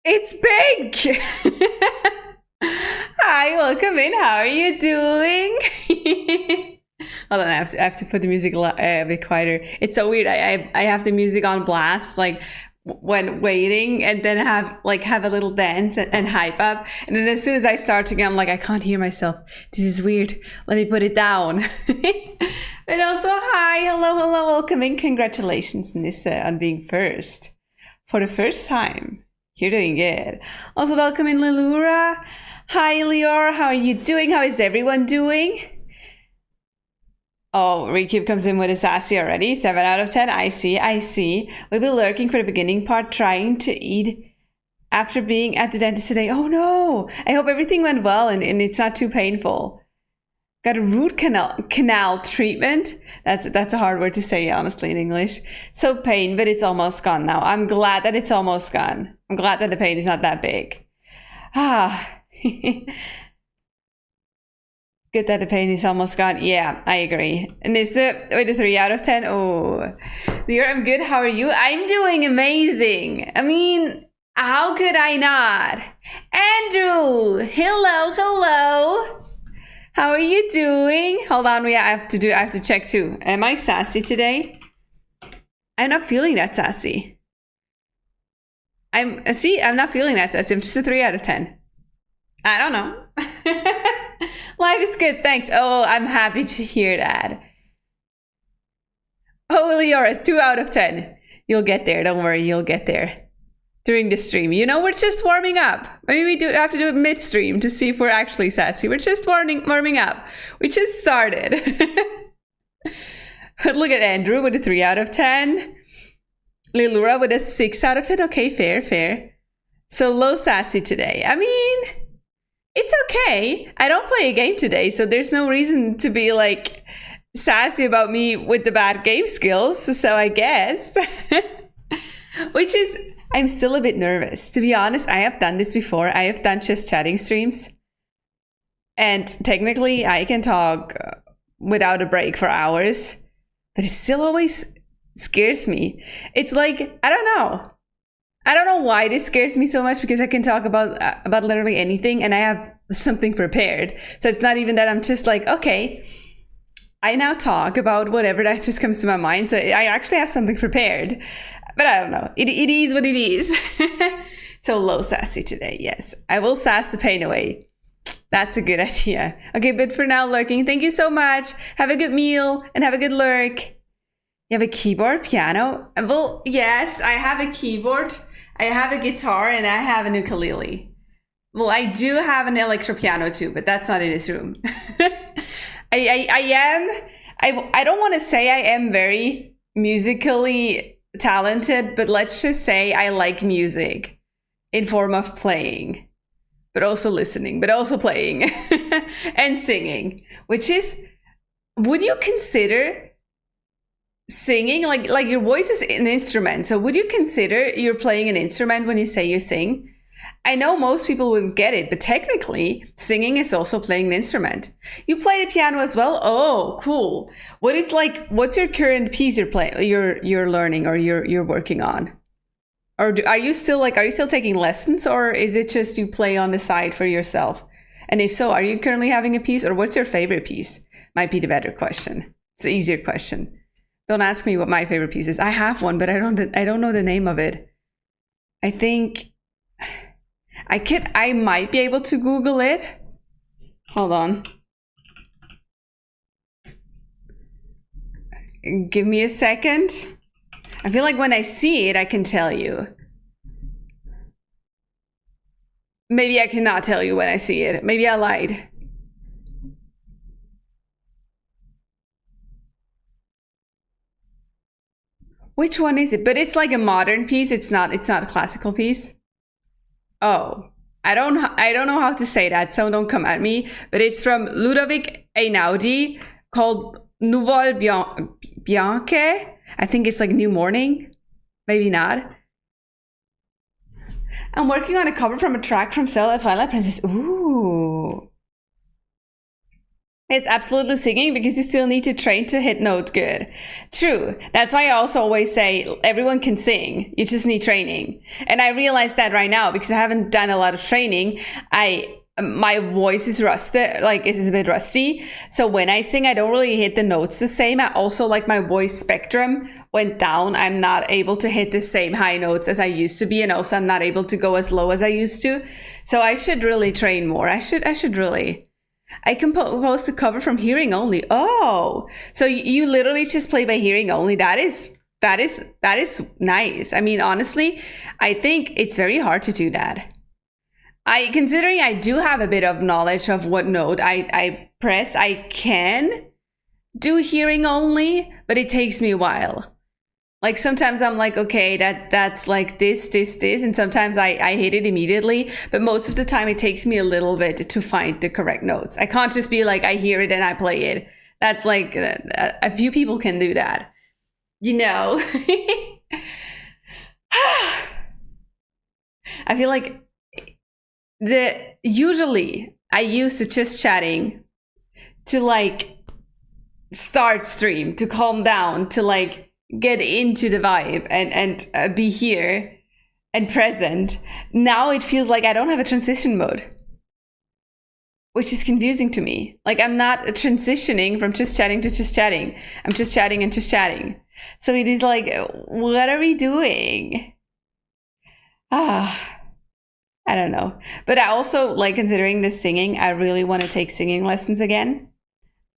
It's big! Hi, welcome in. How are you doing? Hold on, I have to put the music a bit quieter. It's so weird. I have the music on blast, like when waiting, and then have a little dance and hype up. And then as soon as I start again, I'm like, I can't hear myself. This is weird. Let me put it down. And also, hi, hello, welcome in. Congratulations, Nissa, on being first for the first time. You're doing good. Also, welcome in, Lilura. Hi, Lior. How are you doing? How is everyone doing? Oh, Recube comes in with a sassy already. 7 out of 10. I see. We'll be lurking for the beginning part, trying to eat after being at the dentist today. Oh no! I hope everything went well and it's not too painful. Got a root canal treatment. That's a hard word to say, honestly, in English. So pain, but it's almost gone now. I'm glad that it's almost gone. I'm glad that the pain is not that big. Ah. Good that the pain is almost gone. Yeah, I agree. And is it with a 3 out of 10? Oh, dear, I'm good. How are you? I'm doing amazing. I mean, how could I not? Andrew, hello. How are you doing? Hold on, I have to check too. Am I sassy today? I'm not feeling that sassy. I'm not feeling that sassy. I'm just a 3 out of 10. I don't know. Life is good, thanks. Oh, I'm happy to hear that. Oh, you're a 2 out of 10. You'll get there, don't worry, you'll get there. During the stream. You know, we're just warming up. Maybe we have to do it mid-stream to see if we're actually sassy. We're just warming up. We just started. But look at Andrew with a 3 out of 10. Lilura with a 6 out of 10. Okay, fair. So low sassy today. I mean, it's okay. I don't play a game today, so there's no reason to be like sassy about me with the bad game skills. So I guess. Which is... I'm still a bit nervous. To be honest, I have done this before. I have done just chatting streams. And technically, I can talk without a break for hours. But it still always scares me. It's like, I don't know. I don't know why this scares me so much, because I can talk about literally anything and I have something prepared. So it's not even that I'm just like, okay, I now talk about whatever that just comes to my mind. So I actually have something prepared. But I don't know. It is what it is. So low sassy today, yes. I will sass the pain away. That's a good idea. Okay, but for now, lurking. Thank you so much. Have a good meal and have a good lurk. You have a keyboard, piano? Well, yes, I have a keyboard. I have a guitar and I have an ukulele. Well, I do have an electro piano too, but that's not in this room. I don't want to say I am very musically talented, but let's just say I like music in form of playing, but also listening, but also playing and singing, which is, would you consider singing like your voice is an instrument? So would you consider you're playing an instrument when you say you sing? I know most people wouldn't get it, but technically, singing is also playing an instrument. You play the piano as well? Oh, cool. What's your current piece you're learning or you're working on? Or are you still taking lessons, or is it just you play on the side for yourself? And if so, are you currently having a piece, or what's your favorite piece? Might be the better question. It's the easier question. Don't ask me what my favorite piece is. I have one, but I don't know the name of it. I think I might be able to Google it. Hold on. Give me a second. I feel like when I see it, I can tell you. Maybe I cannot tell you when I see it. Maybe I lied. Which one is it? But it's like a modern piece. It's not a classical piece. Oh, I don't know how to say that, so don't come at me. But it's from Ludovic Einaudi, called Nouvelle Bianche. I think it's like New Morning. Maybe not. I'm working on a cover from a track from Zelda Twilight Princess. Ooh. It's absolutely singing because you still need to train to hit notes good. True. That's why I also always say everyone can sing. You just need training. And I realize that right now because I haven't done a lot of training. My voice is rusted, like it is a bit rusty. So when I sing, I don't really hit the notes the same. I also like my voice spectrum went down. I'm not able to hit the same high notes as I used to be. And also I'm not able to go as low as I used to. So I should really train more. I should really. I composed a cover from hearing only. Oh, so you literally just play by hearing only. That is nice. I mean, honestly, I think it's very hard to do that. Considering I do have a bit of knowledge of what note I press, I can do hearing only, but it takes me a while. Like sometimes I'm like, okay, that's like this, and sometimes I hit it immediately, but most of the time it takes me a little bit to find the correct notes. I can't just be like, I hear it and I play it. That's like, a few people can do that. You know? I feel like usually I use the just chatting to like start stream, to calm down, to like get into the vibe and be here and present. Now it feels like I don't have a transition mode, which is confusing to me. Like I'm not transitioning from just chatting to just chatting. I'm just chatting and just chatting. So it is like, what are we doing? I don't know. But I also like considering the singing. I really want to take singing lessons again.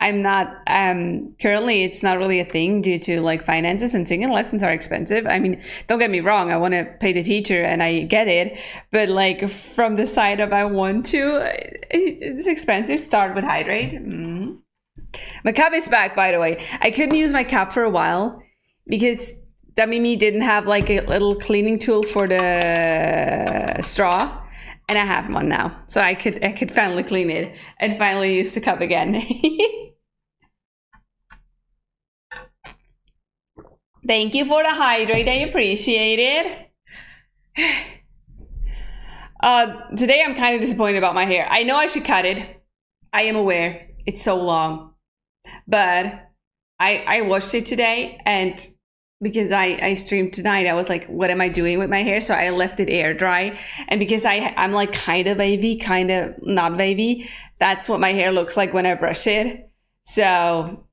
I'm not, currently it's not really a thing due to like finances, and singing lessons are expensive. I mean, don't get me wrong, I want to pay the teacher and I get it, but like from the side of I want to, it's expensive. Start with hydrate. My cup is back, by the way. I couldn't use my cup for a while because Mimi didn't have like a little cleaning tool for the straw. And I have one now, so I could finally clean it and finally use the cup again. Thank you for the hydrate. I appreciate it. Today I'm kind of disappointed about my hair. I know I should cut it. I am aware it's so long, but I washed it today, and because I streamed tonight, I was like, what am I doing with my hair? So I left it air dry. And because I'm like kind of wavy, kind of not wavy, that's what my hair looks like when I brush it. So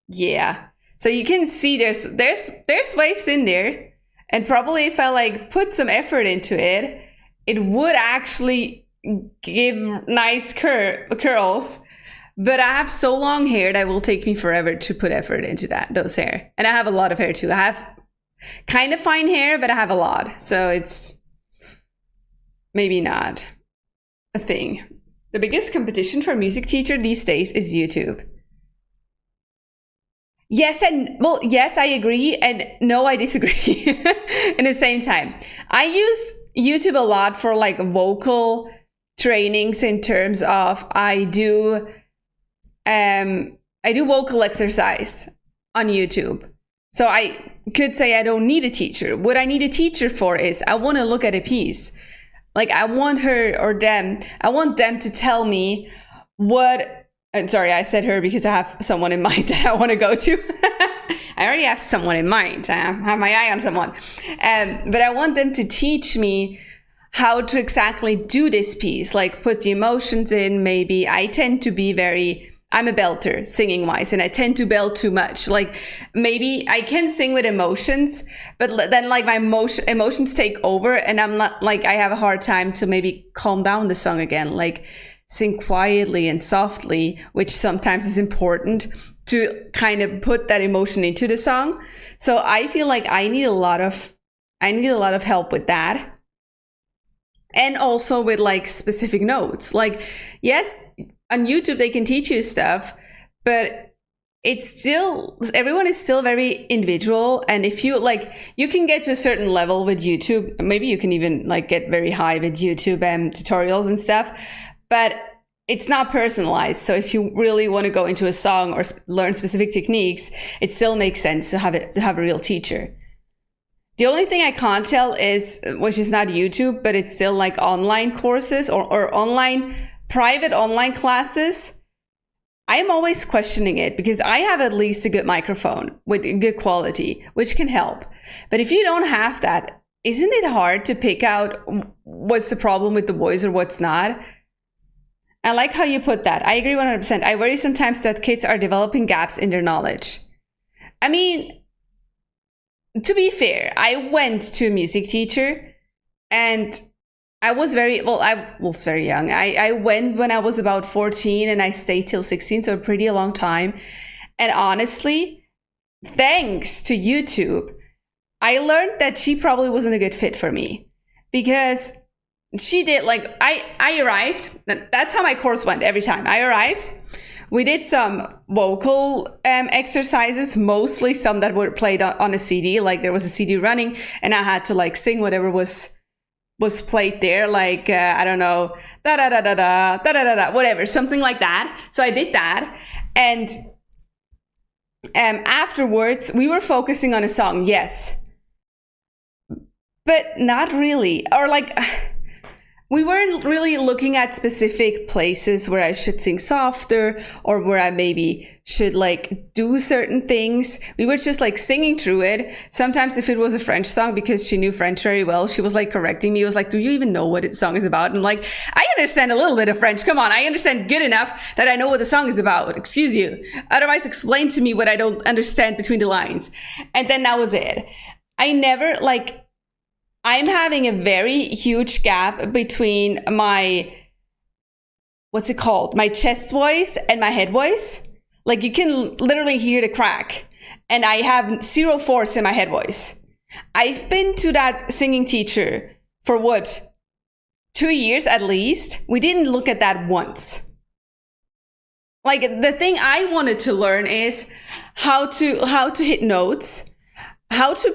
yeah. So you can see there's waves in there. And probably if I like put some effort into it, it would actually give nice curls. But I have so long hair that it will take me forever to put effort into those hair. And I have a lot of hair too. I have kind of fine hair, but I have a lot. So it's maybe not a thing. The biggest competition for a music teacher these days is YouTube. Yes, I agree. And no, I disagree in the same time. I use YouTube a lot for like vocal trainings in terms of I do vocal exercise on YouTube. So I could say I don't need a teacher. What I need a teacher for is I want to look at a piece. Like I want them to tell me what, and sorry, I said her because I have someone in mind that I want to go to. I already have someone in mind. I have my eye on someone. But I want them to teach me how to exactly do this piece, like put the emotions in. Maybe I tend to be I'm a belter singing wise, and I tend to belt too much. Like maybe I can sing with emotions, but then like my emotions take over, and I'm not like, I have a hard time to maybe calm down the song again, like sing quietly and softly, which sometimes is important to kind of put that emotion into the song. So I feel like I need a lot of help with that. And also with like specific notes. Like, yes, on YouTube, they can teach you stuff, but everyone is still very individual. And if you you can get to a certain level with YouTube, maybe you can even like get very high with YouTube tutorials and stuff, but it's not personalized. So if you really want to go into a song or learn specific techniques, it still makes sense to have a real teacher. The only thing I can't tell is, which is not YouTube, but it's still like online courses or private online classes. I'm always questioning it because I have at least a good microphone with good quality, which can help. But if you don't have that, isn't it hard to pick out what's the problem with the voice or what's not? I like how you put that. I agree 100%. I worry sometimes that kids are developing gaps in their knowledge. I mean, to be fair, I went to a music teacher and I was very young. I went when I was about 14 and I stayed till 16, so a pretty long time. And honestly, thanks to YouTube, I learned that she probably wasn't a good fit for me because she did I arrived. That's how my course went every time. I arrived. We did some vocal exercises, mostly some that were played on a CD. Like there was a CD running and I had to sing whatever was played there, I don't know, da da da da da da da da, whatever, something like that. So I did that, and afterwards we were focusing on a song, yes, but not really, or we weren't really looking at specific places where I should sing softer or where I maybe should do certain things. We were just singing through it. Sometimes if it was a French song, because she knew French very well, she was correcting me. It was do you even know what the song is about? And I understand a little bit of French. Come on, I understand good enough that I know what the song is about. Excuse you. Otherwise, explain to me what I don't understand between the lines. And then that was it. I never I'm having a very huge gap between my, my chest voice and my head voice. You can literally hear the crack. And I have zero force in my head voice. I've been to that singing teacher for 2 years at least. We didn't look at that once. The thing I wanted to learn is how to hit notes, how to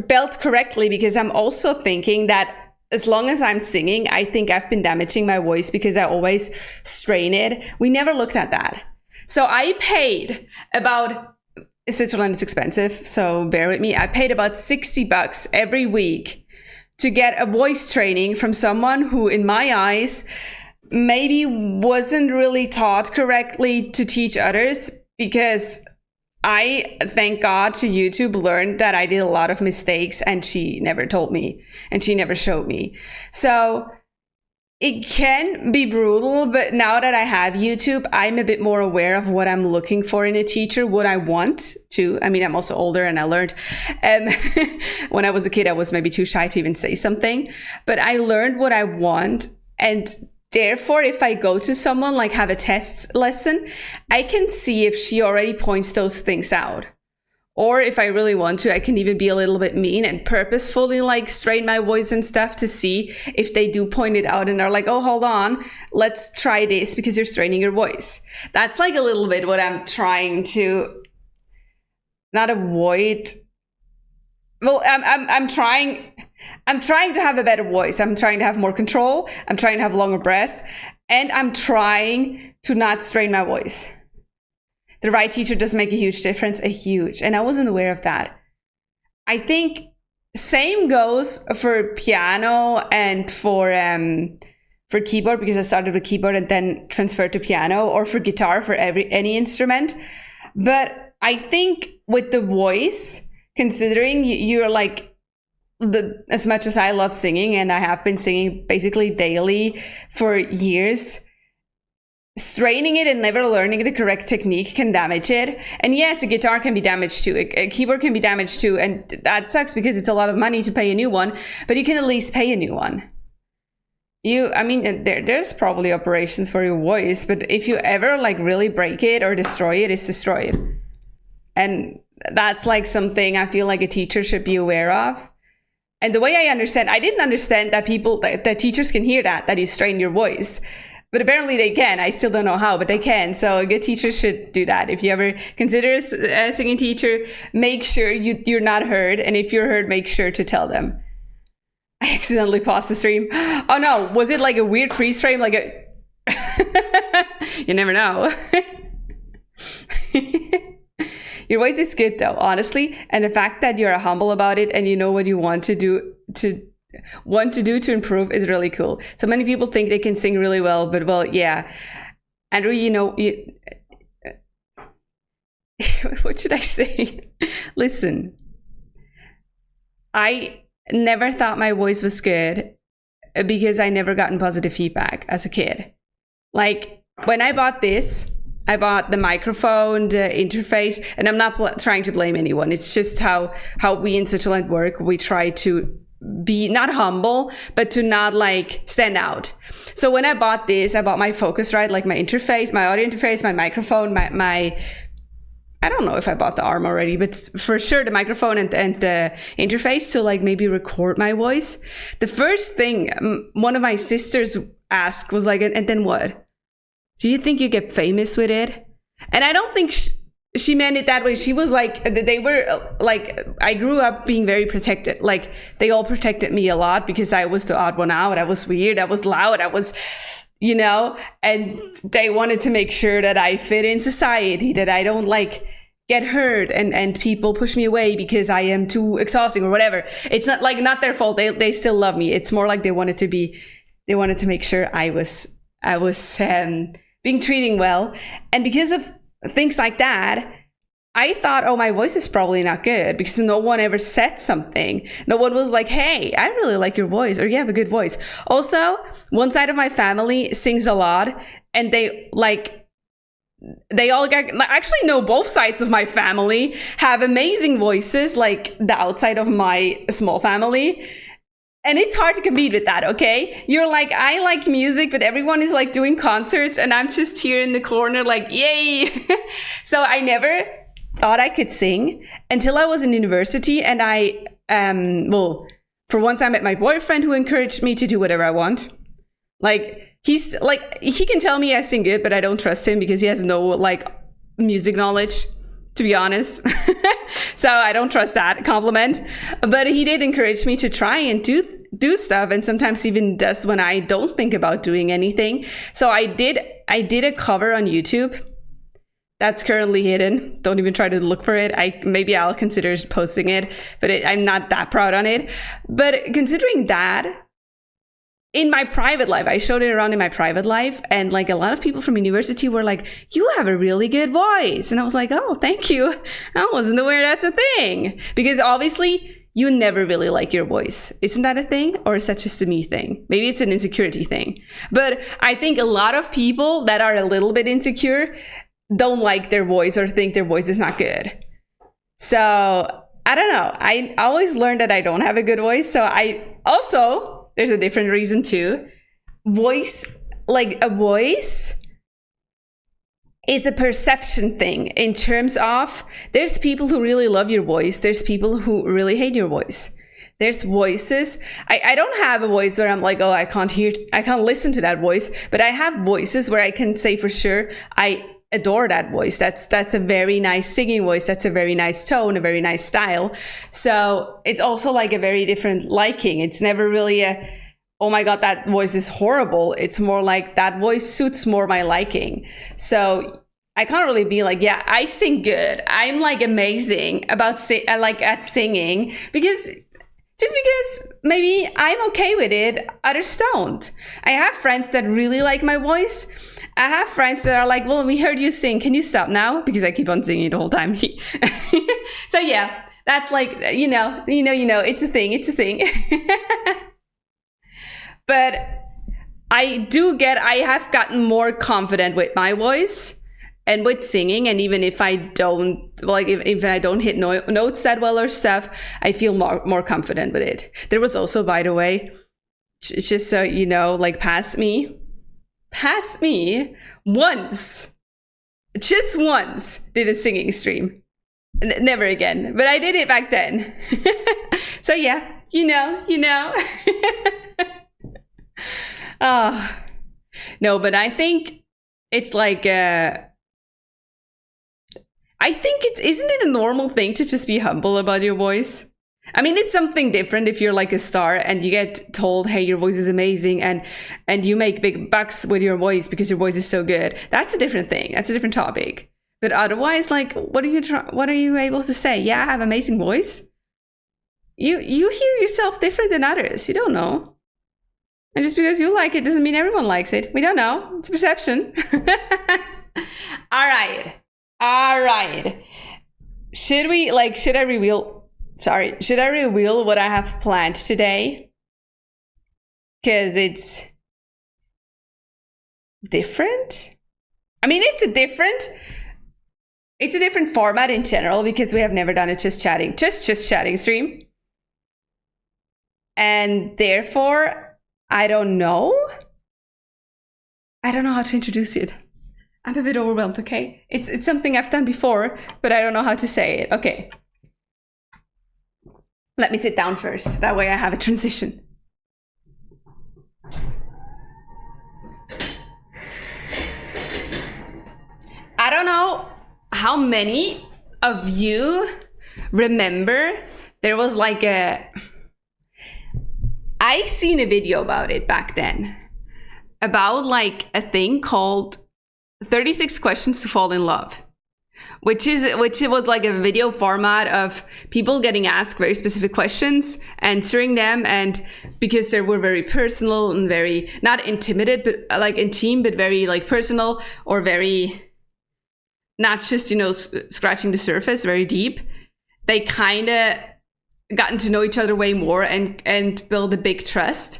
belt correctly, because I'm also thinking that as long as I'm singing, I think I've been damaging my voice because I always strain it. We never looked at that. So I paid Switzerland is expensive, so bear with me. I paid about $60 every week to get a voice training from someone who, in my eyes, maybe wasn't really taught correctly to teach others, because I, thank God to YouTube, learned that I did a lot of mistakes and she never told me and she never showed me. So it can be brutal, but now that I have YouTube, I'm a bit more aware of what I'm looking for in a teacher, what I want to. I mean, I'm also older and I learned when I was a kid, I was maybe too shy to even say something, but I learned what I want. And therefore, if I go to someone, have a test lesson, I can see if she already points those things out. Or if I really want to, I can even be a little bit mean and purposefully strain my voice and stuff to see if they do point it out and are oh, hold on, let's try this because you're straining your voice. That's a little bit what I'm trying to not avoid. Well, I'm trying to have a better voice. I'm trying to have more control. I'm trying to have longer breaths. And I'm trying to not strain my voice. The right teacher does make a huge difference, and I wasn't aware of that. I think same goes for piano and for keyboard, because I started with keyboard and then transferred to piano, or for guitar, for any instrument. But I think with the voice, considering you're as much as I love singing, and I have been singing basically daily for years, straining it and never learning the correct technique can damage it. And yes, a guitar can be damaged too. A keyboard can be damaged too. And that sucks because it's a lot of money to pay a new one, but you can at least pay a new one. There's probably operations for your voice, but if you ever really break it or destroy it, it's destroyed. And that's something I feel a teacher should be aware of. And the way I didn't understand that teachers can hear that you strain your voice. But apparently they can. I still don't know how, but they can. So a good teacher should do that. If you ever consider a singing teacher, make sure you're not heard. And if you're heard, make sure to tell them. I accidentally paused the stream. Oh no, was it a weird freeze frame? You never know. Your voice is good though, honestly. And the fact that you're humble about it and you know what you want to do to improve is really cool. So many people think they can sing really well, but yeah. Andrew, what should I say? Listen, I never thought my voice was good because I never gotten positive feedback as a kid. Like when I bought this, I bought the microphone, the interface, and I'm not trying to blame anyone. It's just how we in Switzerland work. We try to be not humble, but to not like stand out. So when I bought this, I bought my Focusrite, like my interface, my audio interface, my microphone, my I don't know if I bought the arm already, but for sure the microphone and the interface to like maybe record my voice. The first thing one of my sisters asked was like, and then what? Do you think you get famous with it? And I don't think she meant it that way. She was like, they were like, I grew up being very protected. Like they all protected me a lot because I was the odd one out. I was weird. I was loud. I was, you know, and they wanted to make sure that I fit in society, that I don't like get hurt and people push me away because I am too exhausting or whatever. It's not like not their fault. They still love me. It's more like they wanted to make sure I was being treated well. And because of things like that, I thought, oh, my voice is probably not good because no one ever said something. No one was like, hey, I really like your voice, or you have a good voice. Also, one side of my family sings a lot, and they all got, actually no, both sides of my family have amazing voices, like the outside of my small family. And it's hard to compete with that, okay? You're like, I like music, but everyone is like doing concerts and I'm just here in the corner like, yay. So I never thought I could sing until I was in university. And I, for once I met my boyfriend who encouraged me to do whatever I want. Like, he's like, he can tell me I sing good, but I don't trust him because he has no like music knowledge, to be honest. So I don't trust that compliment. But he did encourage me to try and do stuff, and sometimes even does when I don't think about doing anything. So I did a cover on YouTube that's currently hidden. Don't even try to look for it. Maybe I'll consider posting it, but I'm not that proud on it. But considering that, in my private life, I showed it around in my private life, and like a lot of people from university were like, you have a really good voice. And I was like, oh, thank you. I wasn't aware that's a thing. Because obviously you never really like your voice. Isn't that a thing? Or is that just a me thing? Maybe it's an insecurity thing. But I think a lot of people that are a little bit insecure don't like their voice or think their voice is not good. So I don't know. I always learned that I don't have a good voice. So I also... There's a different reason too. Voice, like a voice is a perception thing in terms of there's people who really love your voice. There's people who really hate your voice. There's voices. I don't have a voice where I'm like, oh, I can't listen to that voice, but I have voices where I can say for sure, I adore that voice. That's a very nice singing voice. That's a very nice tone, a very nice style. So it's also like a very different liking. It's never really oh my God, that voice is horrible. It's more like that voice suits more my liking. So I can't really be like, yeah, I sing good. I'm like amazing about at singing because maybe I'm okay with it. Others don't. I have friends that really like my voice. I have friends that are like, well, we heard you sing. Can you stop now? Because I keep on singing the whole time. So yeah, that's like, you know, it's a thing. It's a thing. But I have gotten more confident with my voice and with singing. And even if I don't, like, if I don't hit notes that well or stuff, I feel more confident with it. There was also, by the way, just so you know, like past me once, just once, did a singing stream. Never again, but I did it back then. So yeah, you know. Oh, no, but I think it's like, isn't it a normal thing to just be humble about your voice? I mean, it's something different if you're like a star and you get told, hey, your voice is amazing and you make big bucks with your voice because your voice is so good. That's a different thing. That's a different topic. But otherwise, like, what are you able to say? Yeah, I have amazing voice. You hear yourself different than others. You don't know. And just because you like it doesn't mean everyone likes it. We don't know. It's a perception. All right. All right. Should I reveal what I have planned today? Because it's different. I mean, it's a different format in general because we have never done a just chatting stream. And therefore, I don't know how to introduce it. I'm a bit overwhelmed, okay? It's something I've done before, but I don't know how to say it. Okay. Let me sit down first. That way I have a transition. I don't know how many of you remember there was like I seen a video about it back then, about like a thing called 36 Questions to Fall in Love, which was like a video format of people getting asked very specific questions, answering them, and because they were very personal and very not intimidated, but like intimate, but very like personal, or very not just, scratching the surface, very deep. They kind of gotten to know each other way more and build a big trust.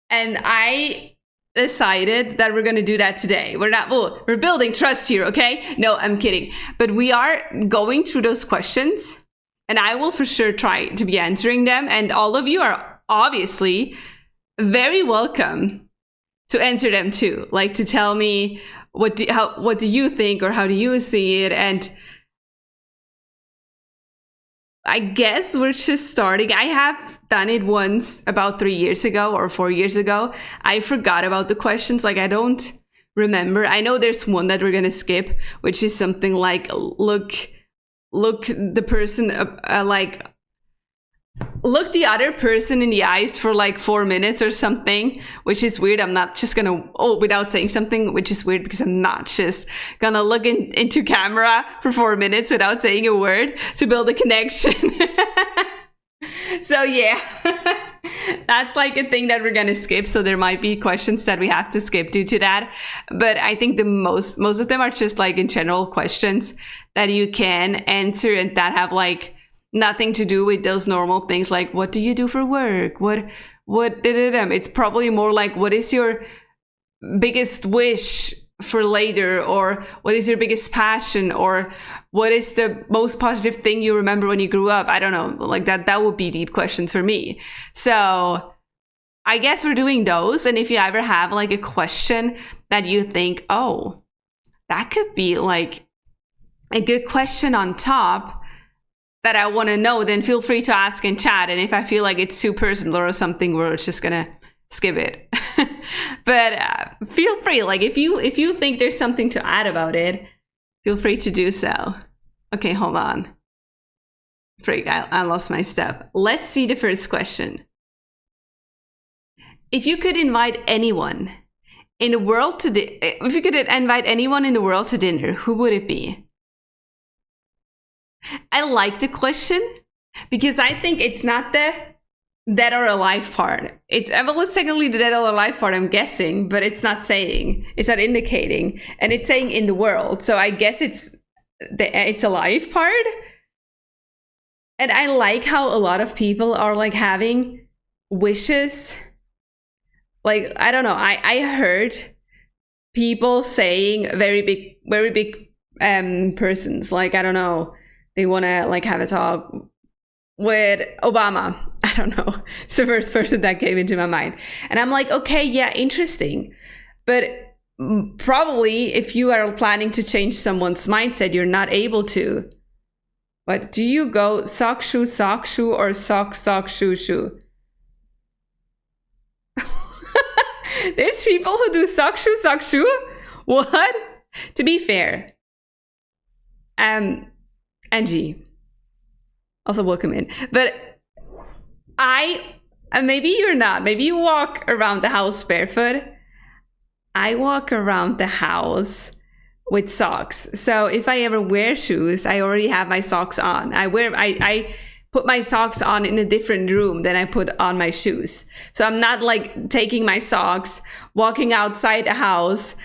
And I decided that we're going to do that today. We're building trust here, okay? No, I'm kidding. But we are going through those questions, and I will for sure try to be answering them. And all of you are obviously very welcome to answer them too. Like to tell me what do you think, or how do you see it? And I guess we're just starting. I have done it once about 3 years ago or 4 years ago. I forgot about the questions. Like, I don't remember. I know there's one that we're going to skip, which is something like, look the person, look the other person in the eyes for like 4 minutes or something, which is weird. I'm not just gonna, without saying something, which is weird because I'm not just gonna look into camera for 4 minutes without saying a word to build a connection. So yeah, that's like a thing that we're gonna skip. So there might be questions that we have to skip due to that. But I think the most of them are just like in general questions that you can answer and that have like nothing to do with those normal things like what do you do for work? What it's probably more like what is your biggest wish for later, or what is your biggest passion, or what is the most positive thing you remember when you grew up? I don't know, like that would be deep questions for me. So I guess we're doing those. And if you ever have like a question that you think, oh, that could be like a good question on top that I want to know, then feel free to ask in chat. And if I feel like it's too personal or something, we're just gonna skip it. But feel free, like if you think there's something to add about it, feel free to do so. Okay, hold on. Freak, I lost my step. Let's see the first question. If you could invite anyone in the world to dinner, who would it be? I like the question because I think it's not the dead or alive part. It's technically the dead or alive part, I'm guessing, but it's not indicating, and it's saying in the world. So I guess it's alive part. And I like how a lot of people are like having wishes. Like, I don't know. I heard people saying very big persons. Like, I don't know. They want to like have a talk with Obama. I don't know. It's the first person that came into my mind. And I'm like, okay, yeah, interesting. But probably if you are planning to change someone's mindset, you're not able to. But do you go sock, shoe, or sock, shoe? There's people who do sock, shoe? What? To be fair, Angie, also welcome in. But maybe you're not. Maybe you walk around the house barefoot. I walk around the house with socks. So if I ever wear shoes, I already have my socks on. I put my socks on in a different room than I put on my shoes. So I'm not like taking my socks, walking outside the house,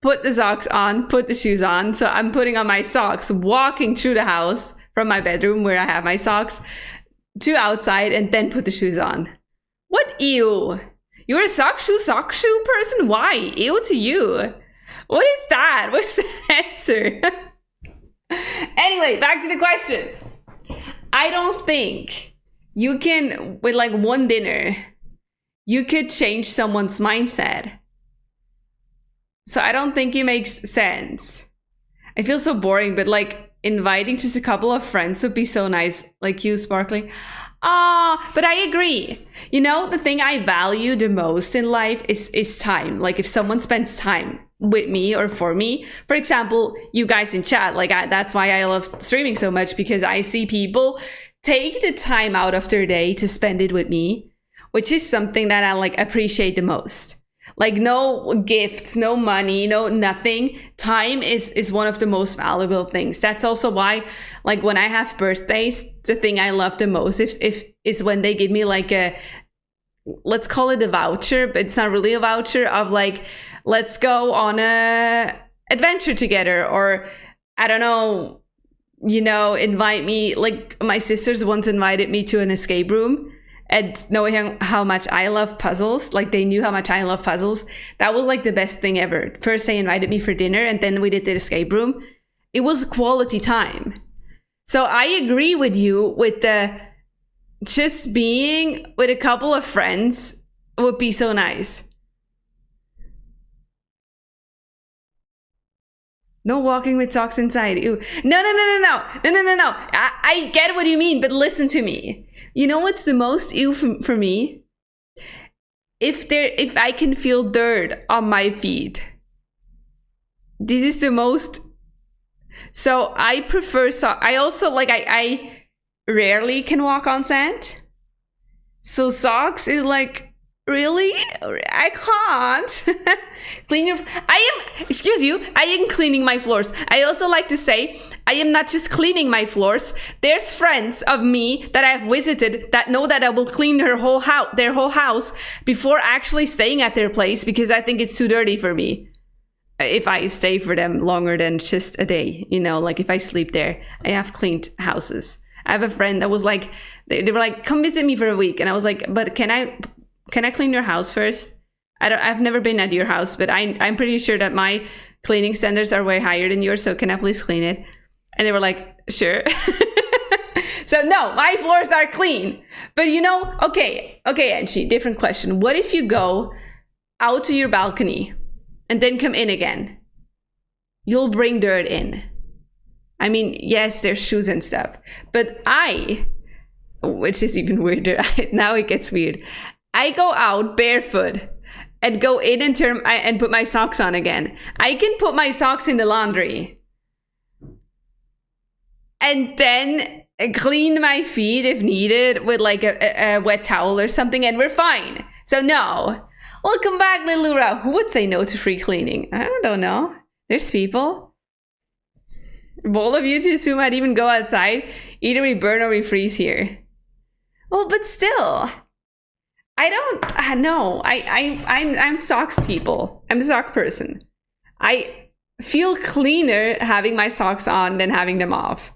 put the socks on, put the shoes on. So I'm putting on my socks, walking through the house from my bedroom where I have my socks to outside, and then put the shoes on. What? Ew. You're a sock shoe person? Why? Ew to you. What is that? What's the answer? Anyway, back to the question. I don't think you can, with like one dinner, you could change someone's mindset. So I don't think it makes sense. I feel so boring, but like inviting just a couple of friends would be so nice. Like you, Sparkly. But I agree. You know, the thing I value the most in life is time. Like if someone spends time with me or for me, for example, you guys in chat, like that's why I love streaming so much, because I see people take the time out of their day to spend it with me, which is something that I like appreciate the most. Like no gifts, no money, no nothing. Time is one of the most valuable things. That's also why, like when I have birthdays, the thing I love the most if is when they give me like a, let's call it a voucher, but it's not really a voucher, of like, let's go on a adventure together, or I don't know, you know, invite me. Like my sisters once invited me to an escape room. And knowing how much I love puzzles, like they knew how much I love puzzles. That was like the best thing ever. First they invited me for dinner, and then we did the escape room. It was quality time. So I agree with you with the just being with a couple of friends would be so nice. No walking with socks inside. Ew. No. I get what you mean, but listen to me. You know what's the most ew for me? If I can feel dirt on my feet. This is the most. So I prefer I also like I rarely can walk on sand. So socks is like, really? I can't. Clean your... Excuse you, I am cleaning my floors. I also like to say, I am not just cleaning my floors. There's friends of me that I have visited that know that I will clean their whole house before actually staying at their place, because I think it's too dirty for me. If I stay for them longer than just a day, you know, like if I sleep there, I have cleaned houses. I have a friend that was like, they were like, come visit me for a week. And I was like, but can I clean your house first? I've never been at your house, but I'm pretty sure that my cleaning standards are way higher than yours. So can I please clean it? And they were like, sure. So no, my floors are clean. But you know, okay, Angie, different question. What if you go out to your balcony and then come in again? You'll bring dirt in. I mean, yes, there's shoes and stuff, but which is even weirder. Now it gets weird. I go out barefoot and go in and put my socks on again. I can put my socks in the laundry and then clean my feet if needed with like a wet towel or something, and we're fine. So no. Welcome back, Lilura. Who would say no to free cleaning? I don't know. There's people. All of you to assume I'd even go outside. Either we burn or we freeze here. Well, but still. I don't know. I'm socks people. I'm a sock person. I feel cleaner having my socks on than having them off.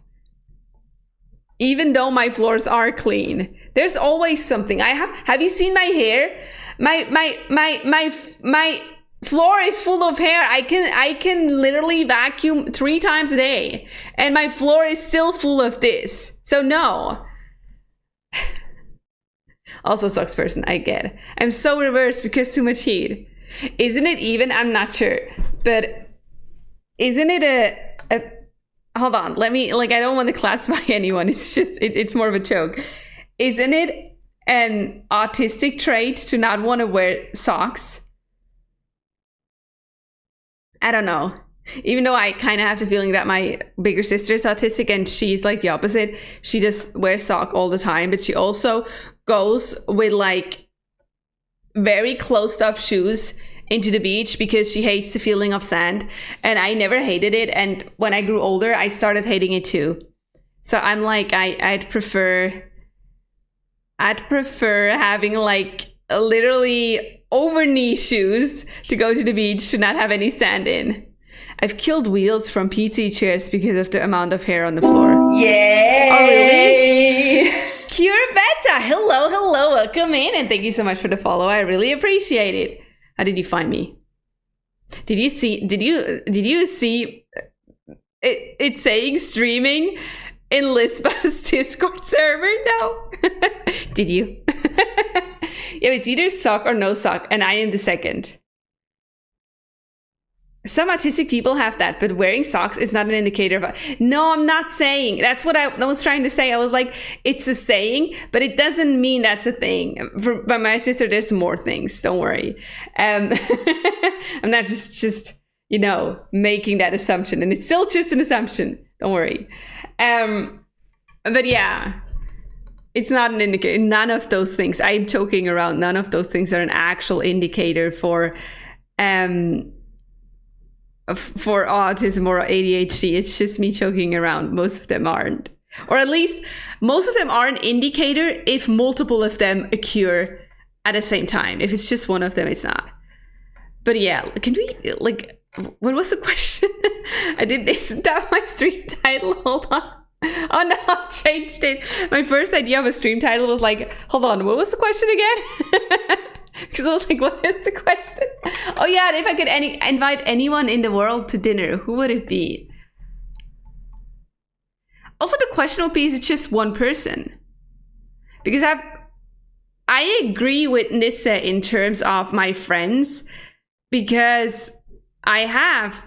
Even though my floors are clean, there's always something. Have you seen my hair? My floor is full of hair. I can literally vacuum 3 times a day, and my floor is still full of this. So no. Also socks person, I get. I'm so reversed because too much heat. Isn't it even? I'm not sure, but isn't it a hold on, let me, like, I don't want to classify anyone. It's just, it's more of a joke. Isn't it an autistic trait to not want to wear socks? I don't know. Even though I kind of have the feeling that my bigger sister is autistic and she's like the opposite. She just wears sock all the time, but she also goes with like very closed off shoes into the beach because she hates the feeling of sand. And I never hated it. And when I grew older, I started hating it too. So I'm like, I'd prefer having like literally over knee shoes to go to the beach to not have any sand in. I've killed wheels from PT chairs because of the amount of hair on the floor. Yay! Oh, really? Cure Beta, hello, welcome in, and thank you so much for the follow. I really appreciate it. How did you find me? Did you see it saying streaming in Lisba's Discord server? No. Did you? Yeah, it's either sock or no sock, and I am the second. Some autistic people have that, but wearing socks is not an indicator of... No, I'm not saying. That's what I was trying to say. I was like, it's a saying, but it doesn't mean that's a thing. By my sister, there's more things. Don't worry. I'm not just making that assumption. And it's still just an assumption. Don't worry. But yeah, it's not an indicator. None of those things. I'm joking around. None of those things are an actual indicator for autism or ADHD. It's just me joking around. Most of them aren't. Or at least most of them are an indicator if multiple of them occur at the same time. If it's just one of them, it's not. But yeah, can we, what was the question? Isn't that my stream title? Hold on. Oh no, I changed it. My first idea of a stream title was like, hold on, what was the question again? Because I was like, what is the question? Oh yeah, and if I could invite anyone in the world to dinner, who would it be? Also, the question would be, is it just one person? Because I agree with Nissa in terms of my friends, because I have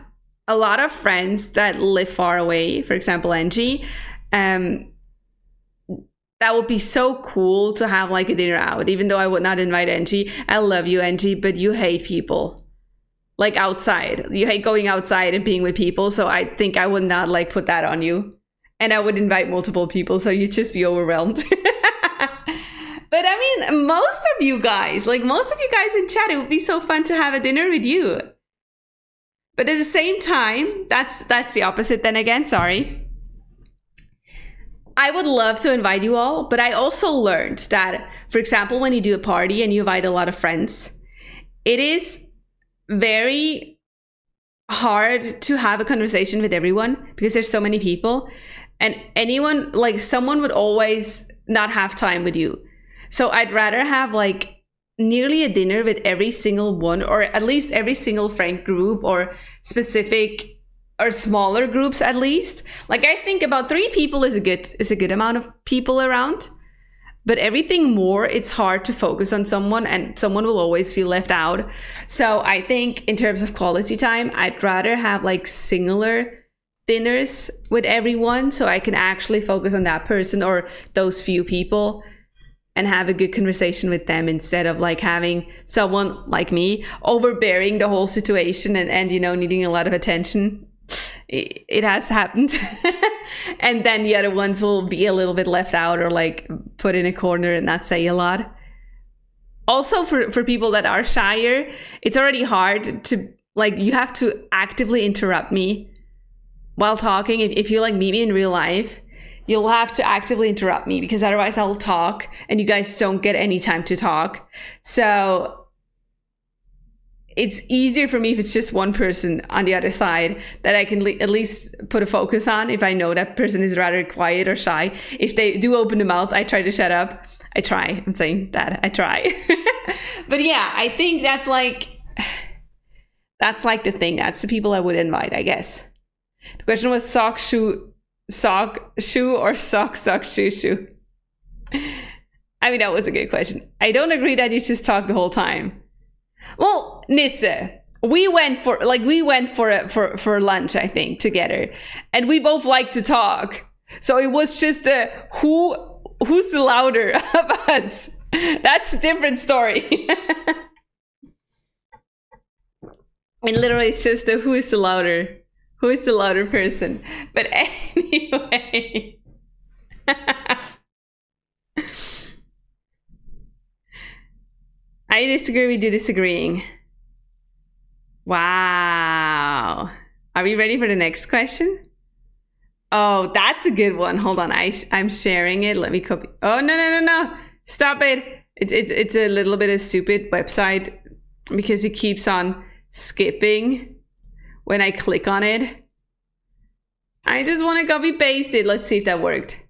a lot of friends that live far away. For example, Angie. That would be so cool to have like a dinner out, even though I would not invite Angie. I love you, Angie, but you hate people. Like outside. You hate going outside and being with people. So I think I would not like put that on you. And I would invite multiple people, so you'd just be overwhelmed. But I mean, most of you guys in chat, it would be so fun to have a dinner with you. But at the same time, that's the opposite then again, sorry. I would love to invite you all, but I also learned that, for example, when you do a party and you invite a lot of friends, it is very hard to have a conversation with everyone because there's so many people, and someone would always not have time with you. So I'd rather have like nearly a dinner with every single one, or at least every single friend group, or specific or smaller groups at least. Like I think about 3 people is a good amount of people around. But everything more, it's hard to focus on someone, and someone will always feel left out. So I think in terms of quality time, I'd rather have like singular dinners with everyone so I can actually focus on that person or those few people and have a good conversation with them, instead of like having someone like me overbearing the whole situation and needing a lot of attention. It has happened. And then the other ones will be a little bit left out or like put in a corner and not say a lot. Also for people that are shyer, it's already hard to you have to actively interrupt me while talking. If you meet me in real life, you'll have to actively interrupt me, because otherwise I'll talk and you guys don't get any time to talk. So it's easier for me if it's just one person on the other side that I can at least put a focus on. If I know that person is rather quiet or shy, if they do open the mouth, I try to shut up. I try. I'm saying that. I try. But yeah, I think that's like the thing. That's the people I would invite, I guess. The question was sock, shoe, or sock, shoe. I mean, that was a good question. I don't agree that you just talk the whole time. Well, Nisse, we went for lunch, I think, together, and we both like to talk. So it was just who's the louder of us. That's a different story. And literally, it's just who is the louder person. But anyway. I disagree with you disagreeing. Wow. Are we ready for the next question? Oh, that's a good one. Hold on. I'm sharing it. Let me copy. Oh, no. Stop it. It's a little bit of stupid website because it keeps on skipping when I click on it. I just want to copy paste it. Let's see if that worked.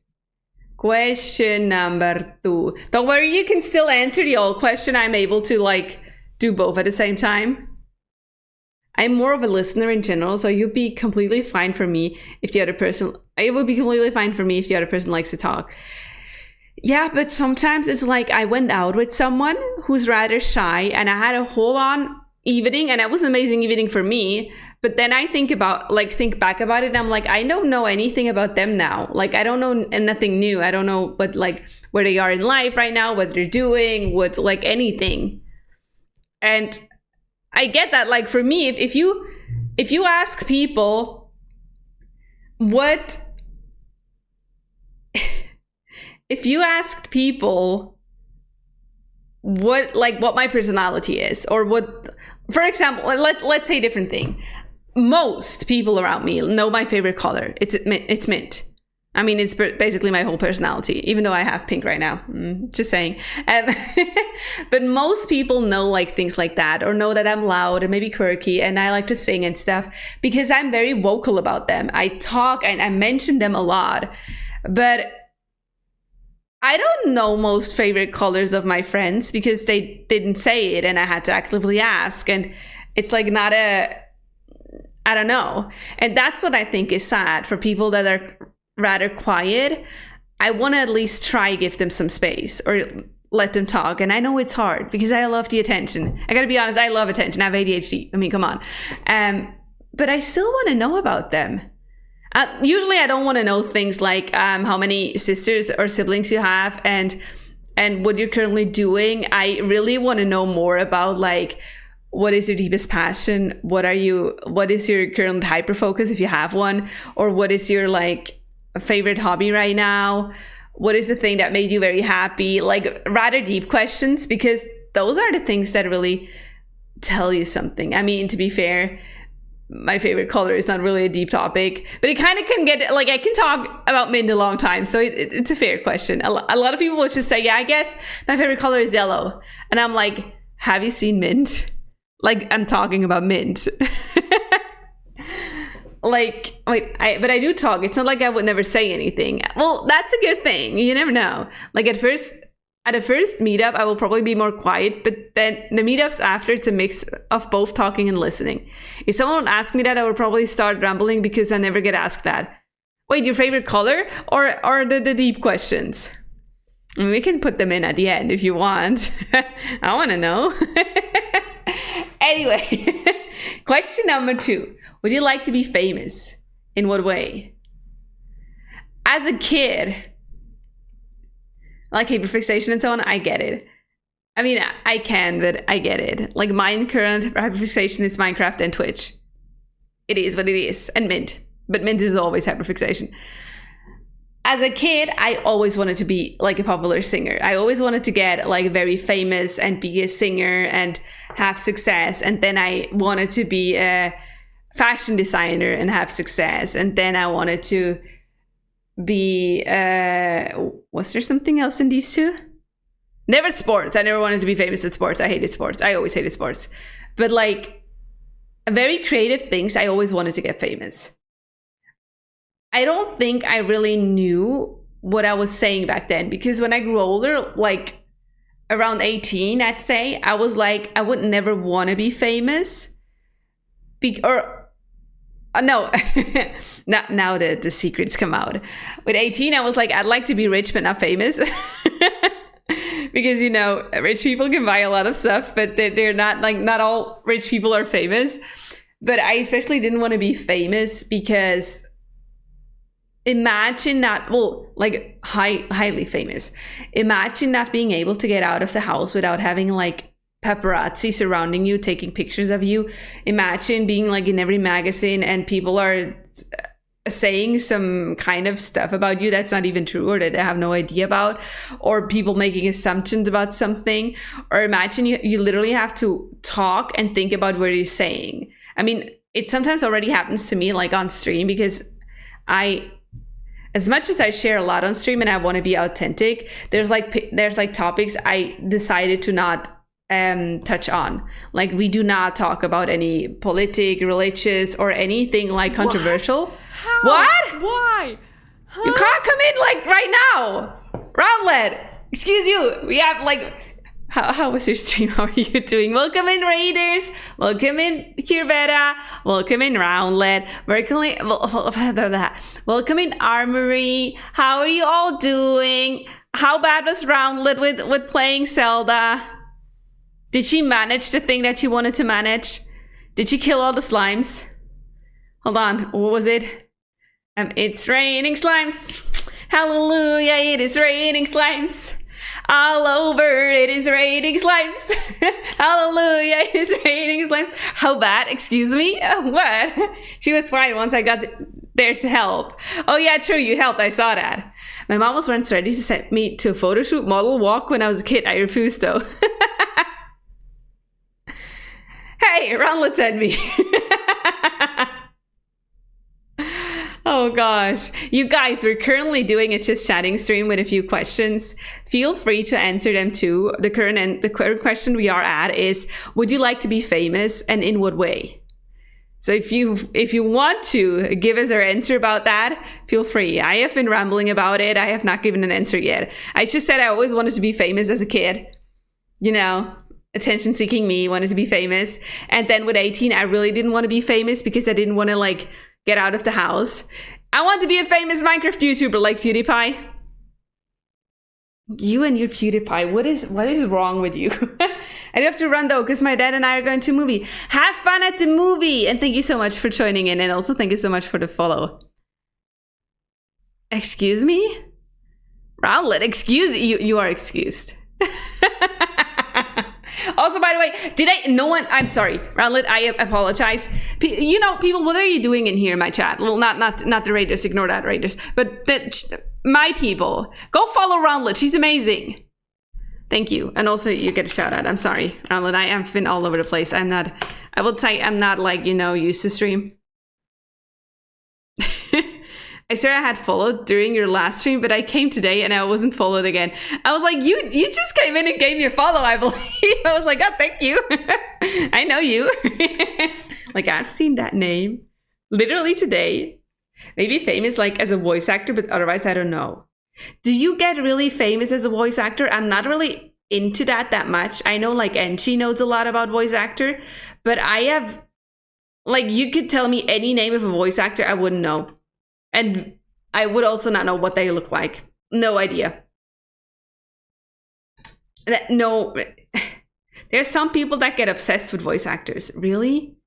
Question number 2. Don't worry, you can still answer the old question. I'm able to like do both at the same time. I'm more of a listener in general, so you'd be completely fine for me if the other person, it would be completely fine for me if the other person likes to talk. Yeah, but sometimes it's like I went out with someone who's rather shy and I had a whole on evening, and that was an amazing evening for me. But then I think back about it, and I'm like, I don't know anything about them now. Like, I don't know nothing new. I don't know what, like, where they are in life right now, what they're doing, what, like, anything. And I get that, like, for me, if you ask people what, if you asked people what my personality is, or what, for example, let's say a different thing. Most people around me know my favorite color. It's mint. I mean, it's basically my whole personality, even though I have pink right now. Just saying. But most people know like things like that, or know that I'm loud and maybe quirky and I like to sing and stuff, because I'm very vocal about them. I talk and I mention them a lot. But I don't know most favorite colors of my friends because they didn't say it and I had to actively ask. And it's like not I don't know. And that's what I think is sad for people that are rather quiet. I want to at least try give them some space or let them talk. And I know it's hard because I love the attention. I got to be honest, I love attention. I have ADHD. I mean, come on. But I still want to know about them. Usually I don't want to know things like how many sisters or siblings you have and what you're currently doing. I really want to know more about like, what is your deepest passion? What is your current hyper focus if you have one? Or what is your like favorite hobby right now? What is the thing that made you very happy? Like rather deep questions, because those are the things that really tell you something. I mean, to be fair, my favorite color is not really a deep topic, but it kind of can get, like, I can talk about mint a long time. So it's a fair question. A lot of people will just say, yeah, I guess my favorite color is yellow. And I'm like, have you seen mint? Like, I'm talking about mint. Like, but I do talk. It's not like I would never say anything. Well, that's a good thing. You never know. Like at a first meetup, I will probably be more quiet, but then the meetups after, it's a mix of both talking and listening. If someone would ask me that, I would probably start rambling because I never get asked that. Wait, your favorite color or the deep questions? I mean, we can put them in at the end if you want. I want to know. Anyway, question number 2. Would you like to be famous? In what way? As a kid, like hyperfixation and so on, I get it. I mean, I can, but I get it. Like my current hyperfixation is Minecraft and Twitch. It is what it is. And Mint. But Mint is always hyperfixation. As a kid, I always wanted to be like a popular singer. I always wanted to get like very famous and be a singer and have success. And then I wanted to be a fashion designer and have success. And then I wanted to be, was there something else in these two? Never sports. I never wanted to be famous with sports. I hated sports. I always hated sports. But like very creative things, I always wanted to get famous. I don't think I really knew what I was saying back then, because when I grew older, like around 18, I'd say, I was like, I would never want to be famous. No, now the secrets come out. With 18, I was like, I'd like to be rich, but not famous. Because, you know, rich people can buy a lot of stuff, but they're not, like, not all rich people are famous. But I especially didn't want to be famous because imagine not, well, like highly famous. Imagine not being able to get out of the house without having like paparazzi surrounding you, taking pictures of you. Imagine being like in every magazine and people are saying some kind of stuff about you that's not even true or that I have no idea about, or people making assumptions about something. Or imagine you literally have to talk and think about what you're saying. I mean, it sometimes already happens to me like on stream, because as much as I share a lot on stream and I want to be authentic, there's like topics I decided to not touch on. Like, we do not talk about any politic, religious, or anything like controversial. How? What? Why? You can't come in like right now. Roundlet, excuse you. We have like, how was your stream? How are you doing? Welcome in, Raiders. Welcome in, Kirvera. Welcome in, Roundlet. Welcome in, Armory. How are you all doing? How bad was Roundlet with playing Zelda? Did she manage the thing that she wanted to manage? Did she kill all the slimes? Hold on, what was it? It's raining slimes. Hallelujah, it is raining slimes. All over, it is raining slimes. Hallelujah, it is raining slimes. How bad? Excuse me? What? She was fine once I got there to help. Oh yeah, true, you helped. I saw that. My mom was once ready to send me to a photo shoot model walk when I was a kid. I refused though. Hey, Roundlet sent me. Oh gosh. You guys, we're currently doing a just chatting stream with a few questions. Feel free to answer them too. The current question we are at is, would you like to be famous, and in what way? So if you want to give us our answer about that, feel free. I have been rambling about it. I have not given an answer yet. I just said I always wanted to be famous as a kid. You know, attention seeking me, wanted to be famous. And then with 18, I really didn't want to be famous because I didn't want to like get out of the house. I want to be a famous Minecraft YouTuber like PewDiePie. You and your PewDiePie, what is wrong with you? I do have to run though, because my dad and I are going to a movie. Have fun at the movie! And thank you so much for joining in, and also thank you so much for the follow. Excuse me? Rowlet, excuse you. You are excused. Also, by the way, I'm sorry, Rowlet, I apologize. You know, people, what are you doing in here in my chat? Well, not the Raiders, ignore that, Raiders. But my people, go follow Rowlet, she's amazing. Thank you. And also, you get a shout out. I'm sorry, Rowlet, I have been all over the place. I will say I'm not like, you know, used to stream. I swear I had followed during your last stream, but I came today and I wasn't followed again. I was like, you just came in and gave me a follow, I believe. I was like, oh, thank you. I know you. Like, I've seen that name literally today. Maybe famous like as a voice actor, but otherwise I don't know. Do you get really famous as a voice actor? I'm not really into that much. I know like Enchi knows a lot about voice actor, but I have, like, you could tell me any name of a voice actor, I wouldn't know. And I would also not know what they look like. No idea. No, there's some people that get obsessed with voice actors. Really?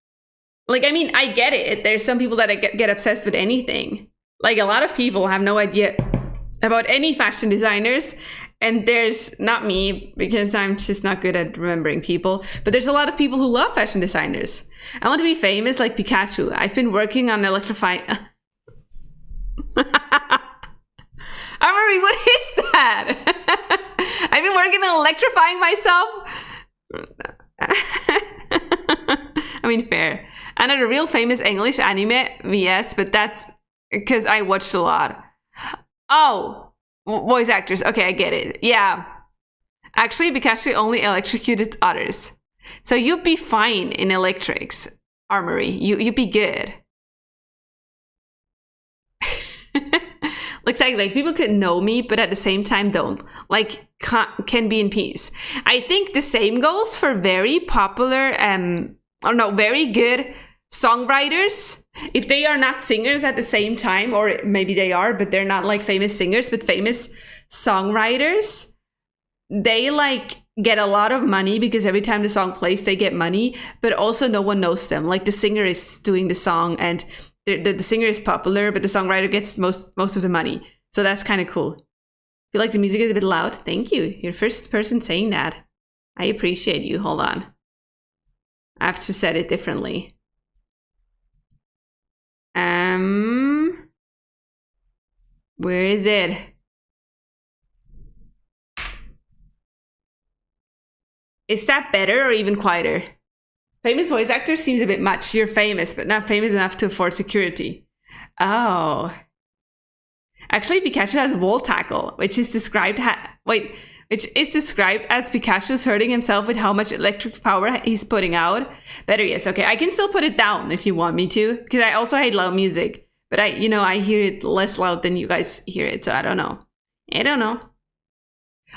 Like, I mean, I get it. There's some people that get obsessed with anything. Like, a lot of people have no idea about any fashion designers. And there's not me, because I'm just not good at remembering people. But there's a lot of people who love fashion designers. I want to be famous like Pikachu. I've been working on electrifying... Armory, what is that? I've been working on electrifying myself. I mean, fair. And a real famous English anime, yes, but that's because I watched a lot. Oh, voice actors. Okay, I get it. Yeah. Actually, Pikachu only electrocuted others. So you'd be fine in electrics, Armory. You'd be good. Looks like people could know me, but at the same time don't. Like, can be in peace. I think the same goes for very popular, very good songwriters. If they are not singers at the same time, or maybe they are, but they're not like famous singers, but famous songwriters, they like get a lot of money because every time the song plays, they get money, but also no one knows them. Like, the singer is doing the song and the singer is popular, but the songwriter gets most of the money. So that's kind of cool. Feel like the music is a bit loud? Thank you. You're the first person saying that. I appreciate you. Hold on. I have to set it differently. Where is it? Is that better or even quieter? Famous voice actor seems a bit much. You're famous, but not famous enough to afford security. Oh. Actually, Pikachu has wall tackle, which is described... Wait, which is described as Pikachu's hurting himself with how much electric power he's putting out. Better yes. Okay, I can still put it down if you want me to, because I also hate loud music. But I hear it less loud than you guys hear it, so I don't know.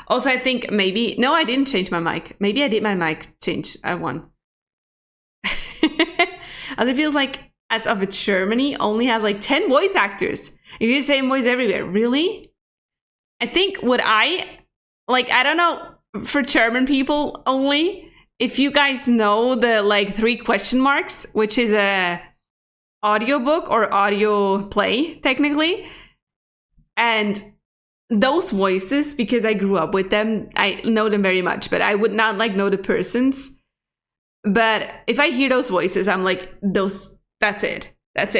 Also, I think maybe... No, I didn't change my mic. Maybe I did my mic change one. As it feels like As of Germany only has like 10 voice actors. You hear the same voice everywhere. Really? I think I don't know, for German people only, if you guys know the like 3 question marks, which is a audiobook or audio play technically, and those voices, because I grew up with them, I know them very much, but I would not like know the persons. But if I hear those voices, I'm like, that's it. The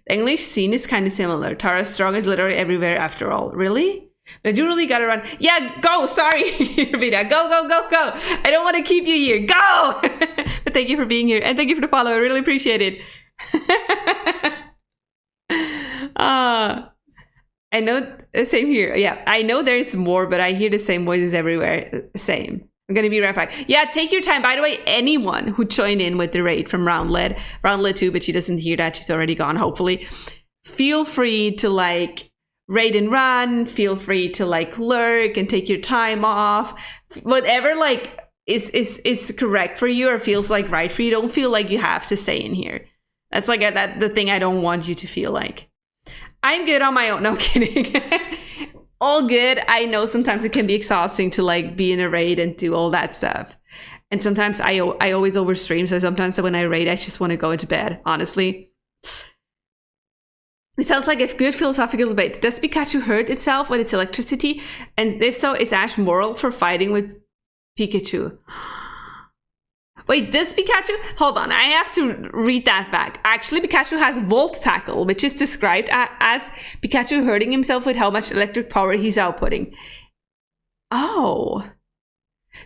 English scene is kind of similar. Tara Strong is literally everywhere after all. Really? But I do really gotta run. Yeah, go! Sorry, Vida. Go! I don't want to keep you here. Go! But thank you for being here. And thank you for the follow. I really appreciate it. I know, same here. Yeah, I know there's more, but I hear the same voices everywhere. Same. I'm gonna be right back. Yeah, take your time. By the way, anyone who joined in with the raid from Roundlet 2, but she doesn't hear that, she's already gone, hopefully. Feel free to like raid and run, feel free to like lurk and take your time off. Whatever like is correct for you or feels like right for you. Don't feel like you have to stay in here. That's like the thing I don't want you to feel like. I'm good on my own. No, I'm kidding. All good. I know sometimes it can be exhausting to like be in a raid and do all that stuff. And sometimes I always overstream. So sometimes when I raid, I just want to go into bed, honestly. It sounds like a good philosophical debate. Does Pikachu hurt itself with its electricity? And if so, is Ash moral for fighting with Pikachu? Wait, does Pikachu... Hold on, I have to read that back. Actually, Pikachu has Volt Tackle, which is described as Pikachu hurting himself with how much electric power he's outputting. Oh.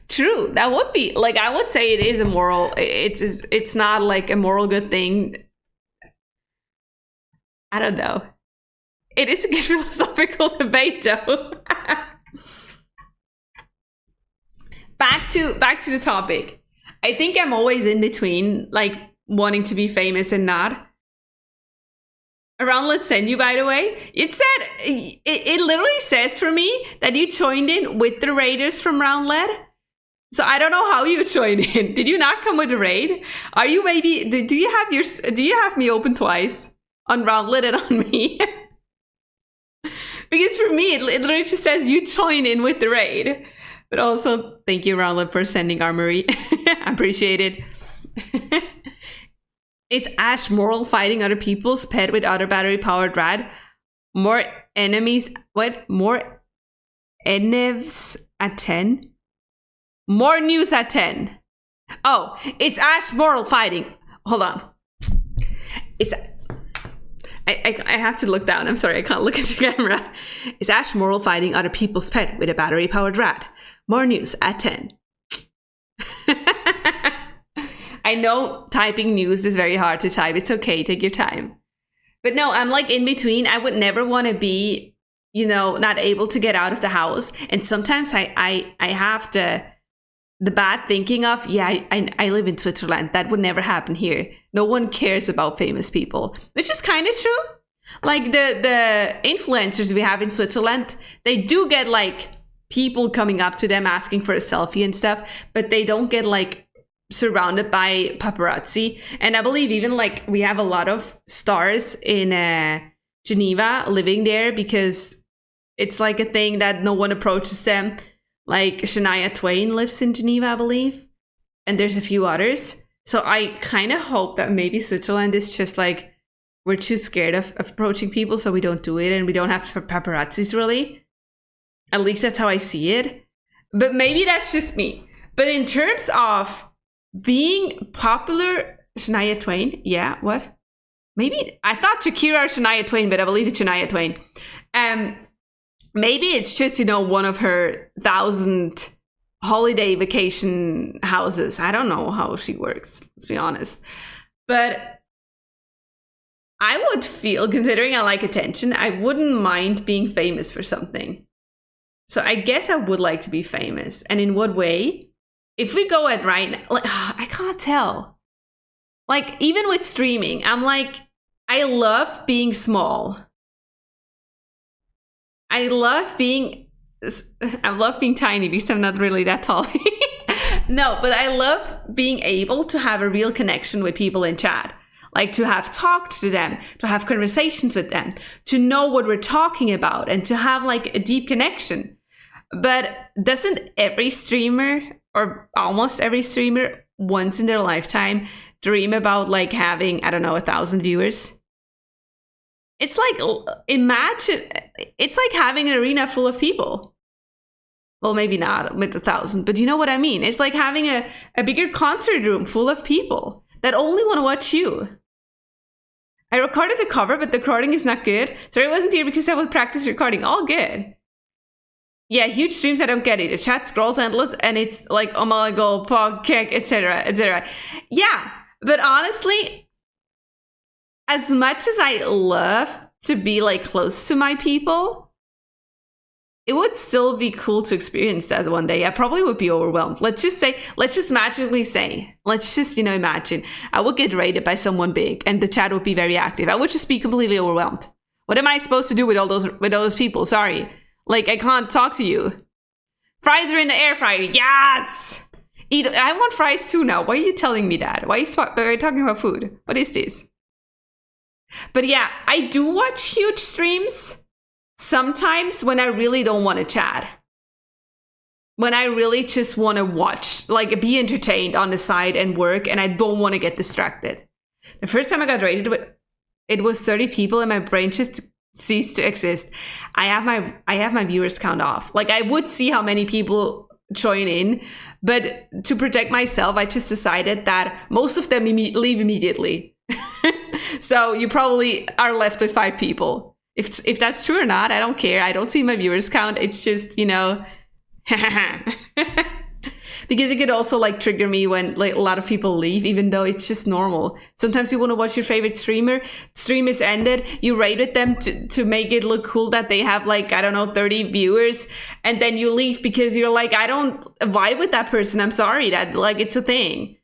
True, that would be... Like, I would say it is a moral... It's not, like, a moral good thing. I don't know. It is a good philosophical debate, though. Back to the topic. I think I'm always in between, like, wanting to be famous and not. Around Let's Send You, by the way, it said, it literally says for me that you joined in with the raiders from Roundlet. So I don't know how you joined in. Did you not come with the raid? Are you maybe, do you have me open twice on Roundlet and on me? Because for me, it literally just says you join in with the raid. But also, thank you, Roundlet, for sending Armory. I appreciate it. Is Ash moral fighting other people's pet with other battery-powered rad? More enemies... What? More enevs at 10? More news at 10. Oh, is Ash moral fighting? Hold on. I have to look down. I'm sorry, I can't look at the camera. Is Ash moral fighting other people's pet with a battery-powered rad? More news at 10. I know typing news is very hard to type. It's okay, take your time. But no, I'm like in between. I would never want to be, not able to get out of the house. And sometimes I have the bad thinking of, I live in Switzerland. That would never happen here. No one cares about famous people, which is kind of true. Like the influencers we have in Switzerland, they do get like people coming up to them asking for a selfie and stuff, but they don't get like surrounded by paparazzi. And I believe even like we have a lot of stars in Geneva living there because it's like a thing that no one approaches them. Like Shania Twain lives in Geneva, I believe, and there's a few others. So I kind of hope that maybe Switzerland is just like, we're too scared of approaching people, so we don't do it, and we don't have paparazzis really. At least that's how I see it. But maybe that's just me. But in terms of being popular, Shania Twain, yeah, what? Maybe, I thought Shakira or Shania Twain, but I believe it's Shania Twain. Maybe it's just, one of her 1,000 holiday vacation houses. I don't know how she works, let's be honest. But I would feel, considering I like attention, I wouldn't mind being famous for something. So I guess I would like to be famous. And in what way? If we go at right now, like, I can't tell. Like, even with streaming, I'm like, I love being small. I love being tiny because I'm not really that tall. No, but I love being able to have a real connection with people in chat. Like to have talked to them, to have conversations with them, to know what we're talking about, and to have like a deep connection. But doesn't every streamer, or almost every streamer, once in their lifetime dream about like having, I don't know, 1,000 viewers? It's like, imagine, it's like having an arena full of people. Well, maybe not with 1,000, but you know what I mean. It's like having a bigger concert room full of people that only want to watch you. I recorded the cover, but the recording is not good. Sorry, I wasn't here because I would practice recording. All good. Yeah, huge streams, I don't get it. The chat scrolls endless and it's like, oh my god, pog, kick, etc., etc. Yeah, but honestly, as much as I love to be like close to my people, it would still be cool to experience that one day. I probably would be overwhelmed. Let's just imagine I would get raided by someone big and the chat would be very active. I would just be completely overwhelmed. What am I supposed to do with all those people? Sorry. Like, I can't talk to you. Fries are in the air fryer. Yes! I want fries too now. Why are you telling me that? Why are you talking about food? What is this? But yeah, I do watch huge streams sometimes when I really don't want to chat. When I really just want to watch, like be entertained on the side and work, and I don't want to get distracted. The first time I got rated, it was 30 people and my brain just ceased to exist. I have my viewers count off. Like, I would see how many people join in, but to protect myself, I just decided that most of them leave immediately. So you probably are left with 5 people. If that's true or not, I don't care. I don't see my viewers count. It's just, you know, because it could also like trigger me when like a lot of people leave, even though it's just normal. Sometimes you want to watch your favorite streamer. Stream is ended. You rated them to make it look cool that they have like, I don't know, 30 viewers, and then you leave because you're like, I don't vibe with that person. I'm sorry, that like it's a thing.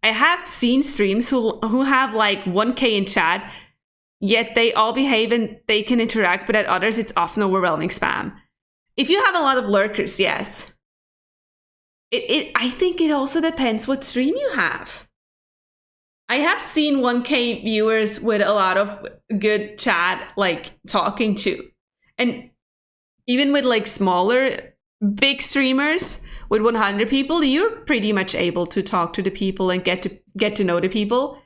I have seen streams who have like 1K in chat, yet they all behave and they can interact, but at others it's often overwhelming spam. If you have a lot of lurkers, yes. I think it also depends what stream you have. I have seen 1K viewers with a lot of good chat, like talking to. And even with like smaller, big streamers with 100 people, you're pretty much able to talk to the people and get to know the people,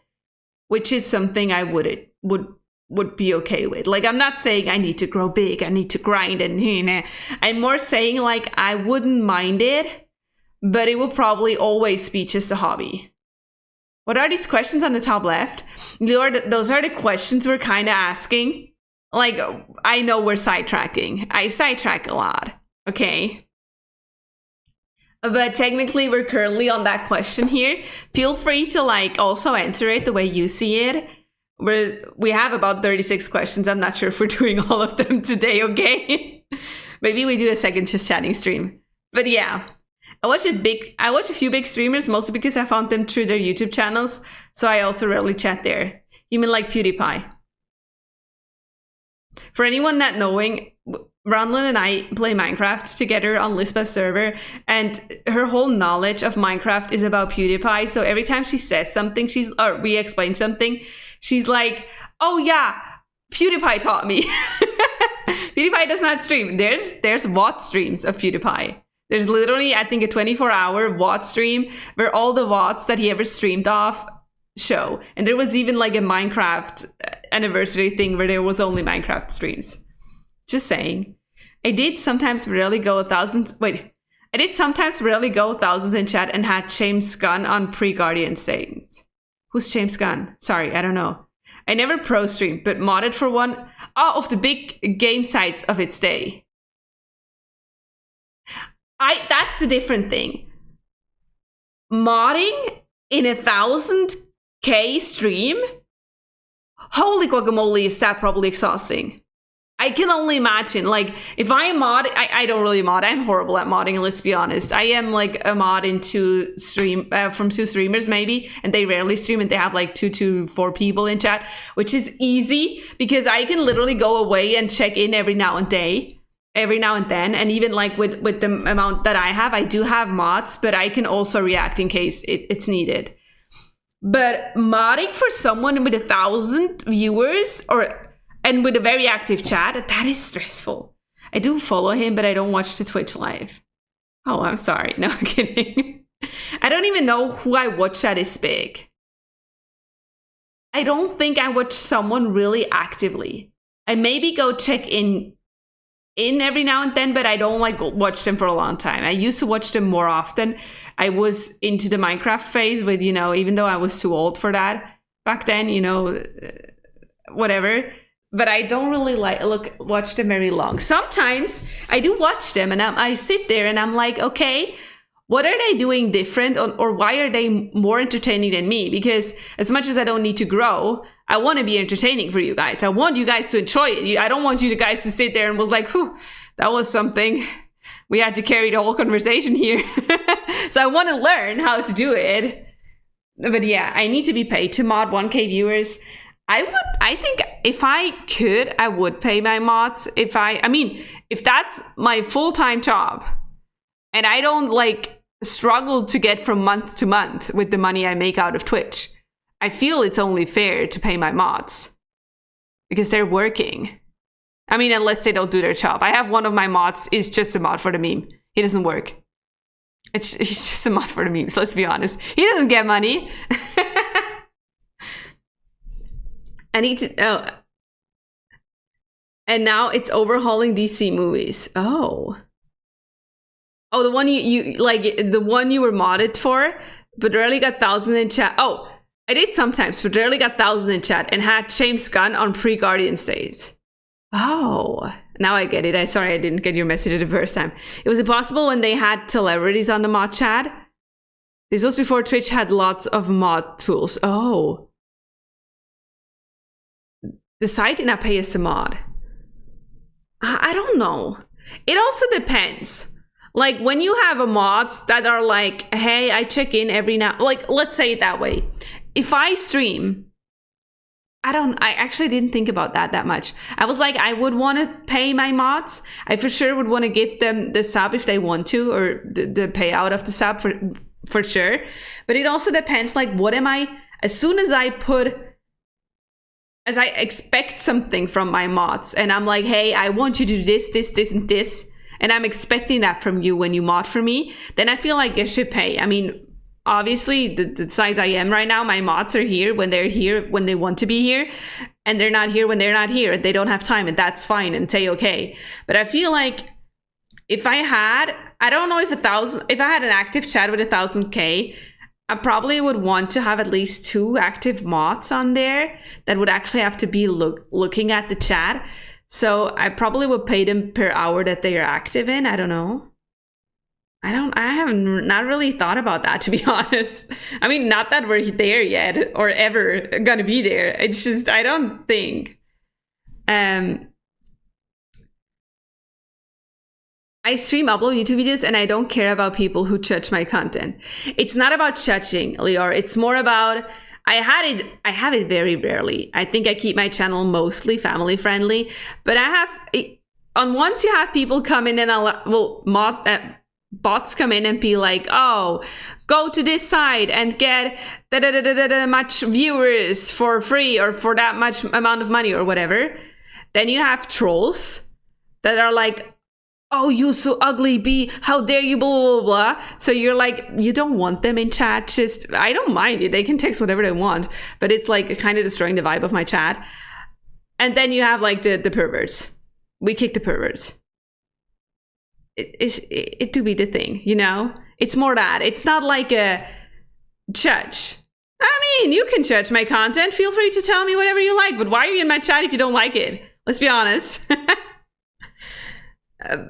which is something I would be okay with. Like, I'm not saying I need to grow big, I need to grind, and I'm more saying like I wouldn't mind it, but it will probably always be just a hobby. What are these questions on the top left? Those are the questions we're kind of asking. Like, I know we're sidetracking. I sidetrack a lot, okay? But technically, we're currently on that question here. Feel free to like also answer it the way you see it. We have about 36 questions. I'm not sure if we're doing all of them today, okay? Maybe we do a second just chatting stream. But yeah, I watch a few big streamers, mostly because I found them through their YouTube channels, so I also rarely chat there. You mean like PewDiePie? For anyone not knowing, Ronlyn and I play Minecraft together on Lisbeth's server, and her whole knowledge of Minecraft is about PewDiePie. So every time she says something, or we explain something, she's like, "Oh yeah, PewDiePie taught me." PewDiePie does not stream. There's VOD streams of PewDiePie. There's literally, I think, a 24-hour VOD stream where all the VODs that he ever streamed off show. And there was even like a Minecraft anniversary thing where there was only Minecraft streams. Just saying. I did sometimes rarely go thousands in chat and had James Gunn on pre-Guardian statements. Who's James Gunn? Sorry, I don't know. I never pro streamed, but modded for one of the big game sites of its day. That's a different thing. Modding in 1,000K stream? Holy guacamole, is that probably exhausting. I can only imagine, like, if I mod, I don't really mod. I'm horrible at modding, let's be honest. I am like a mod into from 2 streamers maybe, and they rarely stream, and they have like 2 to 4 people in chat, which is easy because I can literally go away and check in every now and then. And even like with the amount that I have, I do have mods, but I can also react in case it's needed. But modding for someone with 1,000 viewers and with a very active chat, that is stressful. I do follow him, but I don't watch the Twitch live. Oh, I'm sorry. No, I'm kidding. I don't even know who I watch that is big. I don't think I watch someone really actively. I maybe go check in every now and then, but I don't like watch them for a long time. I used to watch them more often. I was into the Minecraft phase with, even though I was too old for that back then, whatever. But I don't really watch them very long. Sometimes I do watch them and I sit there and I'm like, okay, what are they doing different, or why are they more entertaining than me? Because as much as I don't need to grow, I want to be entertaining for you guys. I want you guys to enjoy it. I don't want you guys to sit there and was like, whew, that was something. We had to carry the whole conversation here. So I want to learn how to do it. But yeah, I need to be paid to mod 1K viewers. I think if I could, I would pay my mods. If that's my full-time job and I don't like struggle to get from month to month with the money I make out of Twitch, I feel it's only fair to pay my mods because they're working. I mean, unless they don't do their job. I have one of my mods is just a mod for the meme. He doesn't work. He's just a mod for the memes, let's be honest. He doesn't get money. I need to, and now it's overhauling DC movies. Oh, the one you like, the one you were modded for, but rarely got thousands in chat. Oh, I did sometimes, but rarely got thousands in chat and had James Gunn on pre-Guardians days. Oh, now I get it. Sorry, I didn't get your message the first time. It was impossible when they had celebrities on the mod chat. This was before Twitch had lots of mod tools. Oh. The site did not pay us to mod. I don't know. It also depends. Like when you have a mods that are like, hey, I check in every now, like let's say it that way. If I stream, I actually didn't think about that much. I was like, I would want to pay my mods. I for sure would want to give them the sub if they want to, or the payout of the sub for sure. But it also depends, like what am I, as soon as I expect something from my mods and I'm like, hey, I want you to do this, and this, and I'm expecting that from you when you mod for me, then I feel like I should pay. I mean, obviously, the size I am right now, my mods are here when they're here, when they want to be here, and they're not here when they're not here. They don't have time, and that's fine, and say okay. But I feel like if I had, I don't know if I had an active chat with 1,000K, I probably would want to have at least 2 active mods on there that would actually have to be looking at the chat. So I probably would pay them per hour that they are active in. I don't know. I haven't not really thought about that, to be honest. I mean, not that we're there yet or ever gonna be there. It's just, I don't think. I stream, upload YouTube videos, and I don't care about people who judge my content. It's not about judging, Lior. It's more about, I have it very rarely. I think I keep my channel mostly family friendly, but I have, once you have people come in and bots come in and be like, oh, go to this site and get much viewers for free or for that much amount of money or whatever. Then you have trolls that are like, oh, you so ugly, B, how dare you, blah, blah, blah, blah. So you're like, you don't want them in chat. Just, I don't mind it. They can text whatever they want, but it's like kind of destroying the vibe of my chat. And then you have like the perverts. We kick the perverts. It do be the thing, you know? It's more that. It's not like a judge. I mean, you can judge my content. Feel free to tell me whatever you like, but why are you in my chat if you don't like it? Let's be honest.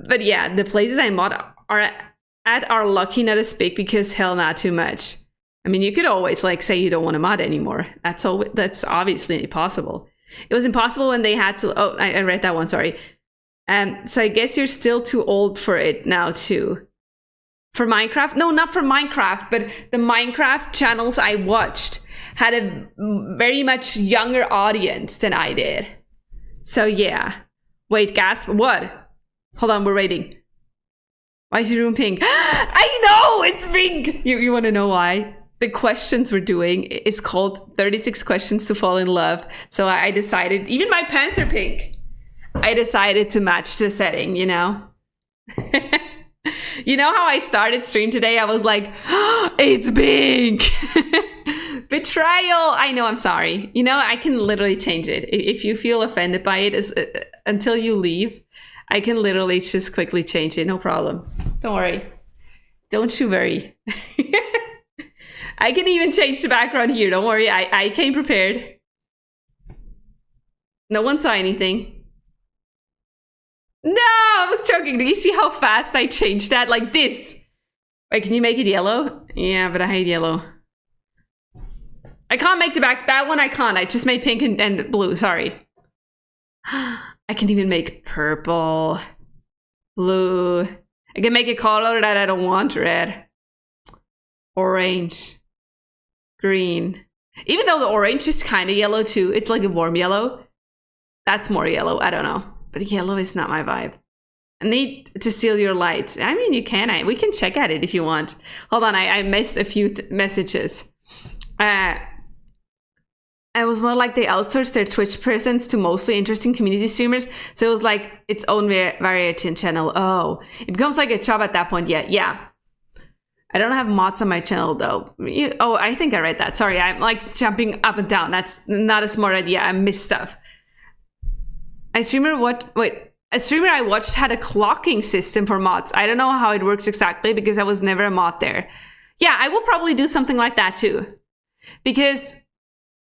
But yeah, the places I mod are lucky not as big because hell, not too much. I mean, you could always like say you don't want to mod anymore. That's obviously possible. It was impossible when they had to. Oh, I read that one. Sorry. So I guess you're still too old for it now too. For Minecraft? No, not for Minecraft, but the Minecraft channels I watched had a very much younger audience than I did. So yeah. Wait, gasp. What? Hold on, we're waiting. Why is your room pink? I know it's pink. You want to know why? The questions we're doing is called 36 questions to fall in love. So I decided, even my pants are pink. I decided to match the setting, you know? You know how I started stream today? I was like, oh, it's pink. Betrayal. I know, I'm sorry. You know, I can literally change it. If you feel offended by it, until you leave, I can literally just quickly change it. No problem. Don't worry. Don't you worry. I can even change the background here. Don't worry. I came prepared. No one saw anything. No, I was joking. Do you see how fast I changed that? Like this. Wait, can you make it yellow? Yeah, but I hate yellow. I can't make the back. That one I can't. I just made pink and blue. Sorry. I can even make purple. Blue. I can make a color that I don't want. Red. Orange. Green. Even though the orange is kind of yellow too. It's like a warm yellow. That's more yellow. I don't know. But yellow is not my vibe. I need to steal your light. I mean, you can. We can check at it if you want. Hold on. I missed a few messages. I was more like they outsourced their Twitch presence to mostly interesting community streamers. So it was like its own variety channel. Oh, it becomes like a job at that point. Yeah. I don't have mods on my channel though. I think I read that. Sorry, I'm like jumping up and down. That's not a smart idea. I missed stuff. A streamer I watched had a clocking system for mods. I don't know how it works exactly because I was never a mod there. Yeah, I will probably do something like that too. Because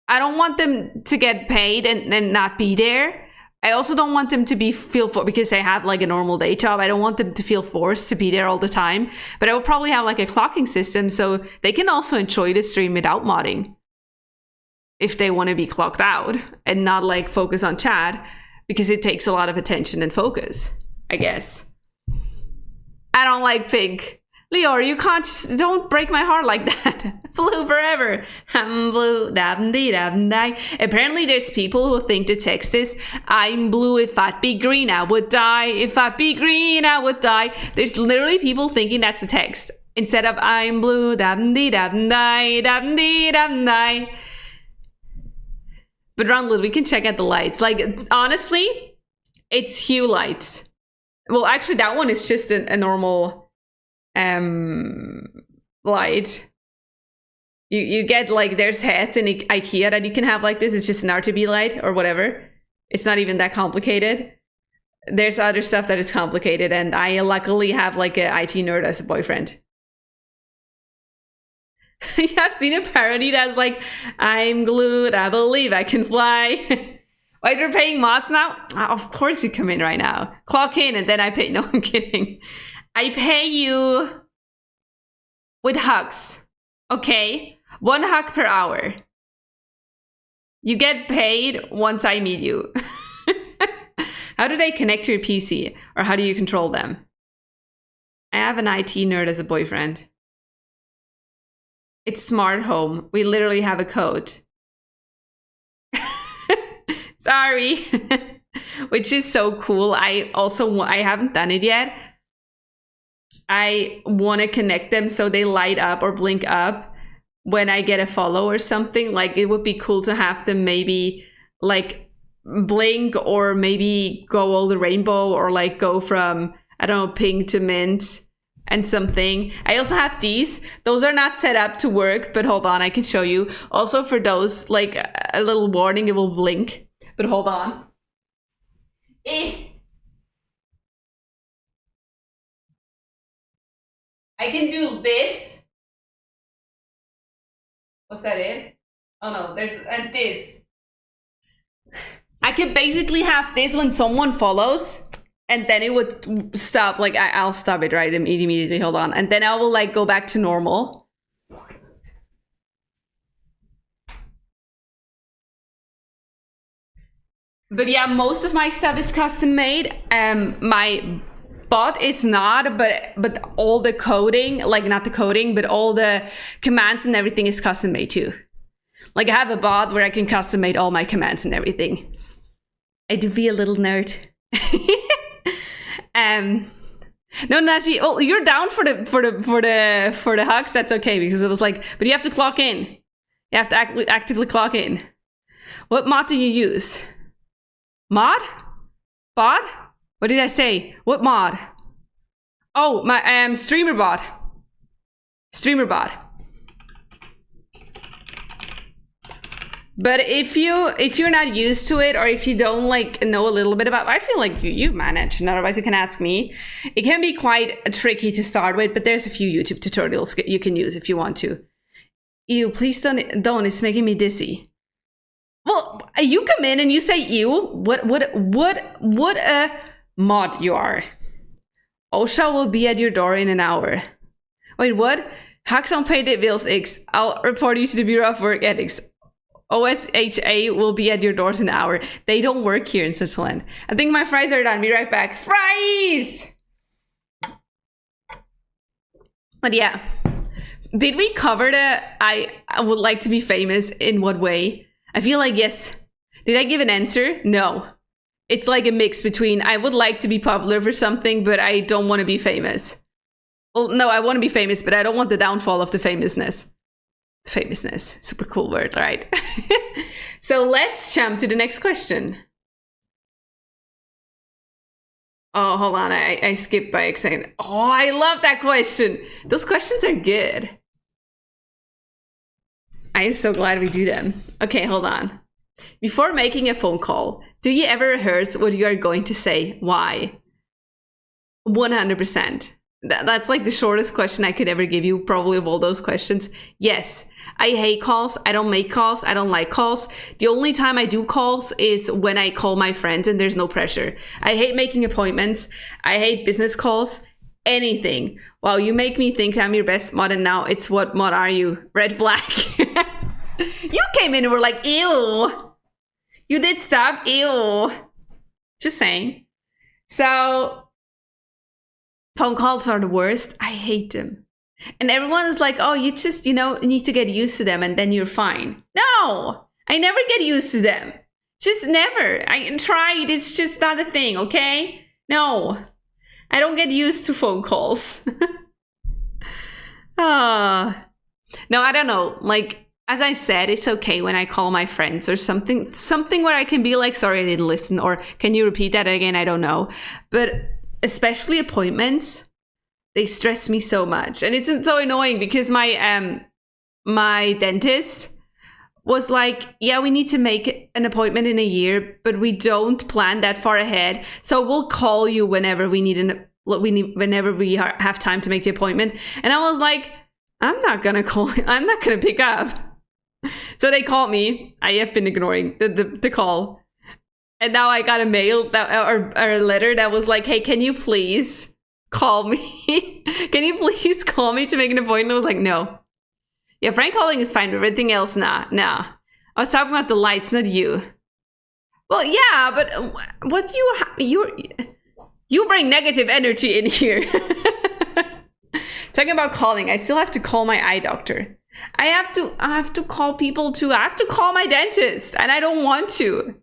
I don't want them to get paid and then not be there. I also don't want them to because they have like a normal day job. I don't want them to feel forced to be there all the time. But I will probably have like a clocking system so they can also enjoy the stream without modding. If they want to be clocked out and not like focus on chat. Because it takes a lot of attention and focus, I guess. I don't like pink. Leor, you can't don't break my heart like that. Blue forever. I'm blue. Apparently there's people who think the text is, I'm blue, if I'd be green, I would die. If I'd be green, I would die. There's literally people thinking that's the text. Instead of, I'm blue, But Ronald, we can check out the lights. Like, honestly, it's hue lights. Well, actually, that one is just a normal light. You get, like, there's heads in IKEA that you can have like this. It's just an RGB light or whatever. It's not even that complicated. There's other stuff that is complicated, and I luckily have, like, an IT nerd as a boyfriend. I've seen a parody that's like, I'm glued, I believe I can fly. Why, you're paying mods now? Of course you come in right now. Clock in and then I pay. No, I'm kidding. I pay you with hugs. Okay? 1 hug per hour. You get paid once I meet you. How do they connect to your PC? Or how do you control them? I have an IT nerd as a boyfriend. It's smart home. We literally have a code. Sorry. Which is so cool. I haven't done it yet. I want to connect them so they light up or blink up when I get a follow or something. Like, it would be cool to have them maybe like blink or maybe go all the rainbow or like go from, I don't know, pink to mint. And something. I also have these. Those are not set up to work, but hold on, I can show you. Also for those, like a little warning, it will blink. But hold on. I can do this. Was that it? Oh no, there's this. I can basically have this when someone follows. And then it would stop, like, I'll stop it right immediately, hold on. And then I will, like, go back to normal. But yeah, most of my stuff is custom made. My bot is not, but all the coding, like not the coding, but all the commands and everything is custom made too. Like I have a bot where I can custom made all my commands and everything. I do be a little nerd. No, Naji. Oh, you're down for the hugs. That's okay because it was like, but you have to clock in. You have to actively clock in. What mod do you use? Mod? Bot? What did I say? What mod? Oh, my streamer bot. Streamer bot. But if you're not used to it, or if you don't like know a little bit about, I feel like you manage, and otherwise you can ask me. It can be quite tricky to start with, but there's a few YouTube tutorials you can use if you want to. Ew, please don't, it's making me dizzy. Well, you come in and you say ew, what a mod you are. Osha will be at your door in an hour. Wait, what? Hacks on payday bills X. I'll report you to the Bureau of Work Ethics. OSHA will be at your doors in an hour. They don't work here in Switzerland. I think my fries are done. Be right back. Fries! But yeah. Did we cover the I would like to be famous in what way? I feel like yes. Did I give an answer? No. It's like a mix between I would like to be popular for something, but I don't want to be famous. Well, no, I want to be famous, but I don't want the downfall of the famousness. Famousness, super cool word, right? So let's jump to the next question. Oh, hold on, I skipped by a second. Oh, I love that question. Those questions are good. I am so glad we do them. Okay, hold on. Before making a phone call, do you ever rehearse what you are going to say? Why? 100%. That's like the shortest question I could ever give you, probably of all those questions. Yes, I hate calls. I don't make calls. I don't like calls. The only time I do calls is when I call my friends and there's no pressure. I hate making appointments. I hate business calls. Anything. Wow, you make me think I'm your best mod, and now it's what mod are you? Red flag. You came in and were like, ew. You did stuff. Ew. Just saying. So phone calls are the worst. I hate them. And everyone is like, oh, you just, need to get used to them and then you're fine. No, I never get used to them. Just never. I tried. It's just not a thing, okay? No, I don't get used to phone calls. No, I don't know. Like, as I said, it's okay when I call my friends or something where I can be like, sorry, I didn't listen. Or can you repeat that again? I don't know. But especially appointments, they stress me so much. And it's so annoying because my dentist was like, yeah, we need to make an appointment in a year, but we don't plan that far ahead. So we'll call you whenever whenever we have time to make the appointment. And I was like, I'm not going to call. I'm not going to pick up. So they called me. I have been ignoring the call. And now I got a mail or a letter that was like, hey, can you please call me? Can you please call me to make an appointment? I was like, no. Yeah, Frank calling is fine, but everything else, nah. I was talking about the lights, not you. Well, yeah, but what you bring negative energy in here. Talking about calling, I still have to call my eye doctor. I have to call people too. I have to call my dentist, and I don't want to.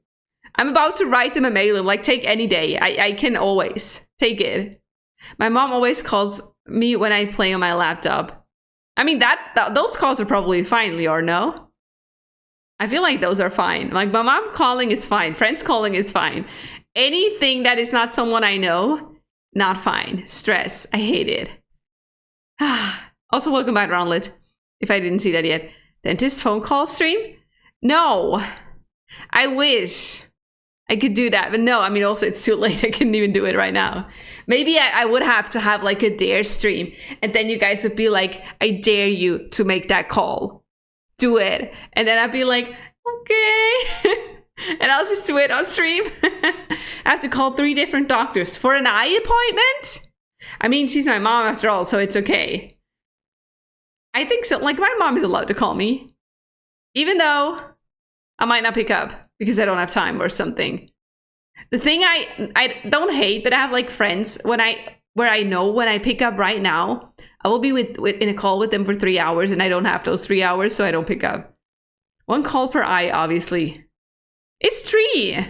I'm about to write them a mail, like take any day. I can always take it. My mom always calls me when I play on my laptop. I mean, those calls are probably fine, Lior, no? I feel like those are fine. Like, my mom calling is fine. Friends calling is fine. Anything that is not someone I know, not fine. Stress. I hate it. Also, welcome back, Ronlet, if I didn't see that yet. Dentist phone call stream? No. I wish I could do that, but no, I mean, also it's too late. I couldn't even do it right now. Maybe I would have to have like a dare stream, and then you guys would be like, I dare you to make that call. Do it. And then I'd be like, okay. And I'll just do it on stream. I have to call 3 different doctors for an eye appointment? I mean, she's my mom after all, so it's okay. I think so. Like, my mom is allowed to call me, even though I might not pick up because I don't have time or something. The thing I don't hate, but I have like friends where I know when I pick up right now, I will be in a call with them for 3 hours and I don't have those 3 hours, so I don't pick up. 1 call per eye, obviously. It's 3.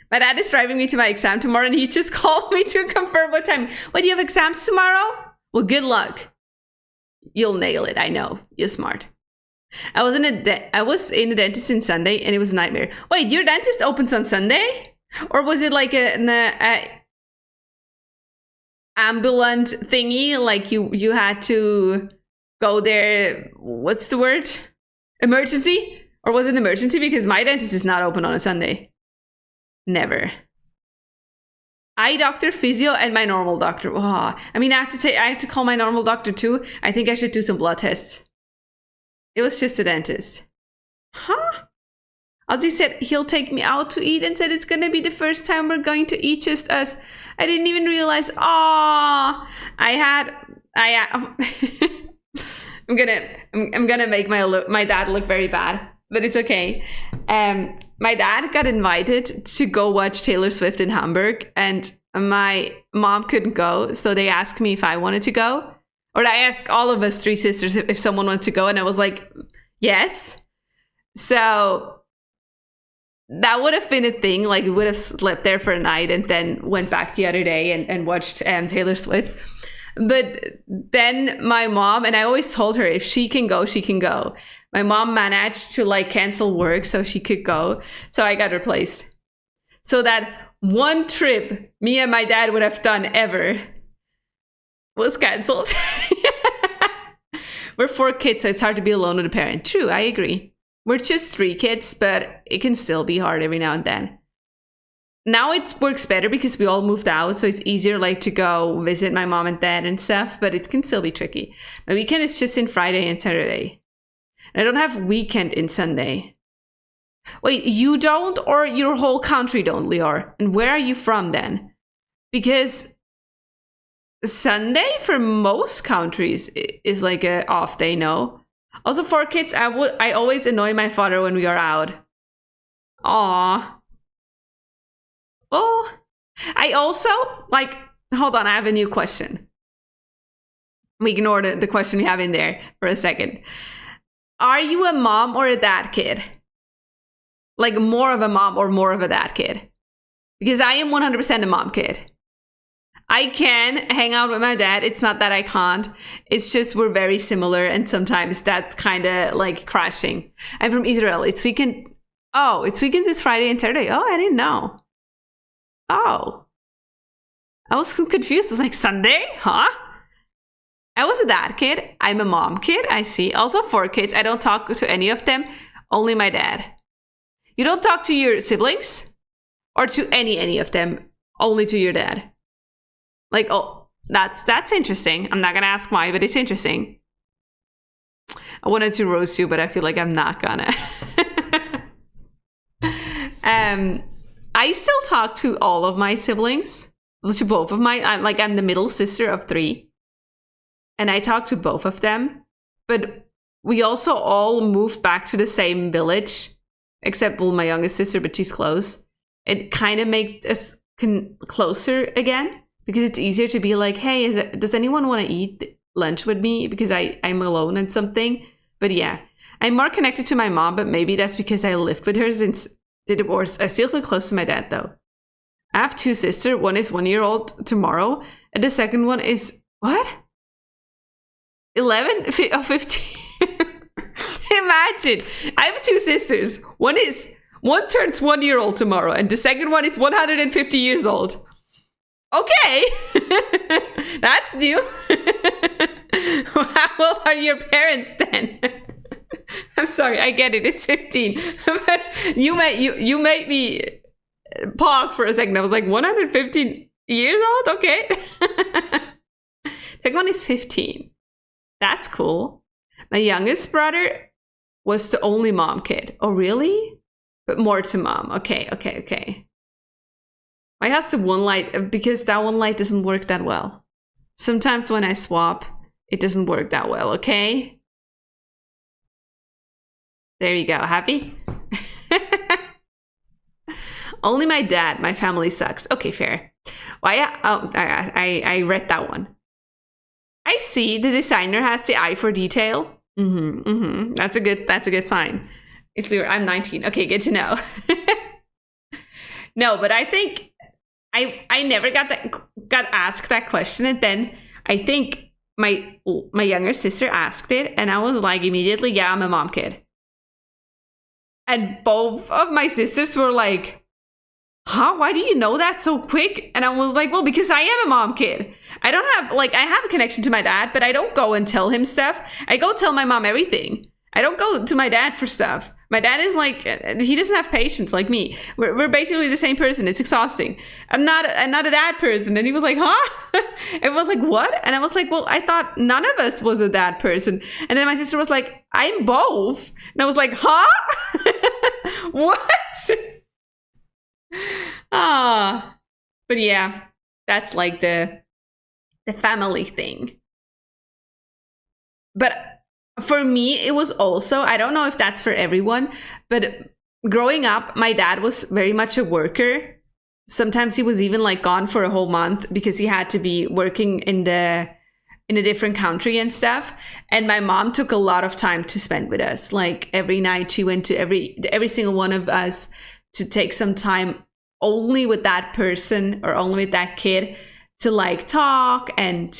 My dad is driving me to my exam tomorrow and he just called me to confirm what time. Wait, do you have exams tomorrow? Well, good luck. You'll nail it, I know. You're smart. I was in a dentist on Sunday and it was a nightmare. Wait, your dentist opens on Sunday? Or was it like an ambulant thingy? Like you had to go there, what's the word? Emergency? Or was it an emergency? Because my dentist is not open on a Sunday. Never. Eye doctor, physio, and my normal doctor. Oh, I mean, I have to call my normal doctor too. I think I should do some blood tests. It was just a dentist. Huh? Ozzy said he'll take me out to eat and said it's gonna be the first time we're going to eat just us. I didn't even realize. I'm gonna make my dad look very bad, but it's okay. My dad got invited to go watch Taylor Swift in Hamburg, and my mom couldn't go, so they asked me if I wanted to go. Or I asked all of us 3 sisters if someone wanted to go, and I was like, yes. So that would have been a thing. Like, we would have slept there for a night and then went back the other day and watched Taylor Swift. But then my mom, and I always told her if she can go, she can go. My mom managed to like cancel work so she could go. So I got replaced. So that one trip me and my dad would have done ever was canceled. We're 4 kids, so it's hard to be alone with a parent. True, I agree. We're just 3 kids, but it can still be hard every now and then. Now it works better because we all moved out, so it's easier like to go visit my mom and dad and stuff, but it can still be tricky. My weekend is just in Friday and Saturday. I don't have weekend in Sunday. Wait, you don't, or your whole country don't, Lior? And where are you from then? Because Sunday for most countries is like a off day, no? Also for kids, I always annoy my father when we are out. Aww. Well, I also, like, hold on, I have a new question. We ignore the question we have in there for a second. Are you a mom or a dad kid? Like more of a mom or more of a dad kid? Because I am 100% a mom kid. I can hang out with my dad. It's not that I can't. It's just we're very similar and sometimes that's kind of like crashing. I'm from Israel. It's weekend. Oh, it's weekends this Friday and Saturday. Oh, I didn't know. Oh. I was so confused. I was like, Sunday? Huh? I was a dad kid. I'm a mom kid. I see. Also 4 kids. I don't talk to any of them. Only my dad. You don't talk to your siblings? Or to any of them? Only to your dad? Like, oh, that's interesting. I'm not gonna ask why, but it's interesting. I wanted to roast you, but I feel like I'm not gonna. I still talk to all of my siblings. To both of I'm the middle sister of 3. And I talk to both of them. But we also all moved back to the same village. Except, well, my youngest sister, but she's close. It kind of made us closer again. Because it's easier to be like, hey, does anyone want to eat lunch with me? Because I'm alone and something. But yeah, I'm more connected to my mom, but maybe that's because I lived with her since the divorce. I still feel close to my dad, though. I have 2 sisters. One is 1 year old tomorrow. And the second one is, what? 11 or 15? Imagine. I have 2 sisters. One turns 1 year old tomorrow. And the second one is 150 years old. Okay, that's new. How old are your parents then? I'm sorry, I get it. It's 15, but you made me pause for a second. I was like 115 years old. Okay, second one is 15. That's cool. My youngest brother was the only mom kid. Oh, really? But more to mom. Okay. Why has the one light? Because that one light doesn't work that well. Sometimes when I swap, it doesn't work that well, okay? There you go. Happy? Only my dad. My family sucks. Okay, fair. Why? Oh, I read that one. I see. The designer has the eye for detail. That's a good sign. I'm 19. Okay, good to know. No, but I think I never got asked that question, and then I think my younger sister asked it, and I was like immediately, yeah, I'm a mom kid. And both of my sisters were like, huh? Why do you know that so quick? And I was like, well, because I am a mom kid. I don't have, I have a connection to my dad, but I don't go and tell him stuff. I go tell my mom everything. I don't go to my dad for stuff. My dad is like, he doesn't have patience like me. We're basically the same person. It's exhausting. I'm not a dad person. And he was like, huh? It was like, what? And I was like, well, I thought none of us was a dad person. And then my sister was like, I'm both. And I was like, huh? What? But yeah, that's like the family thing. But for me, it was also, I don't know if that's for everyone, but growing up, my dad was very much a worker. Sometimes he was even like gone for a whole month because he had to be working in a different country and stuff. And my mom took a lot of time to spend with us. Like every night she went to every single one of us to take some time only with that person or only with that kid to like talk and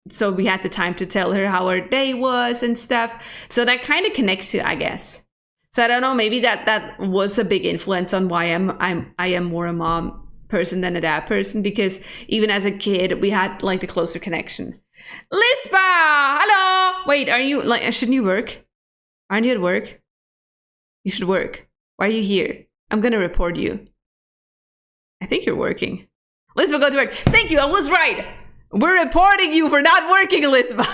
so we had the time to tell her how our day was and stuff. So that kind of connects you, I guess. So I don't know, maybe that was a big influence on why I am more a mom person than a dad person, because even as a kid we had like the closer connection. Lispa, hello. Wait, are you like? Shouldn't you work? Aren't you at work? You should work. Why are you here? I'm gonna report you. I think you're working. Lispa, go to work. Thank you. I was right. We're reporting you for not working, Elizabeth.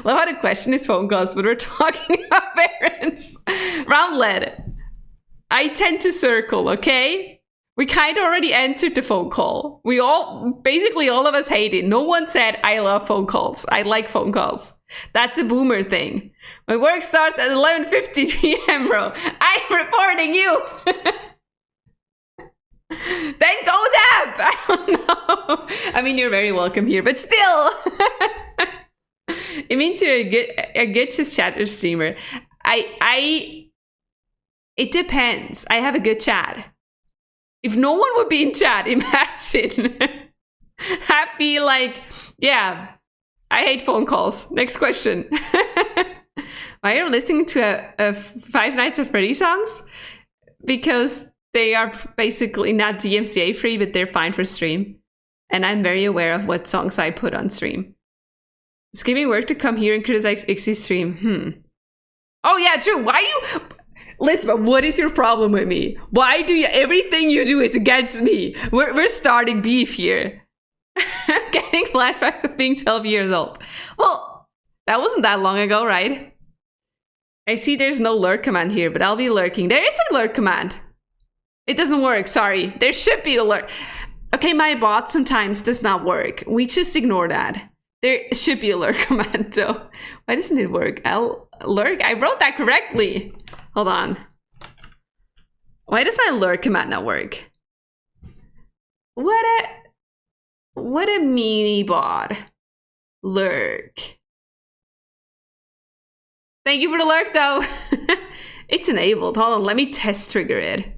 Love how the question is phone calls, but we're talking about parents. Roundlet. I tend to circle, okay? We kind of already answered the phone call. Basically all of us hate it. No one said, I love phone calls. I like phone calls. That's a boomer thing. My work starts at 11:50 p.m., bro. I'm reporting you. Then go nap. I don't know. I mean, you're very welcome here, but still. It means you're a good just chatter streamer. It depends. I have a good chat. If no one would be in chat, imagine. Happy, like, yeah. I hate phone calls. Next question. Why are you listening to a Five Nights at Freddy's songs? Because they are basically not DMCA free, but they're fine for stream. And I'm very aware of what songs I put on stream. It's giving me work to come here and criticize Ixie's stream. Oh yeah, true. Why you... Lisbeth, what is your problem with me? Why do you... Everything you do is against me. We're starting beef here. Getting flashbacks of being 12 years old. Well, that wasn't that long ago, right? I see there's no lurk command here, but I'll be lurking. There is a lurk command. It doesn't work, sorry. There should be a lurk. Okay, my bot sometimes does not work. We just ignore that. There should be a lurk command, though. Why doesn't it work? Lurk? I wrote that correctly. Hold on. Why does my lurk command not work? What a meanie bot. Lurk. Thank you for the lurk, though. It's enabled. Hold on, let me test trigger it.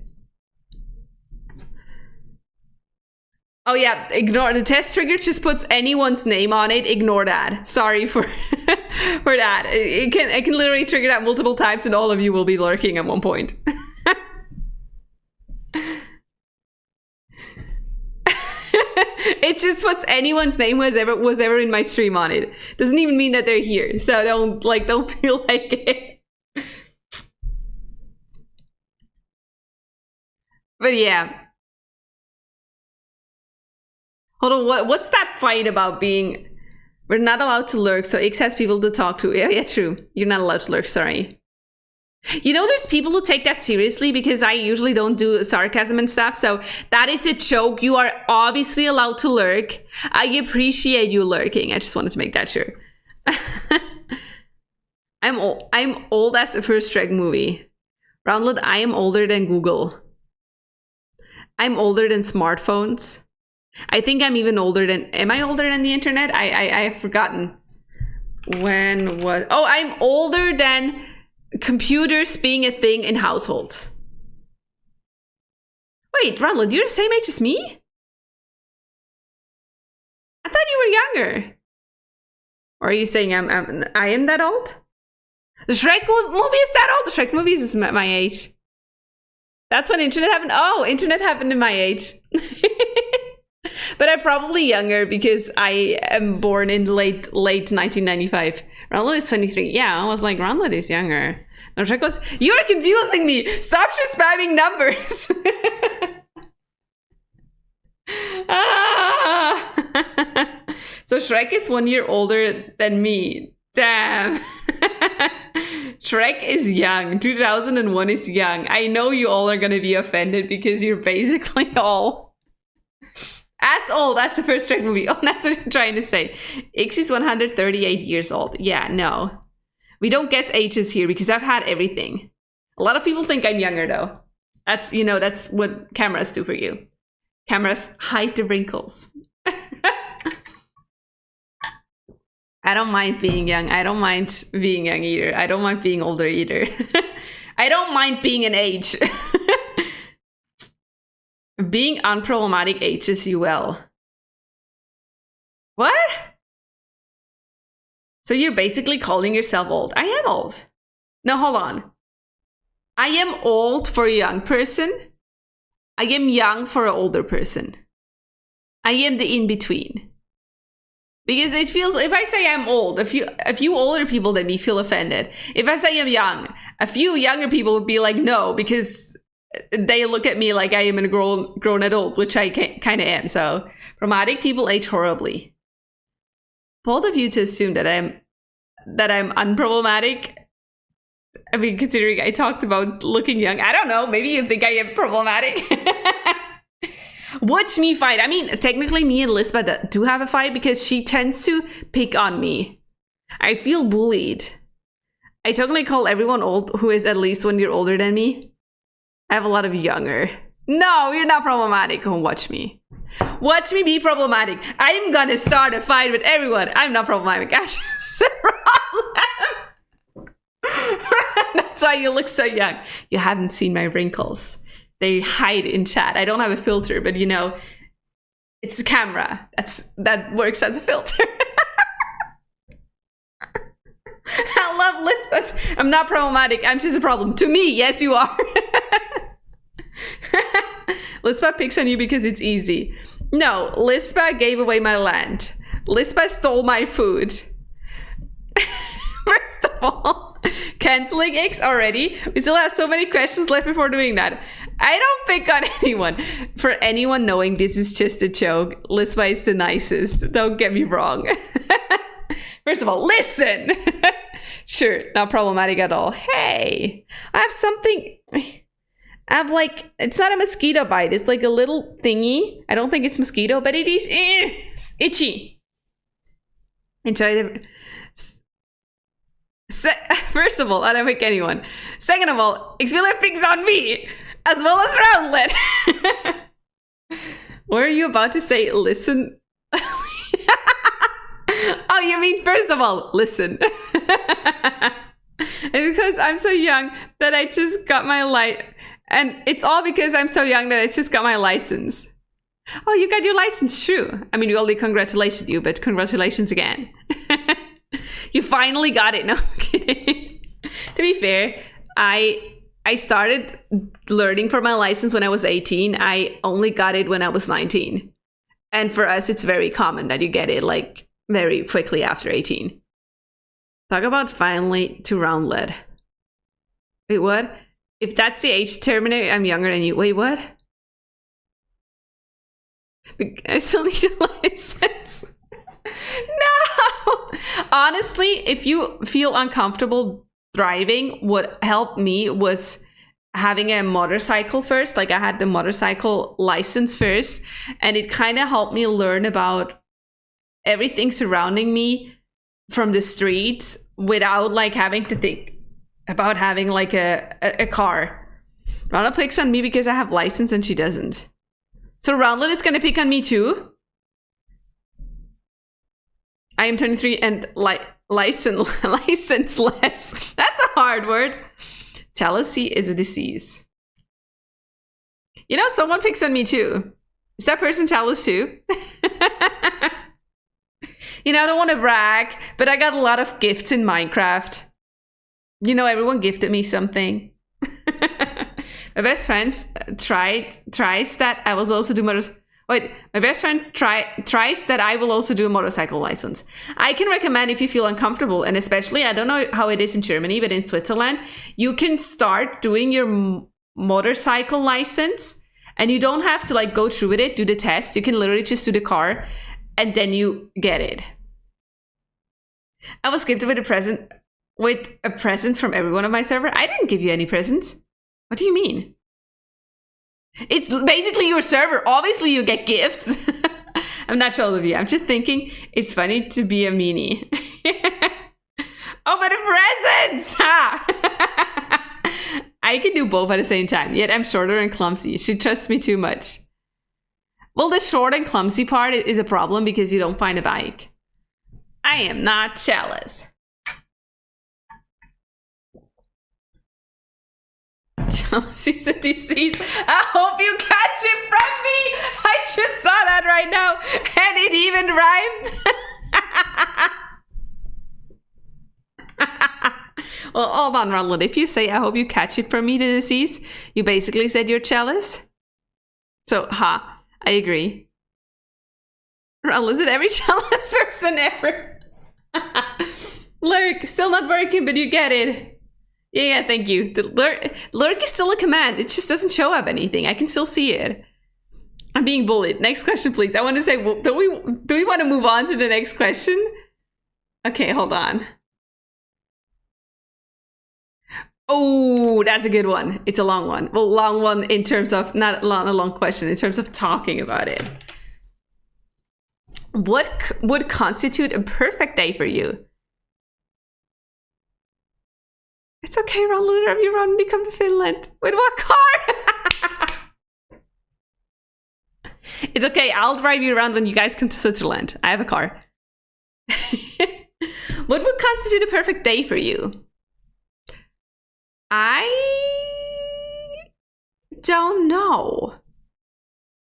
Oh yeah, ignore the test trigger. Just puts anyone's name on it. Ignore that. Sorry for for that. It can literally trigger that multiple times, and all of you will be lurking at one point. It just puts anyone's name was ever in my stream on it. Doesn't even mean that they're here. So don't feel like it. But yeah. Hold on, what's that fight about being... We're not allowed to lurk, so X has people to talk to. Yeah, true. You're not allowed to lurk, sorry. You know, there's people who take that seriously because I usually don't do sarcasm and stuff, so that is a joke. You are obviously allowed to lurk. I appreciate you lurking. I just wanted to make that sure. I'm old as the first Shrek movie. Roundlet, I am older than Google. I'm older than smartphones. I think I'm even older than... Am I older than the internet? I have forgotten. When was... Oh, I'm older than computers being a thing in households. Wait, Ronald, you're the same age as me? I thought you were younger. Or are you saying I am that old? The Shrek movie is that old? The Shrek movie is my age. That's when internet happened. Oh, internet happened in my age. But I'm probably younger because I am born in late 1995. Ronald is 23. Yeah, I was like, Ronald is younger. No, Shrek goes, you're confusing me. Stop just spamming numbers. So Shrek is 1 year older than me. Damn. Shrek is young. 2001 is young. I know you all are going to be offended because you're basically all as old as the first Shrek movie. Oh, that's what I'm trying to say. Ix is 138 years old. Yeah, no. We don't get ages here because I've had everything. A lot of people think I'm younger though. That's, you know, that's what cameras do for you. Cameras hide the wrinkles. I don't mind being young. I don't mind being young either. I don't mind being older either. I don't mind being an age. Being unproblematic ages you well. What? So you're basically calling yourself old. I am old. No, hold on. I am old for a young person. I am young for an older person. I am the in-between. Because it feels, if I say I'm old, a few older people than me feel offended. If I say I'm young, a few younger people would be like, no, because they look at me like I am a grown adult, which I kind of am. So, problematic people age horribly. Both of you to assume that I'm unproblematic. I mean, considering I talked about looking young, I don't know. Maybe you think I am problematic. Watch me fight. I mean, technically me and Lisbeth do have a fight because she tends to pick on me. I feel bullied. I totally call everyone old who is at least 1 year older than me. I have a lot of younger. No, you're not problematic. Oh, watch me. Watch me be problematic. I'm gonna start a fight with everyone. I'm not problematic. I'm just a problem. That's why you look so young. You haven't seen my wrinkles. They hide in chat. I don't have a filter, but you know, it's the camera. That works as a filter. I love Lisbeth. I'm not problematic. I'm just a problem. To me, yes, you are. Lisbeth picks on you because it's easy. No, Lisbeth gave away my land. Lisbeth stole my food. First of all, canceling X already. We still have so many questions left before doing that. I don't pick on anyone. For anyone knowing this is just a joke, Lisbeth is the nicest. Don't get me wrong. First of all, listen. Sure, not problematic at all. Hey, I have something. I have like, it's not a mosquito bite. It's like a little thingy. I don't think it's mosquito, but it is itchy. Enjoy the... First of all, I don't pick anyone. Second of all, Xvillia picks on me, as well as Roundlet. What are you about to say? Listen. Oh, you mean first of all, listen. And because I'm so young that I just got my and it's all because I'm so young that I just got my license. Oh, you got your license, true. I mean, we only congratulated you, but congratulations again. You finally got it. No, I'm kidding. To be fair, I started learning for my license when I was 18. I only got it when I was 19. And for us, it's very common that you get it like very quickly after 18. Talk about finally to Roundlet. Wait, what? If that's the age terminator, I'm younger than you. Wait, what? I still need a license. No! Honestly, if you feel uncomfortable driving, what helped me was having a motorcycle first. Like I had the motorcycle license first, and it kind of helped me learn about everything surrounding me from the streets without like having to think about having like a car. Rana picks on me because I have license and she doesn't. So Roundlet is gonna pick on me too. I am 23 and licenseless. That's a hard word. Jealousy is a disease. You know, someone picks on me too. Is that person jealous too? You know, I don't want to brag, but I got a lot of gifts in Minecraft. You know, everyone gifted me something. My best friend tries that I will also do my best friend tries that I will also do a motorcycle license. I can recommend if you feel uncomfortable, and especially, I don't know how it is in Germany, but in Switzerland, you can start doing your motorcycle license, and you don't have to like go through with it, do the test. You can literally just do the car, and then you get it. I was gifted with a present from everyone on my server. I didn't give you any presents. What do you mean? It's basically your server. Obviously, you get gifts. I'm not sure of you. I'm just thinking it's funny to be a meanie. Oh, but the presents! I can do both at the same time, yet I'm shorter and clumsy. She trusts me too much. Well, the short and clumsy part is a problem because you don't find a bike. I am not jealous. Jealousy is a disease. I hope you catch it from me. I just saw that right now, and it even rhymed. Well, hold on, Ronald. If you say, I hope you catch it from me, the disease, you basically said you're jealous. So, I agree. Ronald, is it every jealous person ever? Lurk, still not working, but you get it. Yeah, thank you. The lurk is still a command. It just doesn't show up anything. I can still see it. I'm being bullied. Next question, please. I want to say, do we want to move on to the next question? Okay, hold on. Oh, that's a good one. It's a long one. Well, long one in terms of, not a long question, in terms of talking about it. What would constitute a perfect day for you? It's okay, Ron. Whenever you run, you come to Finland. With what car? It's okay. I'll drive you around when you guys come to Switzerland. I have a car. What would constitute a perfect day for you? I don't know.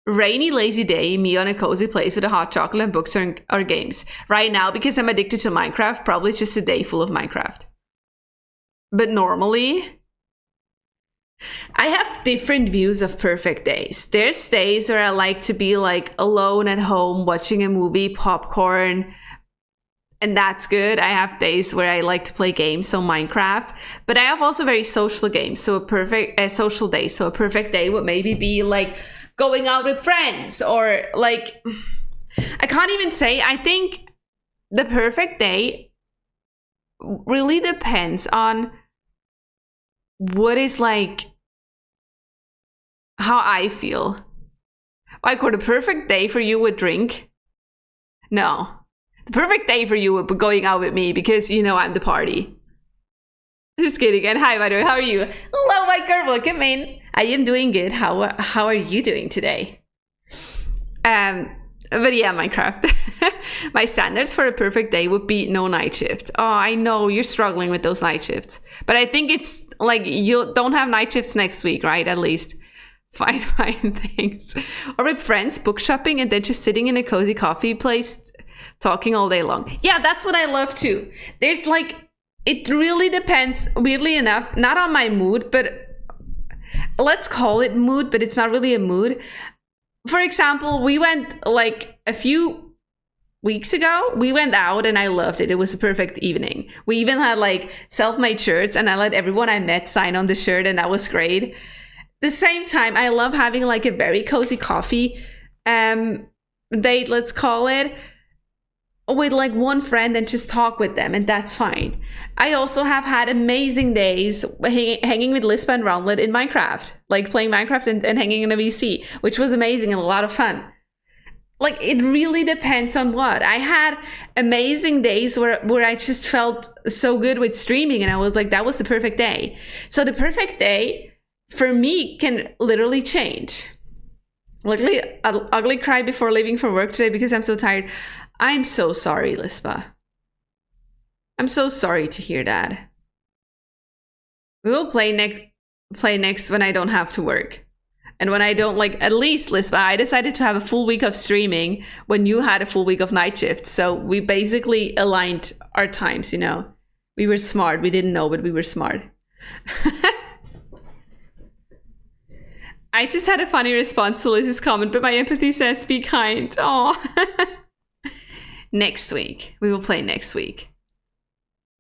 Rainy, lazy day, me on a cozy place with a hot chocolate and books or games. Right now, because I'm addicted to Minecraft, probably just a day full of Minecraft. But normally, I have different views of perfect days. There's days where I like to be like alone at home watching a movie, popcorn, and that's good. I have days where I like to play games, so Minecraft. But I have also very social games, so a social day. So a perfect day would maybe be like going out with friends, or like, I can't even say. I think the perfect day really depends on what is like how I feel. Like, would a perfect day for you would drink? No. The perfect day for you would be going out with me because you know I'm the party. Just kidding. And hi, by the way, how are you? Hello, my girl. Welcome in. I am doing good. How are you doing today? But yeah, Minecraft. My standards for a perfect day would be no night shift. Oh, I know you're struggling with those night shifts. But I think it's like you don't have night shifts next week, right? At least. Fine things. Or with friends, book shopping, and then just sitting in a cozy coffee place talking all day long. Yeah, that's what I love too. There's like, it really depends, weirdly enough, not on my mood, but let's call it mood, but it's not really a mood. For example, we went like a few weeks ago, we went out and I loved it. It was a perfect evening. We even had like self-made shirts and I let everyone I met sign on the shirt, and that was great. The same time, I love having like a very cozy coffee date, let's call it, with like one friend and just talk with them, and that's fine. I also have had amazing days hanging with Lispa and Roundlet in Minecraft, like playing Minecraft and hanging in a VC, which was amazing and a lot of fun. Like, it really depends on what. I had amazing days where I just felt so good with streaming, and I was like, that was the perfect day. So the perfect day for me can literally change. Luckily, ugly cried before leaving for work today because I'm so tired. I'm so sorry, Lispa. I'm so sorry to hear that. We will play next when I don't have to work. And when I don't, like, at least, Lispa, I decided to have a full week of streaming when you had a full week of night shifts. So we basically aligned our times, you know. We were smart. We didn't know, but we were smart. I just had a funny response to Liz's comment, but my empathy says be kind. Aw. Next week. We will play next week.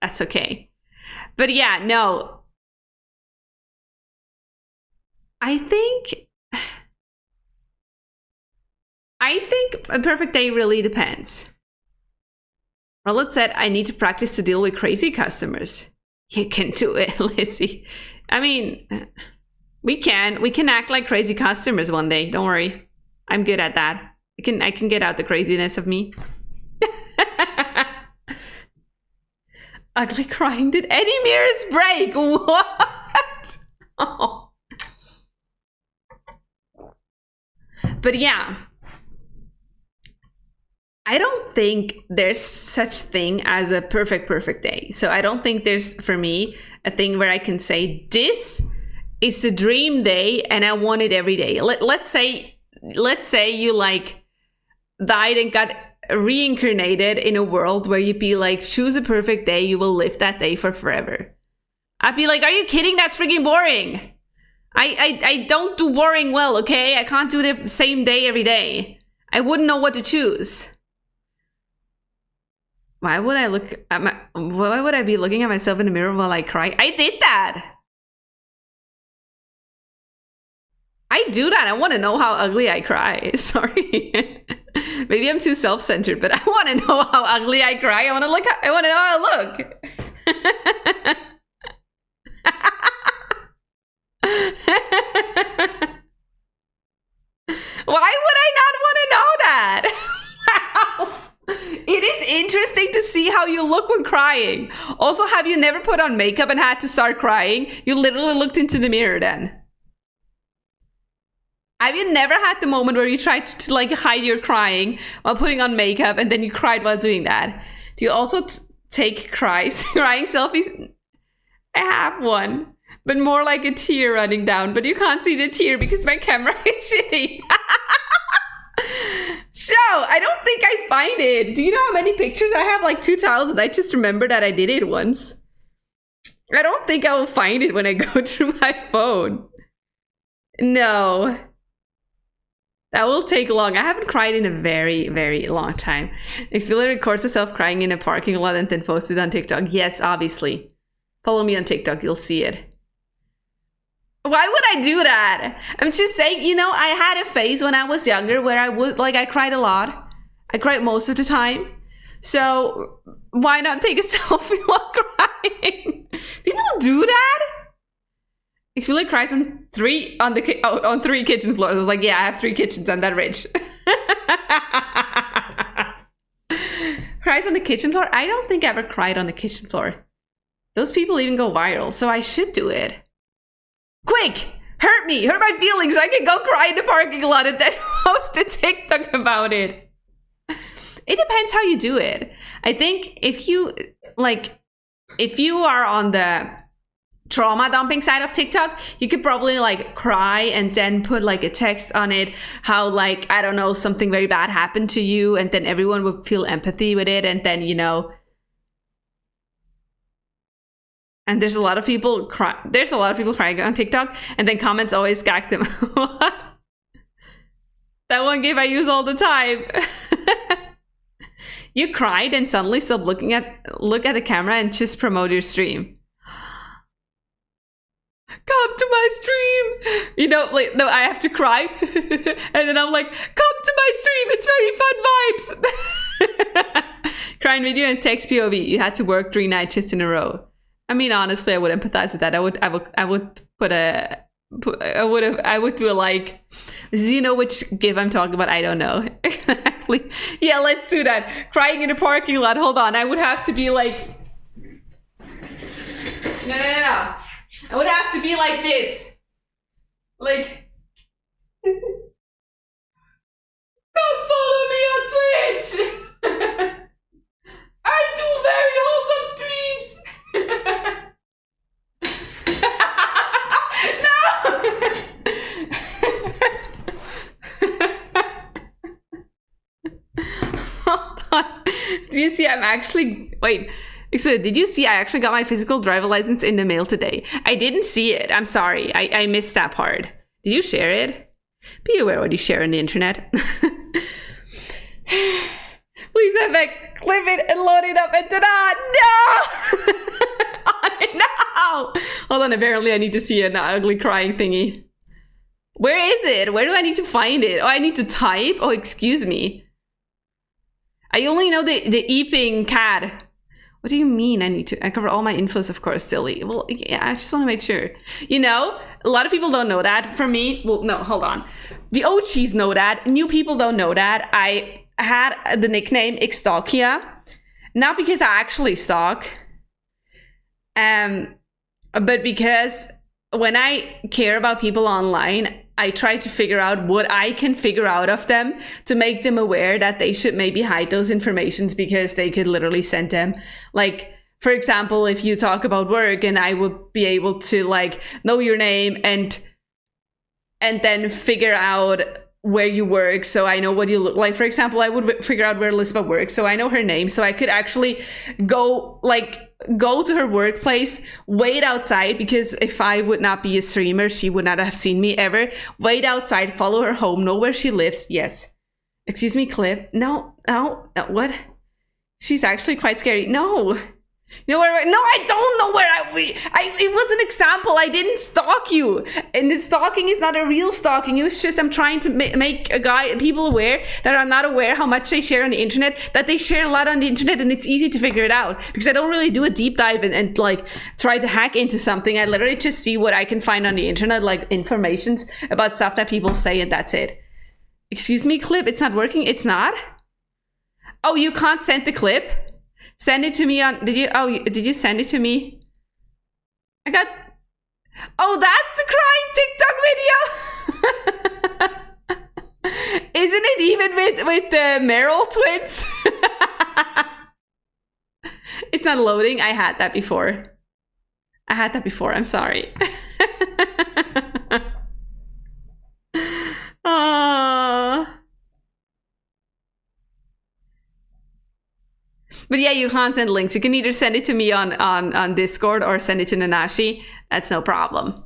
That's okay. But yeah, no. I think a perfect day really depends. Rollet said, I need to practice to deal with crazy customers. You can do it, Lizzie. I mean, we can act like crazy customers one day. Don't worry. I'm good at that. I can get out the craziness of me. Ugly crying. Did any mirrors break? What? Oh. But yeah, I don't think there's such thing as a perfect day. So I don't think there's, for me, a thing where I can say this is the dream day and I want it every day. Let's say you like died and got reincarnated in a world where you'd be like, choose a perfect day, you will live that day for forever. I'd be like, are you kidding? That's freaking boring. I don't do boring well, okay? I can't do the same day every day. I wouldn't know what to choose. Why would I be looking at myself in the mirror while I cry? I did that. I do that. I want to know how ugly I cry. Sorry. Maybe I'm too self-centered, but I want to know how ugly I cry. I want to know how I look. Why would I not want to know that? Wow. It is interesting to see how you look when crying. Also, have you never put on makeup and had to start crying? You literally looked into the mirror then. Have you never had the moment where you tried to like hide your crying while putting on makeup and then you cried while doing that? Do you also take crying selfies? I have one, but more like a tear running down, but you can't see the tear because my camera is shitty. So, I don't think I find it. Do you know how many pictures I have? Like 2,000. I just remember that I did it once. I don't think I will find it when I go through my phone. No. That will take long. I haven't cried in a very, very long time. Xvilla records herself crying in a parking lot and then posts it on TikTok. Yes, obviously. Follow me on TikTok, you'll see it. Why would I do that? I'm just saying, you know, I had a phase when I was younger where I cried a lot. I cried most of the time. So why not take a selfie while crying? People do that? Xvilla cries on three kitchen floors. I was like, yeah, I have 3 kitchens. I'm that rich. Cries on the kitchen floor? I don't think I ever cried on the kitchen floor. Those people even go viral, so I should do it. Quick! Hurt my feelings. I can go cry in the parking lot and then post a TikTok about it. It depends how you do it. I think if you are on the trauma dumping side of TikTok, you could probably like cry and then put like a text on it, how like, I don't know, something very bad happened to you, and then everyone would feel empathy with it, and then, you know, and there's a lot of people crying on TikTok, and then comments always gag them. That one gif I use all the time. You cried and suddenly stop look at the camera and just promote your stream. Come to my stream. You know, like, no, I have to cry. And then I'm like, come to my stream. It's very fun vibes. Crying video and text POV. You had to work 3 nights just in a row. I mean, honestly, I would empathize with that. I would do a like. Do you know which gif I'm talking about? I don't know. Exactly. Yeah, let's do that. Crying in a parking lot. Hold on. I would have to be like. No. I would have to be like this. Like. Come follow me on Twitch. I do very wholesome streams. No. Hold on. Do you see? I'm actually wait. So did you see I actually got my physical driver license in the mail today? I didn't see it. I'm sorry. I missed that part. Did you share it? Be aware what you share on the internet. Please have back, clip it and load it up and ta-da! No! No! Hold on, apparently I need to see an ugly crying thingy. Where is it? Where do I need to find it? Oh, I need to type? Oh, excuse me. I only know the Eeping cat. What do you mean I need to? I cover all my infos, of course, silly. Well, yeah, I just want to make sure. You know, a lot of people don't know that. For me, well, no, hold on. The OGs know that. New people don't know that. I had the nickname Ixtalkia. Not because I actually stalk. But because when I care about people online, I try to figure out what I can figure out of them to make them aware that they should maybe hide those informations because they could literally send them. Like, for example, if you talk about work and I would be able to like know your name and then figure out where you work, so I know what you look like. For example, I would figure out where Elizabeth works, so I know her name, so I could actually go to her workplace, wait outside, because if I would not be a streamer, she would not have seen me ever. Wait outside, follow her home, know where she lives. Yes. Excuse me, Clip. No, what? She's actually quite scary. No. You know where? No, I don't know where it was an example. I didn't stalk you, and the stalking is not a real stalking. It was just I'm trying to make people aware that are not aware how much they share on the internet. That they share a lot on the internet, and it's easy to figure it out because I don't really do a deep dive and like try to hack into something. I literally just see what I can find on the internet, like informations about stuff that people say, and that's it. Excuse me, Clip. It's not working. It's not. Oh, you can't send the clip. Send it to me on, did you send it to me? I got, oh, that's the crying TikTok video. Isn't it even with the Merrill twins? It's not loading. I had that before. I'm sorry. But yeah, you can't send links. You can either send it to me on Discord or send it to Nanashi. That's no problem.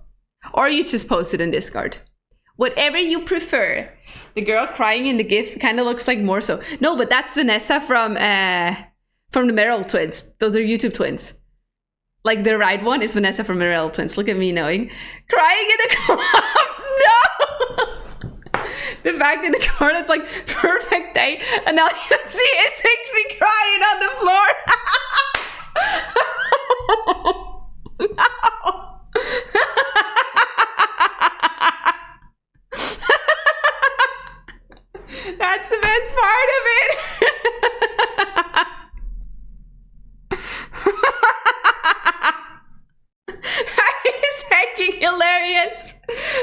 Or you just post it in Discord. Whatever you prefer. The girl crying in the GIF kind of looks like more so. No, but that's Vanessa from the Merrill twins. Those are YouTube twins. Like the right one is Vanessa from Merrill twins. Look at me knowing. Crying in the club. No! The fact in the corner is like perfect day, and now you see it's Hixie crying on the floor. No. That's the best part of it. It's hacking hilarious.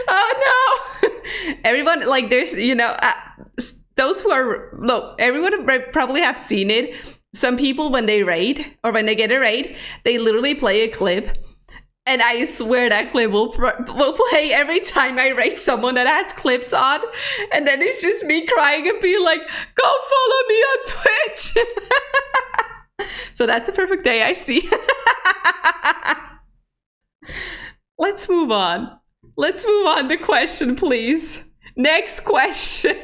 Oh no. Everyone, like, there's, you know, those who are, look, everyone probably have seen it. Some people, when they raid or when they get a raid, they literally play a clip. And I swear that clip will play every time I raid someone that has clips on. And then it's just me crying and being like, go follow me on Twitch. So that's a perfect day, I see. Let's move on. Let's move on to question, please. Next question.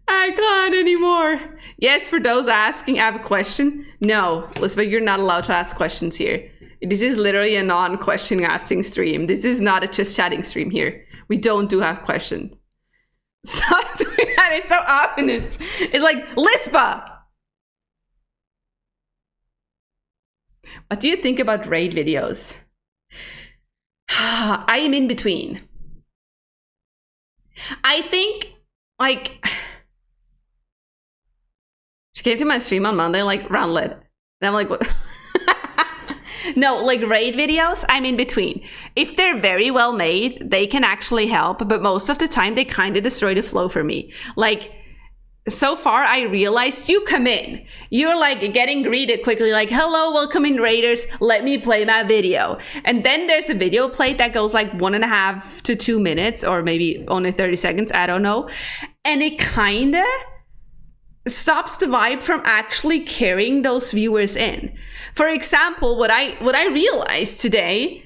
I can't anymore. Yes, for those asking, I have a question. No, Elizabeth, you're not allowed to ask questions here. This is literally a non-question asking stream. This is not a just chatting stream here. We don't do have questions. Stop doing that. It's so often. It's like, Lispa! What do you think about raid videos? I am in between. I think, like, she came to my stream on Monday, like, roundlet. And I'm like, what? No, like raid videos, I'm in between. If they're very well made, they can actually help, but most of the time they kind of destroy the flow for me. Like, so far I realized you come in, you're like getting greeted quickly, like, hello, welcome in raiders, let me play my video. And then there's a video played that goes like 1.5 to 2 minutes, or maybe only 30 seconds, I don't know. And it kind of stops the vibe from actually carrying those viewers in. For example, what I realized today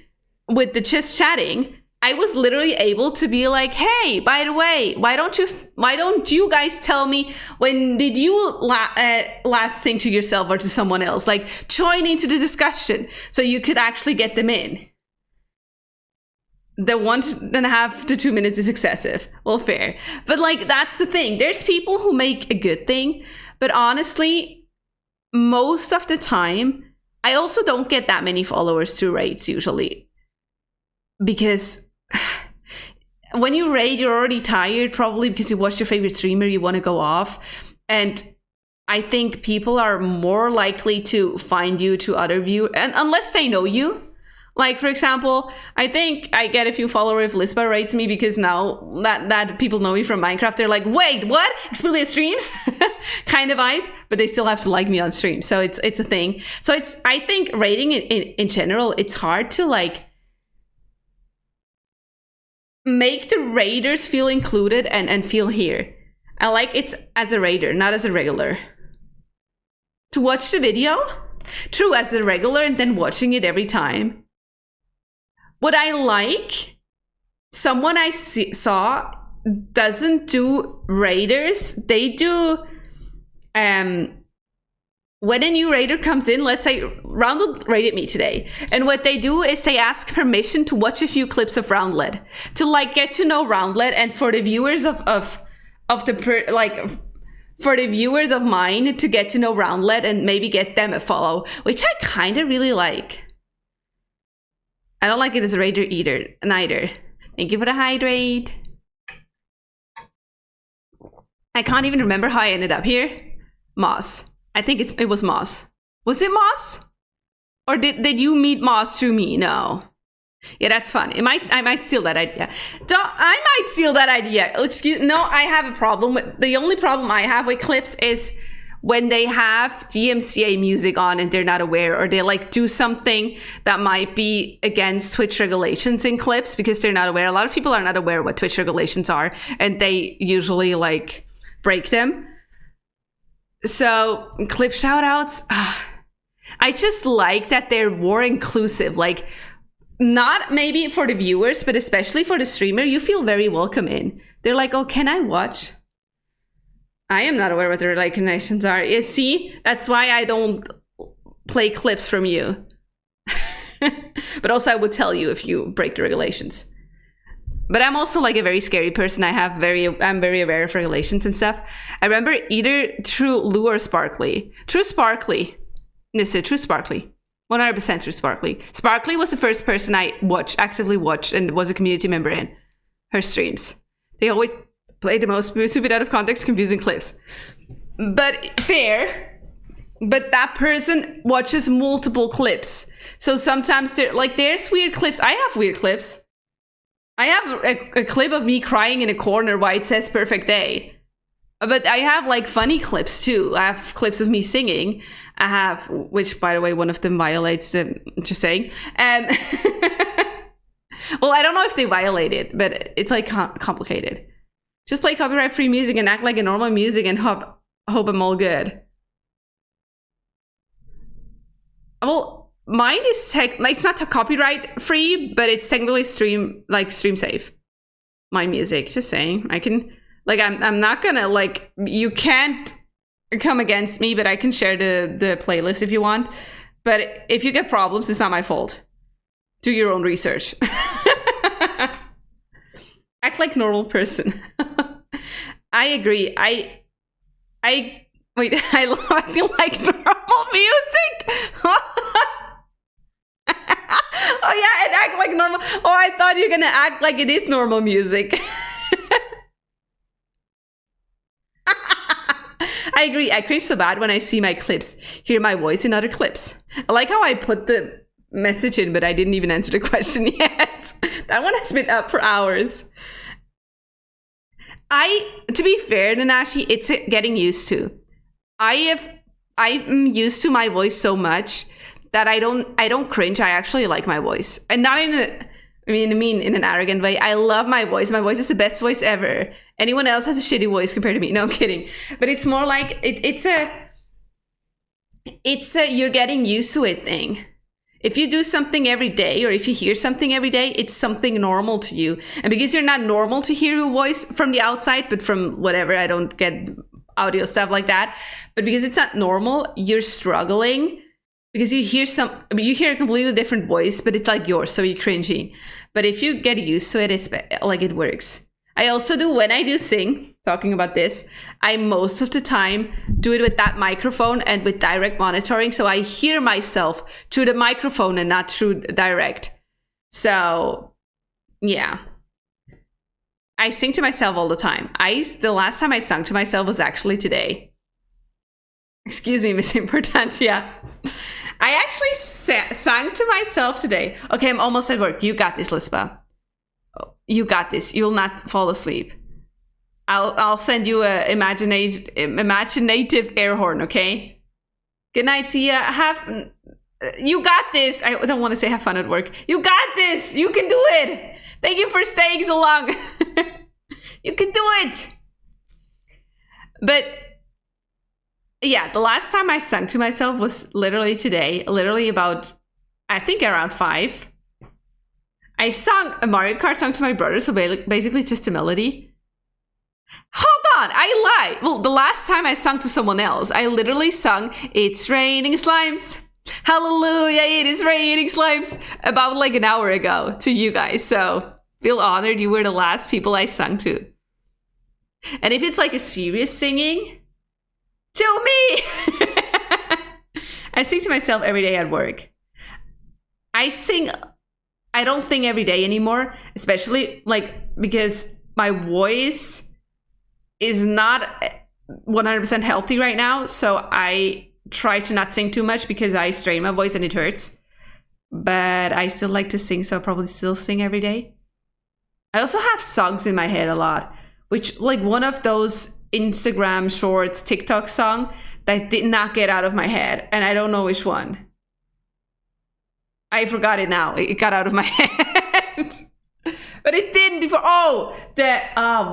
with the just chatting, I was literally able to be like, hey, by the way, why don't you guys tell me, when did you last think to yourself or to someone else? Like, join into the discussion so you could actually get them in. The 1.5 to 2 minutes is excessive. Well, fair. But like, that's the thing. There's people who make a good thing, but honestly, most of the time, I also don't get that many followers through raids usually. Because when you raid, you're already tired, probably because you watched your favorite streamer, you want to go off. And I think people are more likely to find you to other viewers, and unless they know you. Like, for example, I think I get a few followers if Lisba rates me, because now that people know me from Minecraft, they're like, wait, what? Xpelia streams? Kind of vibe, but they still have to like me on stream. So it's a thing. So I think rating in general, it's hard to like make the raiders feel included and feel here. I like it as a raider, not as a regular. To watch the video? True, as a regular and then watching it every time. What I like, someone I saw doesn't do raiders. They do, when a new raider comes in, let's say Roundlet raided me today, and what they do is they ask permission to watch a few clips of Roundlet, to like get to know Roundlet, and for the viewers for the viewers of mine to get to know Roundlet and maybe get them a follow, which I kind of really like. I don't like it as a raider neither. Thank you for the hydrate. I can't even remember how I ended up here. Moss. I think it was Moss. Was it Moss? Or did you meet Moss through me? No. Yeah, that's fun. I might steal that idea. I might steal that idea. No, I have a problem with, the only problem I have with clips is when they have DMCA music on and they're not aware, or they like do something that might be against Twitch regulations in clips because they're not aware. A lot of people are not aware what Twitch regulations are, and they usually like break them. So clip shoutouts, I just like that they're more inclusive. Like, not maybe for the viewers, but especially for the streamer, you feel very welcome in. They're like, oh, can I watch? I am not aware what the regulations are. You see, that's why I don't play clips from you. But also I would tell you if you break the regulations. But I'm also like a very scary person. I'm very aware of regulations and stuff. I remember either through Lou or Sparkly. True Sparkly. 100% through Sparkly. Sparkly was the first person I actively watched and was a community member in her streams. They always play the most stupid, out of context, confusing clips. But fair. But that person watches multiple clips. So sometimes there's weird clips. I have weird clips. I have a clip of me crying in a corner while it says perfect day. But I have like funny clips too. I have clips of me singing. I have, which by the way, one of them violates, just saying. Well, I don't know if they violate it, but it's like complicated. Just play copyright-free music and act like a normal music and hope I'm all good. Well, mine is it's not copyright-free, but it's technically stream safe. My music, just saying. I can, I'm not gonna, you can't come against me, but I can share the playlist if you want. But if you get problems, it's not my fault. Do your own research. Act like normal person. I agree. I wait, I like normal music. Oh yeah, and act like normal. Oh, I thought you were gonna act like it is normal music. I agree. I cringe so bad when I see my clips, hear my voice in other clips. I like how I put the message in, but I didn't even answer the question yet. That one has been up for hours. To be fair, Nanashi, it's getting used to. I'm used to my voice so much that I don't cringe. I actually like my voice, and not in in an arrogant way. I love my voice. My voice is the best voice ever. Anyone else has a shitty voice compared to me. No, I'm kidding. But it's more like it's a you're getting used to it thing. If you do something every day, or if you hear something every day, it's something normal to you. And because you're not normal to hear your voice from the outside, but from whatever, I don't get audio stuff like that. But because it's not normal, you're struggling because you hear a completely different voice, but it's like yours, so you're cringing. But if you get used to it, it's like it works. I also do, when I do sing, talking about this, I most of the time do it with that microphone and with direct monitoring. So I hear myself through the microphone and not through direct. So yeah, I sing to myself all the time. The last time I sung to myself was actually today. Excuse me, Miss Importancia. I actually sang to myself today. Okay, I'm almost at work. You got this, Lispa. You got this. You'll not fall asleep. I'll send you a imaginative air horn, okay? Good night, Tia. You got this. I don't want to say have fun at work. You got this. You can do it. Thank you for staying so long. You can do it. But yeah, the last time I sang to myself was literally today. Literally about, I think around 5. I sung a Mario Kart song to my brother, so basically just a melody. Hold on, I lied. Well, the last time I sung to someone else, I literally sung "It's Raining Slimes." Hallelujah, it is raining slimes. About like an hour ago to you guys. So feel honored. You were the last people I sung to. And if it's like a serious singing, to me. I sing to myself every day at work. I don't sing every day anymore, especially like because my voice is not 100% healthy right now. So I try to not sing too much because I strain my voice and it hurts. But I still like to sing, so I'll probably still sing every day. I also have songs in my head a lot, which like one of those Instagram shorts, TikTok song that did not get out of my head. And I don't know which one. I forgot it now. It got out of my head. But it didn't before.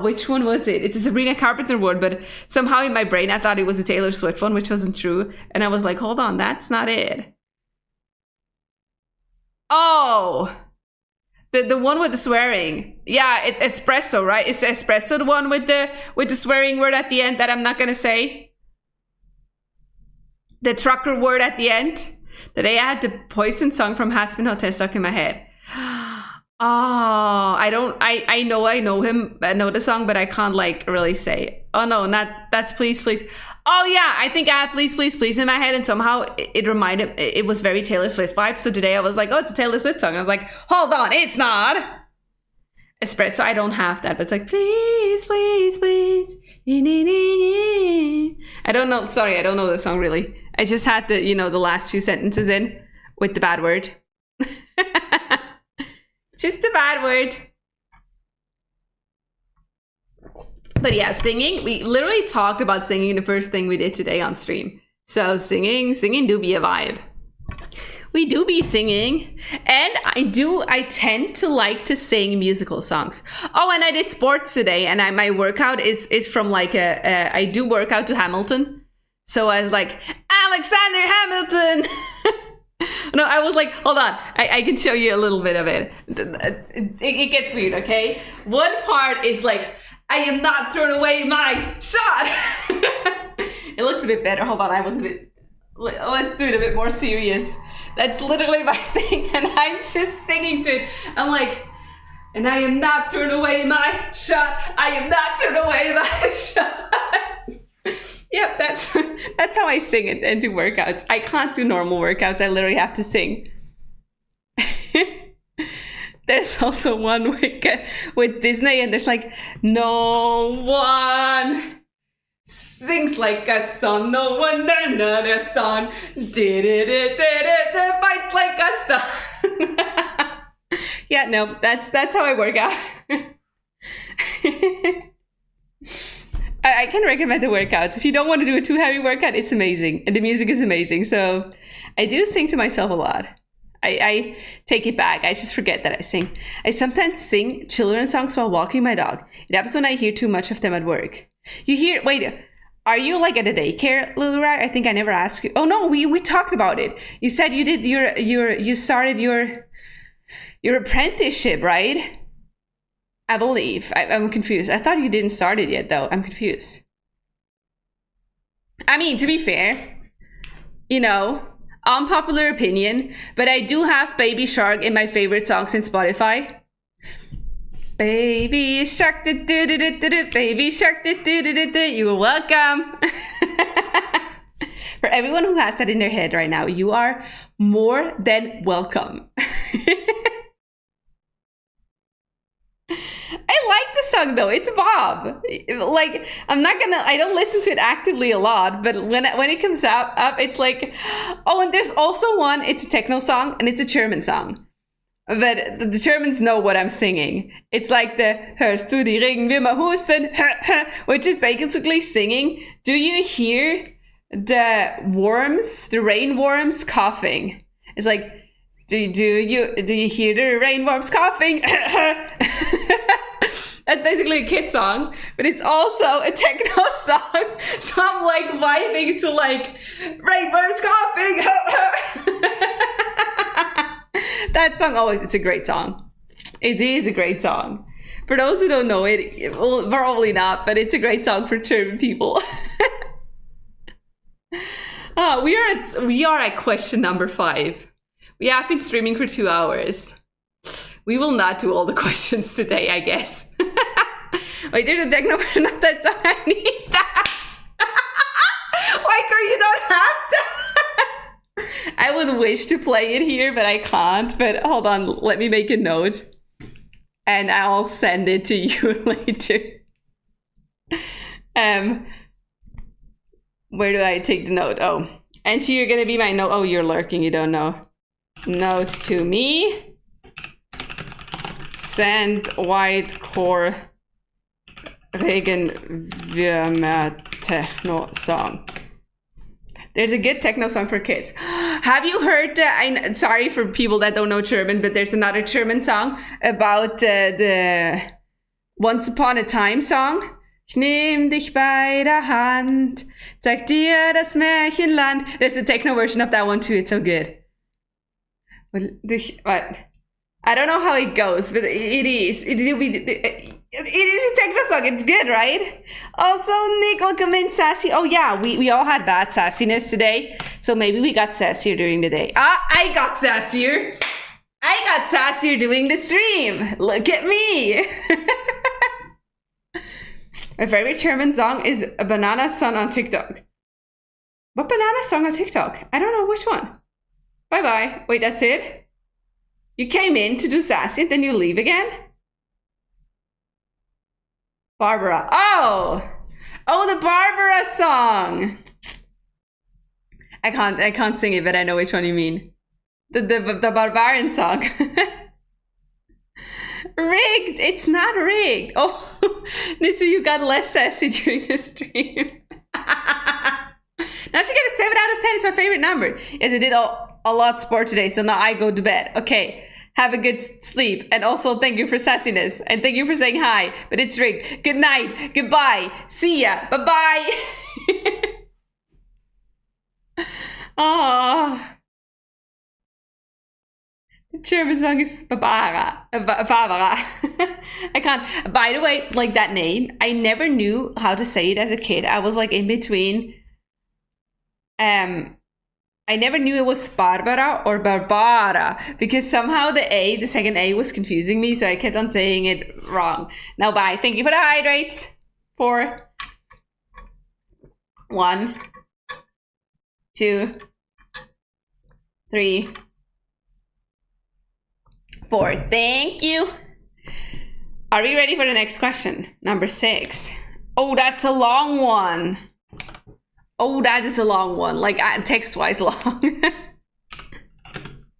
Which one was it? It's a Sabrina Carpenter one, but somehow in my brain I thought it was a Taylor Swift one, which wasn't true. And I was like, hold on, that's not it. Oh, the one with the swearing. Yeah, espresso, right? It's espresso, the one with the swearing word at the end that I'm not gonna say. The trucker word at the end. Today I had the Poison song from Hazbin Hotel stuck in my head. Oh, I know him. I know the song, but I can't like really say. Oh no, that's Please Please. Oh yeah, I think I had Please Please Please in my head, and somehow it was very Taylor Swift vibes. So today I was like, oh, it's a Taylor Swift song. I was like, hold on, it's not. Espresso, I don't have that, but it's like please, please, please. I don't know. Sorry, I don't know the song really. I just had the last few sentences in with the bad word. Just the bad word. But yeah, singing. We literally talked about singing the first thing we did today on stream. So singing do be a vibe. We do be singing. And I tend to like to sing musical songs. Oh, and I did sports today, and my workout is from like I do work out to Hamilton. So I was like, Alexander Hamilton. No, I was like, hold on. I can show you a little bit of it. It gets weird, okay? One part is like, I am not throwing away my shot. It looks a bit better. Hold on, let's do it a bit more serious. That's literally my thing, and I'm just singing to it. I'm like, and I am not throwing away my shot. I am not throwing away my shot. Yep, that's how I sing it and do workouts. I can't do normal workouts. I literally have to sing. There's also one with Disney, and there's like, no one Sings like a son, no wonder not a son. Fights like a son. Yeah, no, that's how I work out. I can recommend the workouts. If you don't want to do a too heavy workout, it's amazing. And the music is amazing. So I do sing to myself a lot. I take it back. I just forget that I sing. I sometimes sing children's songs while walking my dog. It happens when I hear too much of them at work. Wait, are you like at a daycare, Lulu Rag? I think I never asked you. Oh no, we talked about it. You said you did you started your apprenticeship, right? I believe. I'm confused. I thought you didn't start it yet, though. I'm confused. I mean, to be fair, unpopular opinion, but I do have Baby Shark in my favorite songs in Spotify. Baby Shark, Baby Shark, you're welcome. For everyone who has that in their head right now, you are more than welcome. I like the song though. It's Bob. Like I don't listen to it actively a lot, but when it comes up, it's like, oh, and there's also one. It's a techno song and it's a German song, but the Germans know what I'm singing. It's like the "Hörst du die Regenwürmer husten," which is basically singing. Do you hear the rainworms coughing? It's like, do you hear the rainworms coughing? That's basically a kid song, but it's also a techno song. So I'm like vibing to like rainworms coughing. That song it's a great song. It is a great song. For those who don't know it, well, probably not, but it's a great song for German people. We are at question number 5. We have been streaming for 2 hours. We will not do all the questions today, I guess. Wait, there's a techno version of that song. I need that. Why you don't have that? I would wish to play it here, but I can't. But hold on, let me make a note. And I'll send it to you later. Where do I take the note? Oh, and you're gonna be my note. Oh, you're lurking, you don't know. Note to me. Send white core Regenwürmer techno song. There's a good techno song for kids. Have you heard sorry for people that don't know German, but there's another German song about the Once Upon a Time song. Ich nehm dich bei der Hand, zeig dir das Märchenland. There's a techno version of that one too. It's so good. What? I don't know how it goes, but it is. It is a techno song. It's good, right? Also, Nick, welcome in, Sassy. Oh yeah, we all had bad sassiness today, so maybe we got sassier during the day. I got sassier. I got sassier doing the stream. Look at me. My favorite German song is a banana song on TikTok. What banana song on TikTok? I don't know which one. Bye bye. Wait, that's it? You came in to do sassy, then you leave again? Barbara. Oh, the Barbara song. I can't sing it, but I know which one you mean. The Barbarian song. Rigged. It's not rigged. Oh, Nitsu, you got less sassy during the stream. Now she got a 7 out of 10. It's my favorite number. Yes, I did a lot of sport today, so now I go to bed. Okay, have a good sleep. And also thank you for sassiness. And thank you for saying hi. But it's rigged. Good night. Goodbye. See ya. Bye-bye. Oh. The German song is Barbara. I can't. By the way, like that name, I never knew how to say it as a kid. I was like in between. I never knew it was Barbara or Barbara because somehow the second A was confusing me, so I kept on saying it wrong. Now, bye. Thank you for the hydrates. 4, 1, 2, 3, 4. Thank you. Are we ready for the next question? Number 6. Oh, that's a long one. Oh, that is a long one. Like text-wise long.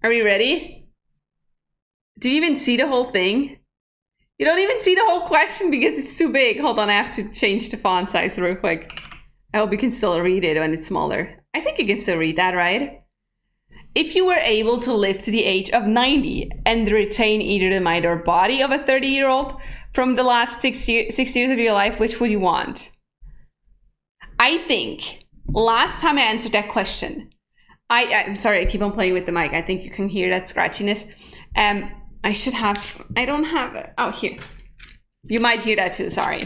Are we ready? Do you even see the whole thing? You don't even see the whole question because it's too big. Hold on, I have to change the font size real quick. I hope you can still read it when it's smaller. I think you can still read that, right? If you were able to live to the age of 90 and retain either the mind or body of a 30-year-old from the last 6 years of your life, which would you want? I think last time I answered that question, I'm sorry, I keep on playing with the mic. I think you can hear that scratchiness. I should have, I don't have it. Oh, here. You might hear that too, sorry.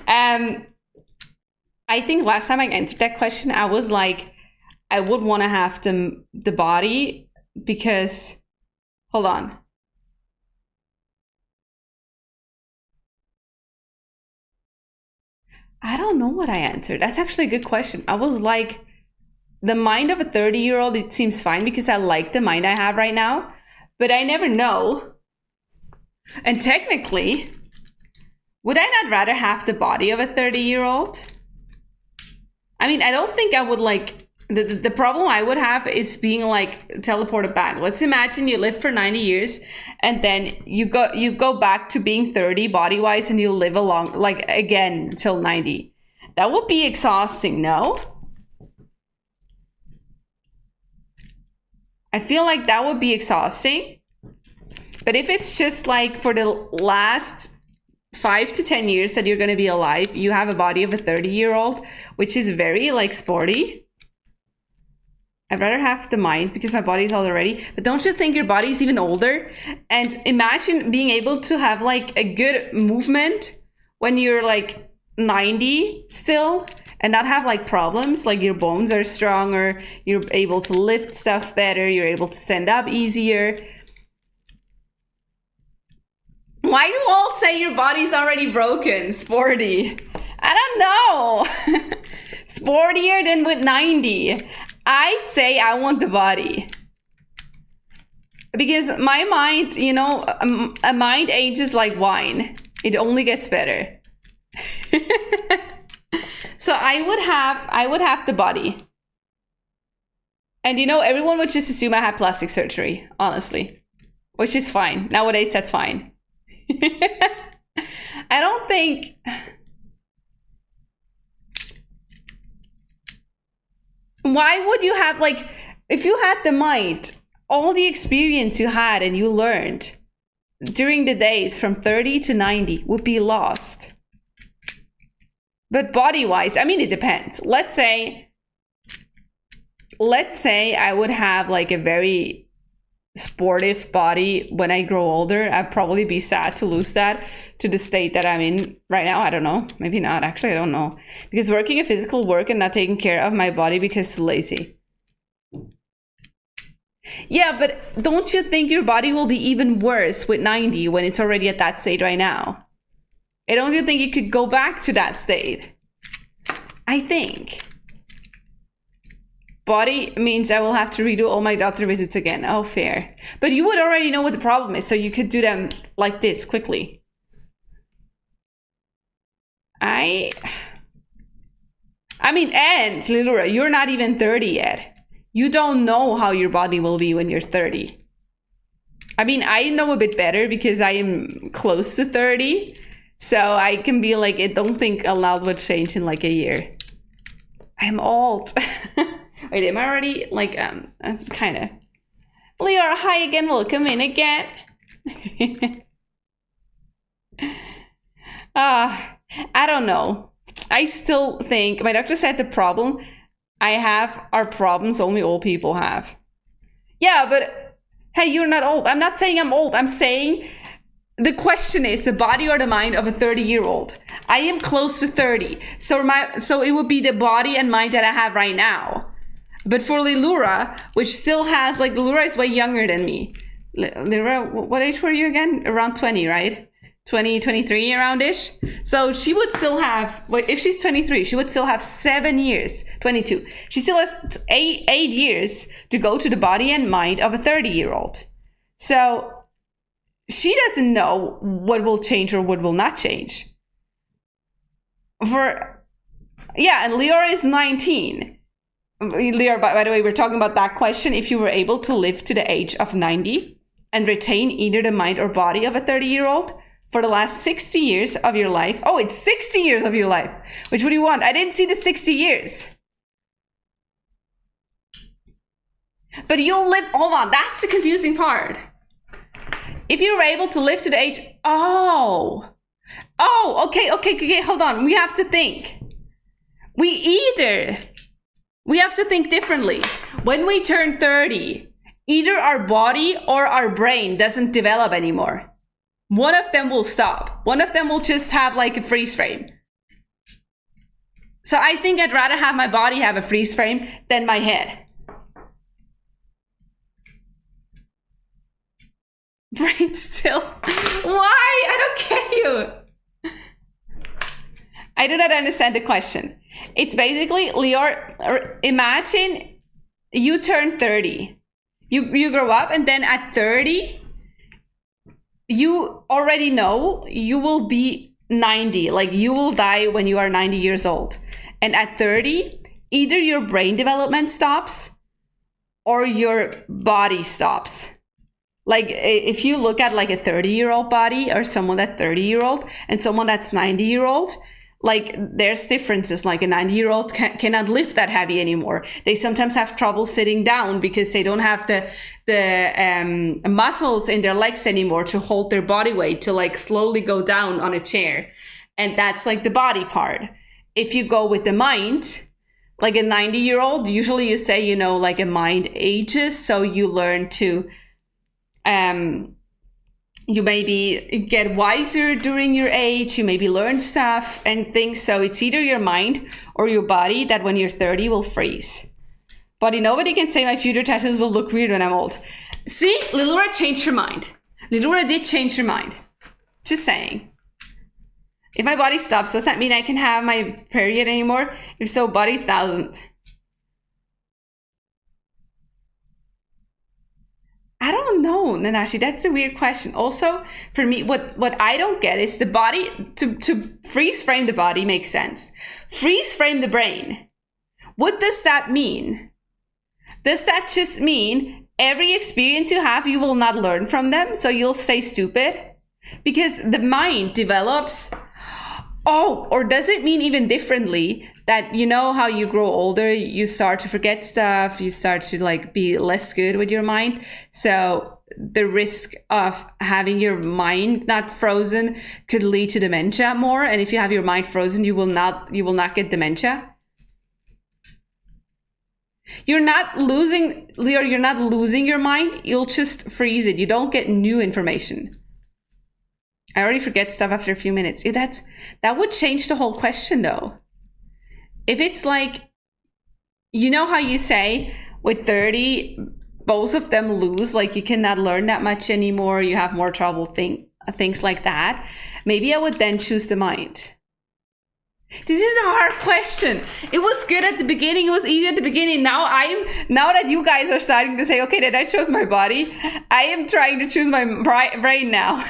I think last time I answered that question, I was like, I would want to have the body because, hold on. I don't know what I answered. That's actually a good question. I was like, the mind of a 30-year-old, it seems fine because I like the mind I have right now, but I never know. And technically, would I not rather have the body of a 30-year-old? I mean, I don't think I would like, the problem I would have is being like teleported back. Let's imagine you live for 90 years and then you go back to being 30 body-wise and you live along, like again, till 90. That would be exhausting, no? I feel like that would be exhausting. But if it's just like for the last 5 to 10 years that you're going to be alive, you have a body of a 30-year-old, which is very like sporty. I'd rather have the mind because my body's old already. But don't you think your body's even older? And imagine being able to have like a good movement when you're like 90 still and not have like problems, like your bones are stronger, you're able to lift stuff better, you're able to stand up easier. Why do all say your body's already broken? Sporty. I don't know. Sportier than with 90. I'd say I want the body. Because my mind, you know, a mind ages like wine. It only gets better. So I would have the body. And you know, everyone would just assume I had plastic surgery, honestly. Which is fine. Nowadays, that's fine. I don't think... Why would you have, like, if you had the mind, all the experience you had and you learned during the days from 30 to 90 would be lost. But body-wise, I mean, it depends. Let's say I would have like a very sportive body when I grow older. I'd probably be sad to lose that to the state that I'm in right now. I don't know. Maybe not. Actually, I don't know. Because working a physical work and not taking care of my body because it's lazy. Yeah, but don't you think your body will be even worse with 90 when it's already at that state right now? And don't you think you could go back to that state? I think. Body means I will have to redo all my doctor visits again. Oh, fair. But you would already know what the problem is, so you could do them like this quickly. I mean, and Lilura, you're not even 30 yet. You don't know how your body will be when you're 30. I mean, I know a bit better because I am close to 30. So I can be like, I don't think a lot would change in like a year. I'm old. Wait, am I already like, that's kind of. Leo, hi again, welcome in again. I don't know. I still think, my doctor said the problem I have are problems only old people have. Yeah, but hey, you're not old. I'm not saying I'm old. I'm saying the question is the body or the mind of a 30-year-old. I am close to 30. So it would be the body and mind that I have right now. But for Lilura, which still has, like, Lilura is way younger than me. Lilura, what age were you again? Around 20, right? 20, 23 around-ish. So she would still have, well, if she's 23, she would still have 7 years, 22. She still has eight years to go to the body and mind of a 30-year-old. So she doesn't know what will change or what will not change. Yeah, and Lior is 19. Lior, by the way, we're talking about that question. If you were able to live to the age of 90 and retain either the mind or body of a 30-year-old for the last 60 years of your life. Oh, it's 60 years of your life. Which would you want? I didn't see the 60 years. But you'll live, hold on, that's the confusing part. If you were able to live to the age, okay, hold on. We have to think. We have to think differently. When we turn 30, either our body or our brain doesn't develop anymore. One of them will stop. One of them will just have like a freeze frame. So I think I'd rather have my body have a freeze frame than my head. Brain still. Why? I don't get you. I do not understand the question. It's basically, Lior, imagine you turn 30. You grow up, and then at 30, you already know you will be 90. Like, you will die when you are 90 years old. And at 30, either your brain development stops or your body stops. Like, if you look at like a 30-year-old body or someone that's 30-year-old and someone that's 90-year-old, like, there's differences. Like, a 90-year-old cannot lift that heavy anymore. They sometimes have trouble sitting down because they don't have the muscles in their legs anymore to hold their body weight, to like slowly go down on a chair. And that's like the body part. If you go with the mind, like a 90-year-old, usually you say, you know, like a mind ages. So you learn to, you maybe get wiser during your age, you maybe learn stuff and things. So it's either your mind or your body that when you're 30 will freeze. But nobody can say my future tattoos will look weird when I'm old. See, Lilura changed her mind. Lilura did change her mind. Just saying. If my body stops, does that mean I can have my period anymore? If so, body 1,000. I don't know, Nanashi. That's a weird question. Also, for me, what I don't get is the body, to freeze frame the body makes sense. Freeze frame the brain. What does that mean? Does that just mean every experience you have, you will not learn from them, so you'll stay stupid? Because the mind develops. Oh, or does it mean even differently that, you know how you grow older, you start to forget stuff, you start to like be less good with your mind. So the risk of having your mind not frozen could lead to dementia more. And if you have your mind frozen, you will not get dementia. You're not losing, Leo, you're not losing your mind. You'll just freeze it. You don't get new information. I already forget stuff after a few minutes. Yeah, that would change the whole question though. If it's like, you know how you say with 30, both of them lose, like you cannot learn that much anymore, you have more trouble, things like that. Maybe I would then choose the mind. This is a hard question. It was good at the beginning. It was easy at the beginning. Now that you guys are starting to say, okay, then I chose my body, I am trying to choose my brain now.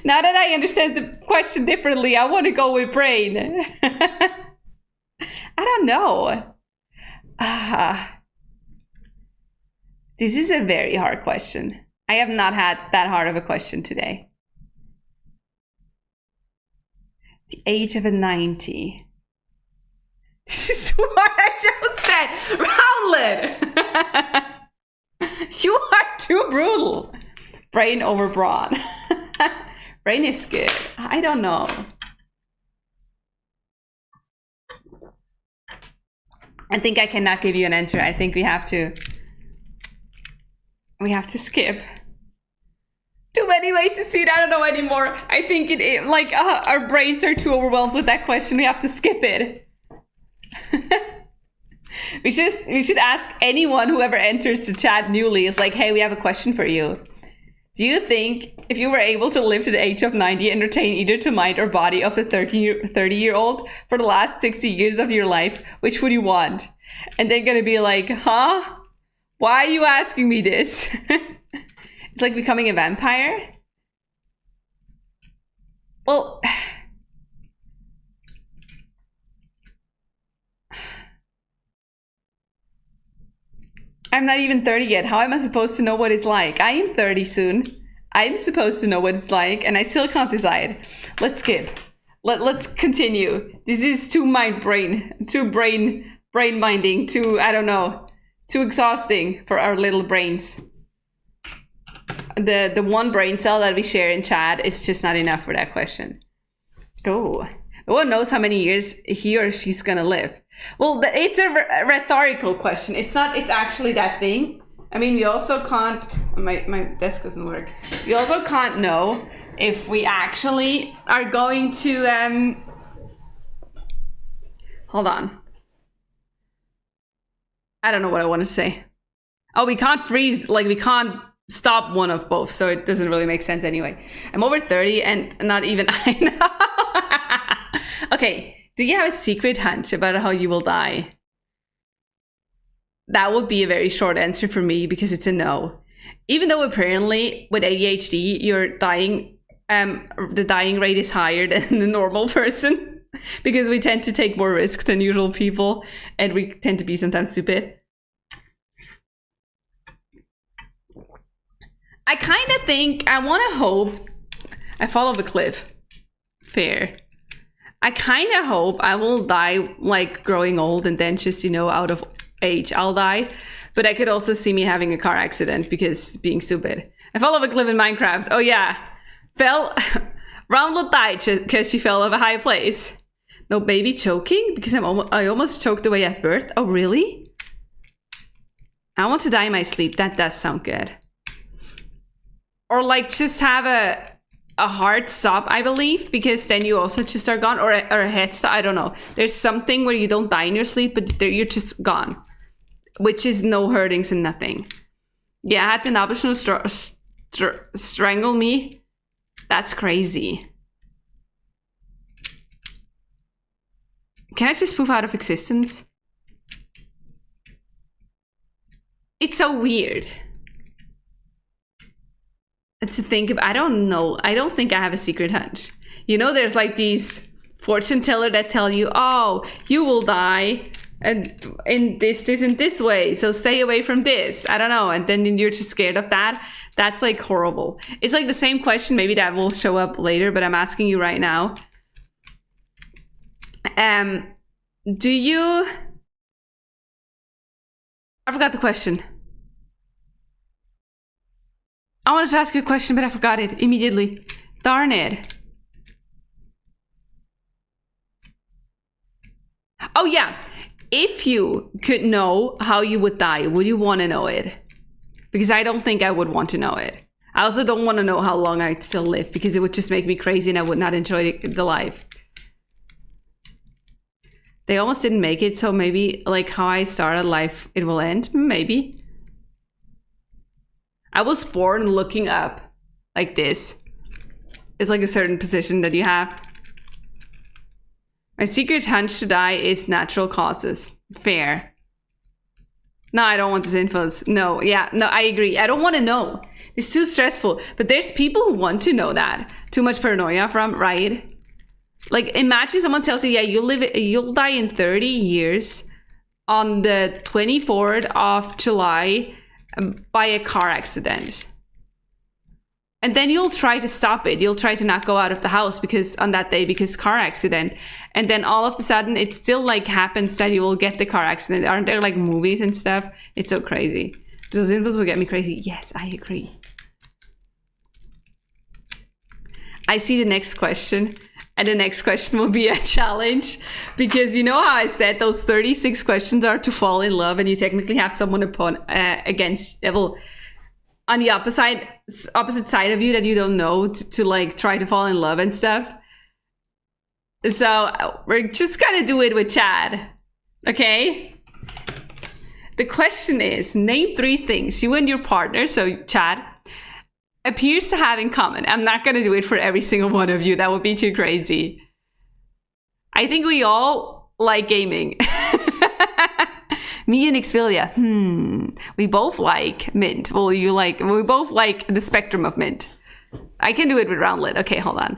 Now that I understand the question differently, I want to go with brain. I don't know. This is a very hard question. I have not had that hard of a question today. The age of a 90. This is what I chose that. Rowlet! You are too brutal. Brain over brawn. Brain is good. I don't know. I think I cannot give you an answer. I think we have to skip. Too many ways to see it. I don't know anymore. I think our brains are too overwhelmed with that question. We have to skip it. we should ask anyone who ever enters the chat newly. It's like, hey, we have a question for you. Do you think if you were able to live to the age of 90 and retain either the mind or body of the 30-year-old for the last 60 years of your life, which would you want? And they're gonna be like, huh? Why are you asking me this? It's like becoming a vampire. Well, I'm not even 30 yet. How am I supposed to know what it's like? I am 30 soon. I'm supposed to know what it's like, and I still can't decide. Let's skip. Let's continue. This is too brain minding, I don't know, too exhausting for our little brains. The one brain cell that we share in chat is just not enough for that question. Oh, no one knows how many years he or she's gonna live. Well, it's a rhetorical question. It's not. It's actually that thing. I mean, we also can't. My desk doesn't work. We also can't know if we actually are going to. Hold on. I don't know what I want to say. Oh, we can't freeze. Like, we can't stop one of both, so it doesn't really make sense anyway. I'm over 30 and not even I know. Okay, do you have a secret hunch about how you will die? That would be a very short answer for me because it's a no. Even though apparently with ADHD, your dying, the dying rate is higher than the normal person because we tend to take more risk than usual people and we tend to be sometimes stupid. I kind of think, I want to hope I fall off a cliff. Fair. I kind of hope I will die like growing old and then just, you know, out of age I'll die. But I could also see me having a car accident because being stupid. I fell off a cliff in Minecraft. Oh yeah. Roundlet died because she fell off a high place. No baby choking because I almost choked away at birth. Oh really? I want to die in my sleep. That does sound good. Or like just have a hard stop, I believe, because then you also just are gone, or a head stop. I don't know. There's something where you don't die in your sleep, but you're just gone, which is no hurtings and nothing. Yeah, I had the Nabishnul strangle me. That's crazy. Can I just poof out of existence? It's so weird. To think of, I don't know. I don't think I have a secret hunch. You know, there's like these fortune teller that tell you, oh, you will die and in this and this way, so stay away from this. I don't know. And then you're just scared of that. That's like horrible. It's like the same question. Maybe that will show up later, but I'm asking you right now. Do you... I forgot the question. I wanted to ask you a question, but I forgot it immediately. Darn it. Oh yeah. If you could know how you would die, would you want to know it? Because I don't think I would want to know it. I also don't want to know how long I'd still live because it would just make me crazy and I would not enjoy the life. They almost didn't make it, so maybe like how I started life, it will end. Maybe. I was born looking up like this. It's like a certain position that you have. My secret hunch to die is natural causes. Fair. No, I don't want this infos. No, yeah, no, I agree. I don't want to know. It's too stressful. But there's people who want to know that. Too much paranoia from, right? Like, imagine someone tells you, yeah, you'll die in 30 years on the 24th of July by a car accident. And then you'll try to stop it. You'll try to not go out of the house because on that day, because car accident. And then all of a sudden it still like happens that you will get the car accident. Aren't there like movies and stuff? It's so crazy. Those infos will get me crazy. Yes, I agree. I see the next question. And the next question will be a challenge because you know how I said those 36 questions are to fall in love and you technically have someone against, well, on the opposite side of you that you don't know to like try to fall in love and stuff. So we're just gonna do it with Chad, okay? The question is, name 3 things you and your partner, so Chad, appears to have in common. I'm not gonna do it for every single one of you. That would be too crazy. I think we all like gaming. Me and Xfilia. We both like Mint. Well, we both like the spectrum of Mint. I can do it with Roundlet. Okay, hold on.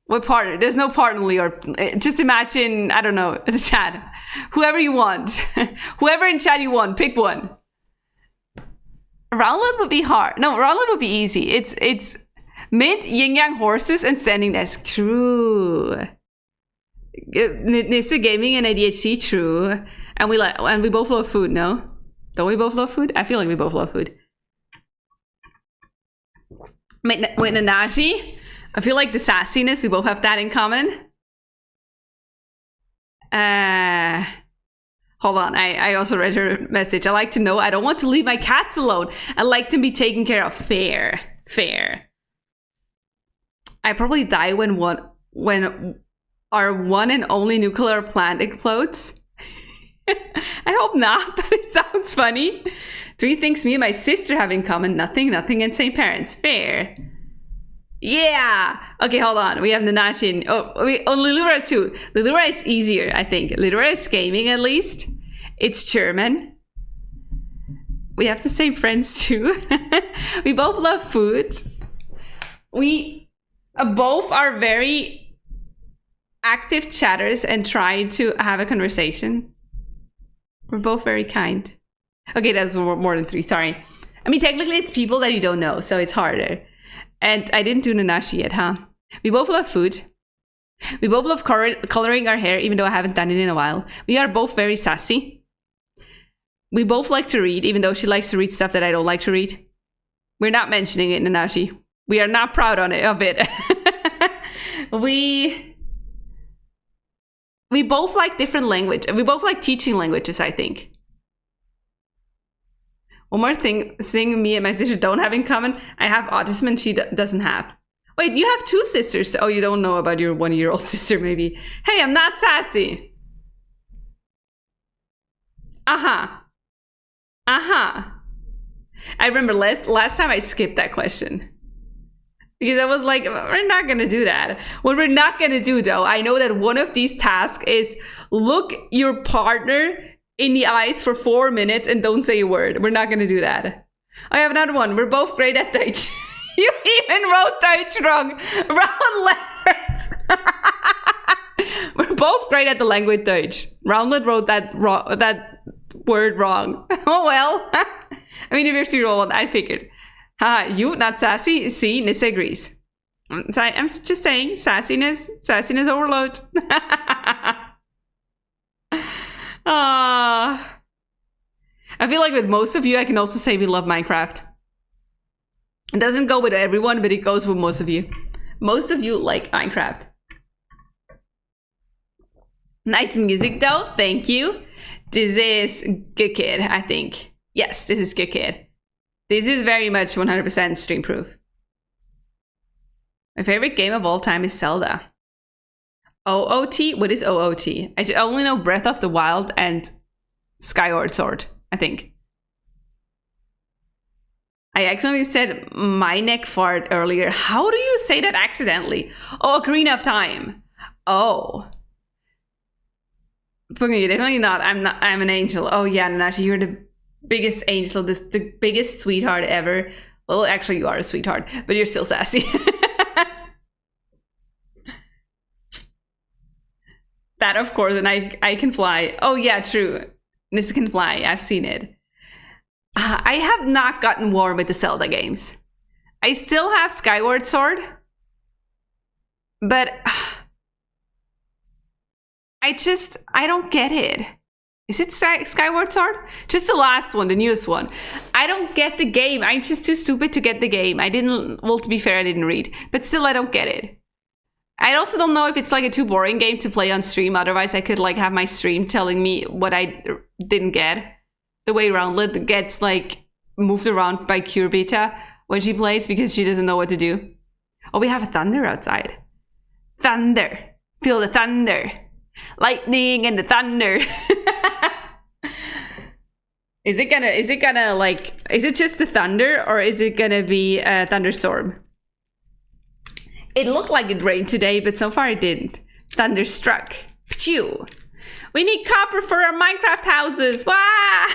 What partner? There's no partnerly or just imagine, I don't know, the chat. Whoever you want. Whoever in chat you want, pick one. Roundlet would be hard. No, Roundlet would be easy. It's mint, yin yang horses, and standing desk. True. Nissa gaming and ADHD. True. And we both love food. No, don't we both love food? I feel like we both love food. Wait, Nanashi. I feel like the sassiness. We both have that in common. Hold on, I also read her message. I like to know I don't want to leave my cats alone. I like to be taken care of. Fair. I probably die when our one and only nuclear plant explodes. I hope not, but it sounds funny. 3 things me and my sister have in common. Nothing, and same parents. Fair. Yeah. Okay, hold on. We have Nanashi. Lilura too. Lilura is easier, I think. Lilura is gaming at least. It's German. We have the same friends too. We both love food. We both are very active chatters and try to have a conversation. We're both very kind. Okay, that's more than 3. Sorry. I mean, technically it's people that you don't know, so it's harder. And I didn't do Nanashi yet, huh? We both love food. We both love coloring our hair, even though I haven't done it in a while. We are both very sassy. We both like to read, even though she likes to read stuff that I don't like to read. We're not mentioning it, Nanashi. We are not proud of it. We both like different language. We both like teaching languages, I think. One more thing me and my sister don't have in common. I have autism and she doesn't have. Wait, you have 2 sisters. Oh, you don't know about your 1-year-old sister, maybe. Hey, I'm not sassy. I remember last time I skipped that question. Because I was like, we're not going to do that. What we're not going to do, though, I know that one of these tasks is look your partner in the eyes for 4 minutes and don't say a word. We're not going to do that. I have another one. We're both great at Deutsch. You even wrote Deutsch wrong. Round letters. We're both great at the language Deutsch. Roundlet wrote that word wrong. Oh well. I mean, if you're 2-year-old, I figured. You not sassy? See, Nissa agrees. I'm just saying, sassiness overload. I feel like with most of you, I can also say we love Minecraft. It doesn't go with everyone, but it goes with most of you. Most of you like Minecraft. Nice music though, thank you. This is Good Kid, I think. Yes, this is Good Kid. This is very much 100% stream proof. My favorite game of all time is Zelda. OOT? What is OOT? I only know Breath of the Wild and Skyward Sword, I think. I accidentally said my neck fart earlier. How do you say that accidentally? Oh, Ocarina of Time. Oh. Definitely not. I'm an angel. Oh yeah, Nanashi, you're the biggest angel, the biggest sweetheart ever. Well, actually you are a sweetheart, but you're still sassy. That, of course, and I can fly. Oh yeah, true. Nissa can fly. I've seen it. I have not gotten warm with the Zelda games. I still have Skyward Sword, but I don't get it. Is it Skyward Sword? Just the last one, the newest one. I don't get the game. I'm just too stupid to get the game. Well, to be fair, I didn't read, but still I don't get it. I also don't know if it's like a too boring game to play on stream. Otherwise, I could like have my stream telling me what I didn't get. The way Roundlet gets like moved around by Curbita when she plays because she doesn't know what to do. Oh, we have thunder outside. Thunder. Feel the thunder. Lightning and the thunder. Is it just the thunder or is it gonna be a thunderstorm? It looked like it rained today, but so far it didn't. Thunderstruck. Phew. We need copper for our Minecraft houses. Wah!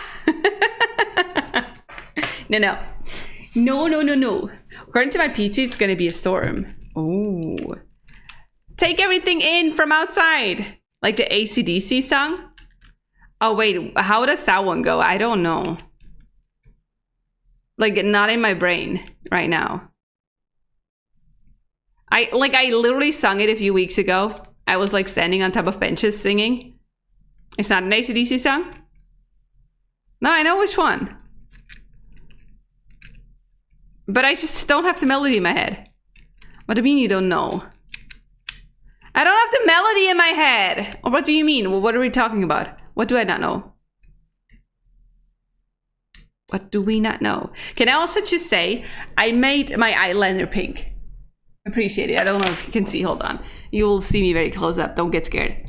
No. According to my PT, it's gonna be a storm. Ooh. Take everything in from outside. Like the AC/DC song? Oh wait, how does that one go? I don't know. Like, not in my brain right now. I literally sung it a few weeks ago. I was like standing on top of benches singing. It's not an AC/DC song? No, I know which one. But I just don't have the melody in my head. What do you mean you don't know? I don't have the melody in my head. Or what do you mean? Well, what are we talking about? What do I not know? What do we not know? Can I also just say, I made my eyeliner pink. Appreciate it. I don't know if you can see. Hold on. You will see me very close up. Don't get scared.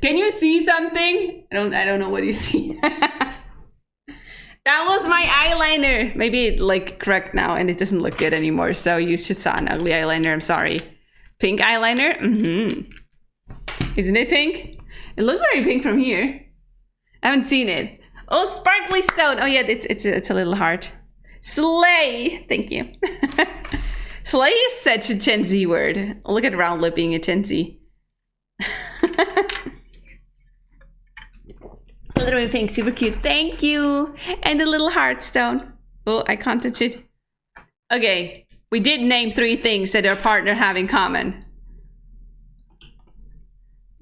Can you see something? I don't know what you see. That was my eyeliner. Maybe it like cracked now and it doesn't look good anymore. So you just saw an ugly eyeliner. I'm sorry. Pink eyeliner. Isn't it pink? It looks very pink from here. I haven't seen it. Oh, sparkly stone. Oh yeah, it's a little heart. Slay. Thank you. Slay is such a Gen Z word. Look at round lip being a Gen Z. Literally pink, super cute. Thank you. And the little heart stone. Oh, I can't touch it. Okay, we did name 3 things that our partner have in common.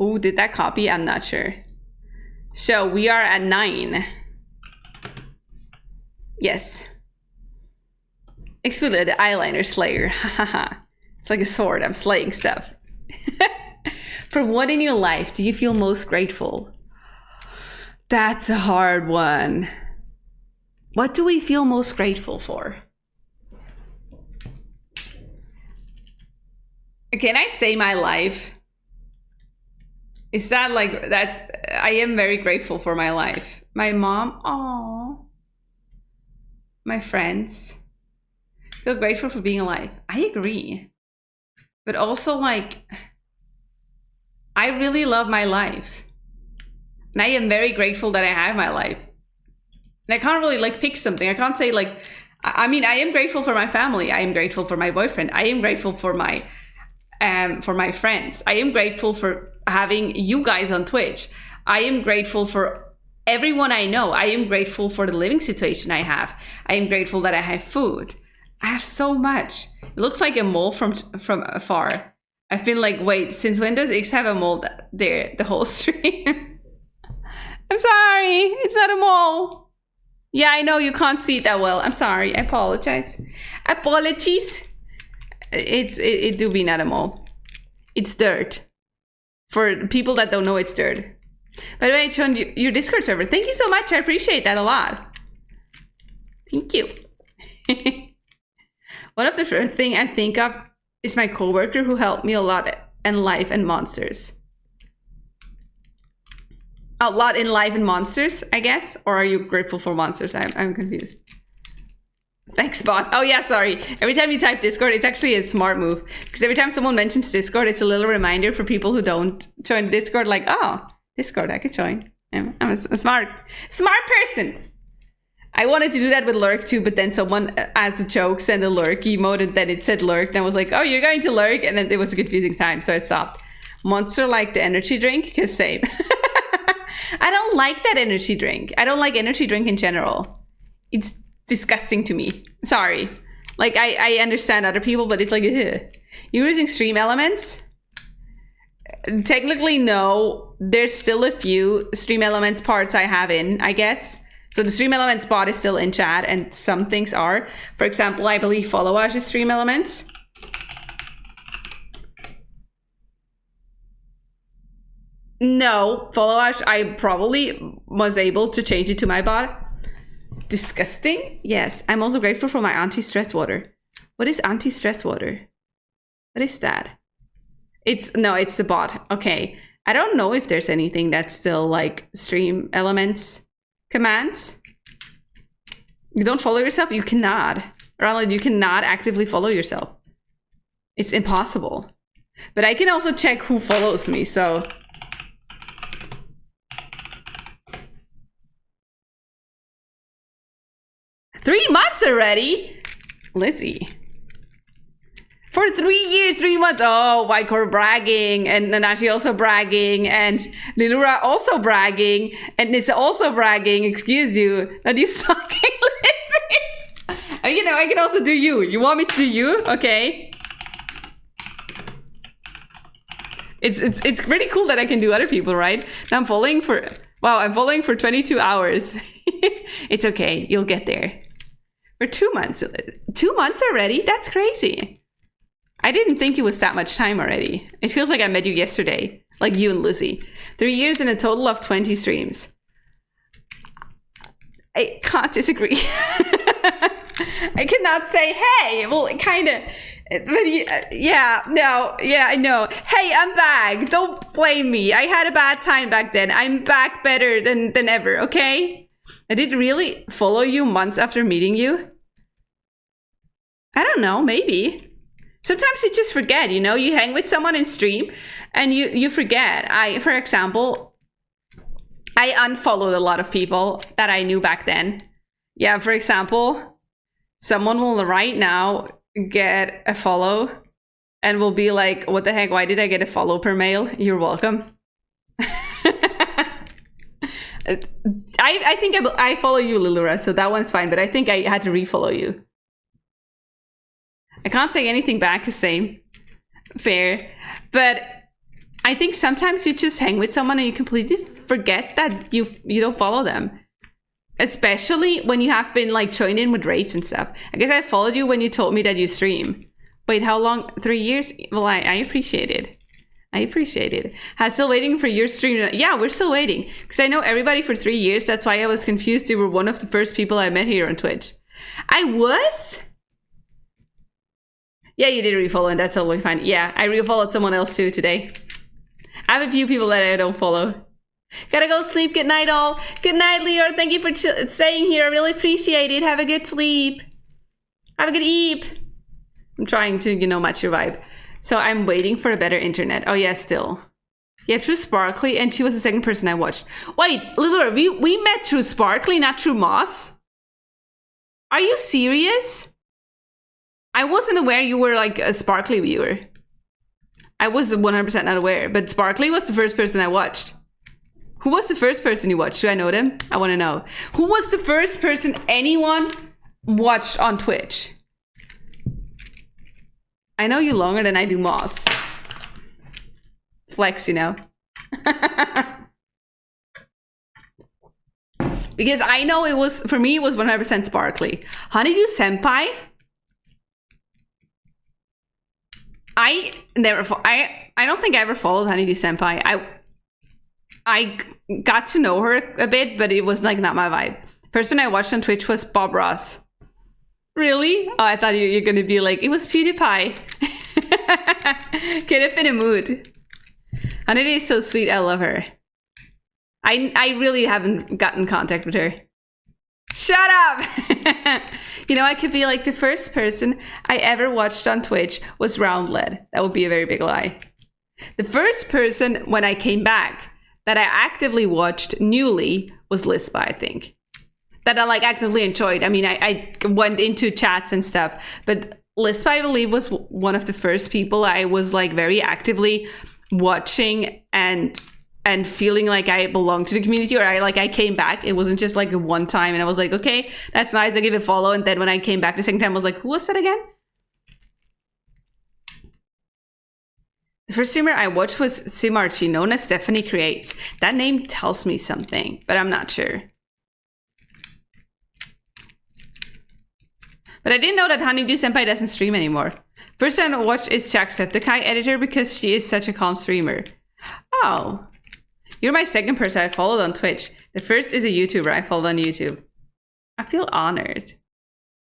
Oh, did that copy? I'm not sure. So we are at 9. Yes. Exfoliate the eyeliner slayer. Hahaha. It's like a sword. I'm slaying stuff. For what in your life do you feel most grateful? That's a hard one. What do we feel most grateful for? Can I say my life? Is that like that? I am very grateful for my life. My mom, aww. My friends. Feel grateful for being alive. I agree. But also like, I really love my life. And I am very grateful that I have my life. And I can't really like pick something. I can't say like, I mean, I am grateful for my family. I am grateful for my boyfriend. I am grateful for my friends. I am grateful for having you guys on Twitch. I am grateful for everyone I know. I am grateful for the living situation I have. I am grateful that I have food. I have so much. It looks like a mole from afar. I've been like, wait, since when does X have a mole there the whole stream? I'm sorry, it's not a mole. Yeah, I know you can't see it that well. I'm sorry, I apologize. Apologies. It do be not a mole. It's dirt. For people that don't know, it's dirt. By the way, I joined your Discord server. Thank you so much. I appreciate that a lot. Thank you. One of the first thing I think of is my coworker who helped me a lot in Life and Monsters. A lot in Life and Monsters, I guess? Or are you grateful for monsters? I'm confused. Thanks, bot. Oh yeah, sorry. Every time you type Discord, it's actually a smart move. Because every time someone mentions Discord, it's a little reminder for people who don't join Discord, like, oh, Discord, I could join. I'm a smart person. I wanted to do that with Lurk too, but then someone, as a joke, sent a Lurk emote, and then it said Lurk, and I was like, oh, you're going to Lurk? And then it was a confusing time, so I stopped. Monster like the energy drink? Because same. I don't like that energy drink. I don't like energy drink in general. It's disgusting to me. Sorry. Like, I understand other people, but it's like, ugh. You're using Stream Elements? Technically, no. There's still a few Stream Elements parts I have in, I guess. So the Stream Elements bot is still in chat, and some things are. For example, I believe Followage is Stream Elements. No, Followage, I probably was able to change it to my bot. Disgusting? Yes. I'm also grateful for my anti-stress water. What is anti-stress water? What is that? It's the bot. Okay. I don't know if there's anything that's still like Stream Elements commands. You don't follow yourself? You cannot. Ronald, you cannot actively follow yourself. It's impossible. But I can also check who follows me, so... Three months already? Lizzie. For 3 years, 3 months. Oh, Wycor bragging, and Nanashi also bragging, and Lilura also bragging, and Nissa also bragging. Excuse you. Not you sucking. you know, I can also do you. You want me to do you? Okay. It's pretty cool that I can do other people, right? Now I'm following for 22 hours. It's okay. You'll get there. For 2 months. 2 months already? That's crazy. I didn't think it was that much time already. It feels like I met you yesterday. Like you and Lizzie. 3 years and a total of 20 streams. I can't disagree. I cannot say, hey, well, kind of. But yeah, no, yeah, I know. Hey, I'm back. Don't blame me. I had a bad time back then. I'm back better than ever, okay? I did really follow you months after meeting you. I don't know, maybe. Sometimes you just forget, you know? You hang with someone in stream and you forget. For example, I unfollowed a lot of people that I knew back then. Yeah, for example, someone will right now get a follow and will be like, what the heck, why did I get a follow per mail? You're welcome. I think I follow you, Lilura, so that one's fine, but I think I had to refollow you. I can't say anything back the same. Fair. But I think sometimes you just hang with someone and you completely forget that you don't follow them. Especially when you have been like joined in with raids and stuff. I guess I followed you when you told me that you stream. Wait, how long? 3 years? Well, I appreciate it. I appreciate it. I'm still waiting for your stream. Yeah, we're still waiting. Because I know everybody for 3 years. That's why I was confused. You were one of the first people I met here on Twitch. I was? Yeah, you did refollow and that's totally fine. Yeah, I refollowed someone else too today. I have a few people that I don't follow. Gotta go sleep. Good night, all. Good night, Leo. Thank you for staying here. I really appreciate it. Have a good sleep. Have a good eep. I'm trying to, you know, match your vibe. So I'm waiting for a better internet. Oh, yeah, still. Yeah, through Sparkly, and she was the second person I watched. Wait, Lilura, we met through Sparkly, not through Moss? Are you serious? I wasn't aware you were like a Sparkly viewer. I was 100% not aware, but Sparkly was the first person I watched. Who was the first person you watched? Do I know them? I want to know. Who was the first person anyone watched on Twitch? I know you longer than I do Moss. Flex, you know. Because I know it was, for me, it was 100% Sparkly. Honeydew Senpai? I don't think I ever followed Honeydew Senpai. I got to know her a bit, but it was like not my vibe. First one I watched on Twitch was Bob Ross. Really? Oh, I thought you were gonna be like, it was PewDiePie. Get up in a mood. Honeydew is so sweet. I love her. I really haven't gotten contact with her. Shut up! You know, I could be like, the first person I ever watched on Twitch was Roundled. That would be a very big lie. The first person when I came back that I actively watched newly was Lispa, I think. That I like actively enjoyed. I mean, I went into chats and stuff, but Lispa, I believe, was one of the first people I was like very actively watching and feeling like I belonged to the community, or I came back. It wasn't just like a one time and I was like, okay, that's nice, I give it a follow. And then when I came back the second time, I was like, who was that again? The first streamer I watched was Simarchi, known as Stephanie Creates. That name tells me something, but I'm not sure. But I didn't know that Honeydew Senpai doesn't stream anymore. First time I watched is Jacksepticeye editor because she is such a calm streamer. Oh. You're my second person I followed on Twitch. The first is a YouTuber I followed on YouTube. I feel honored.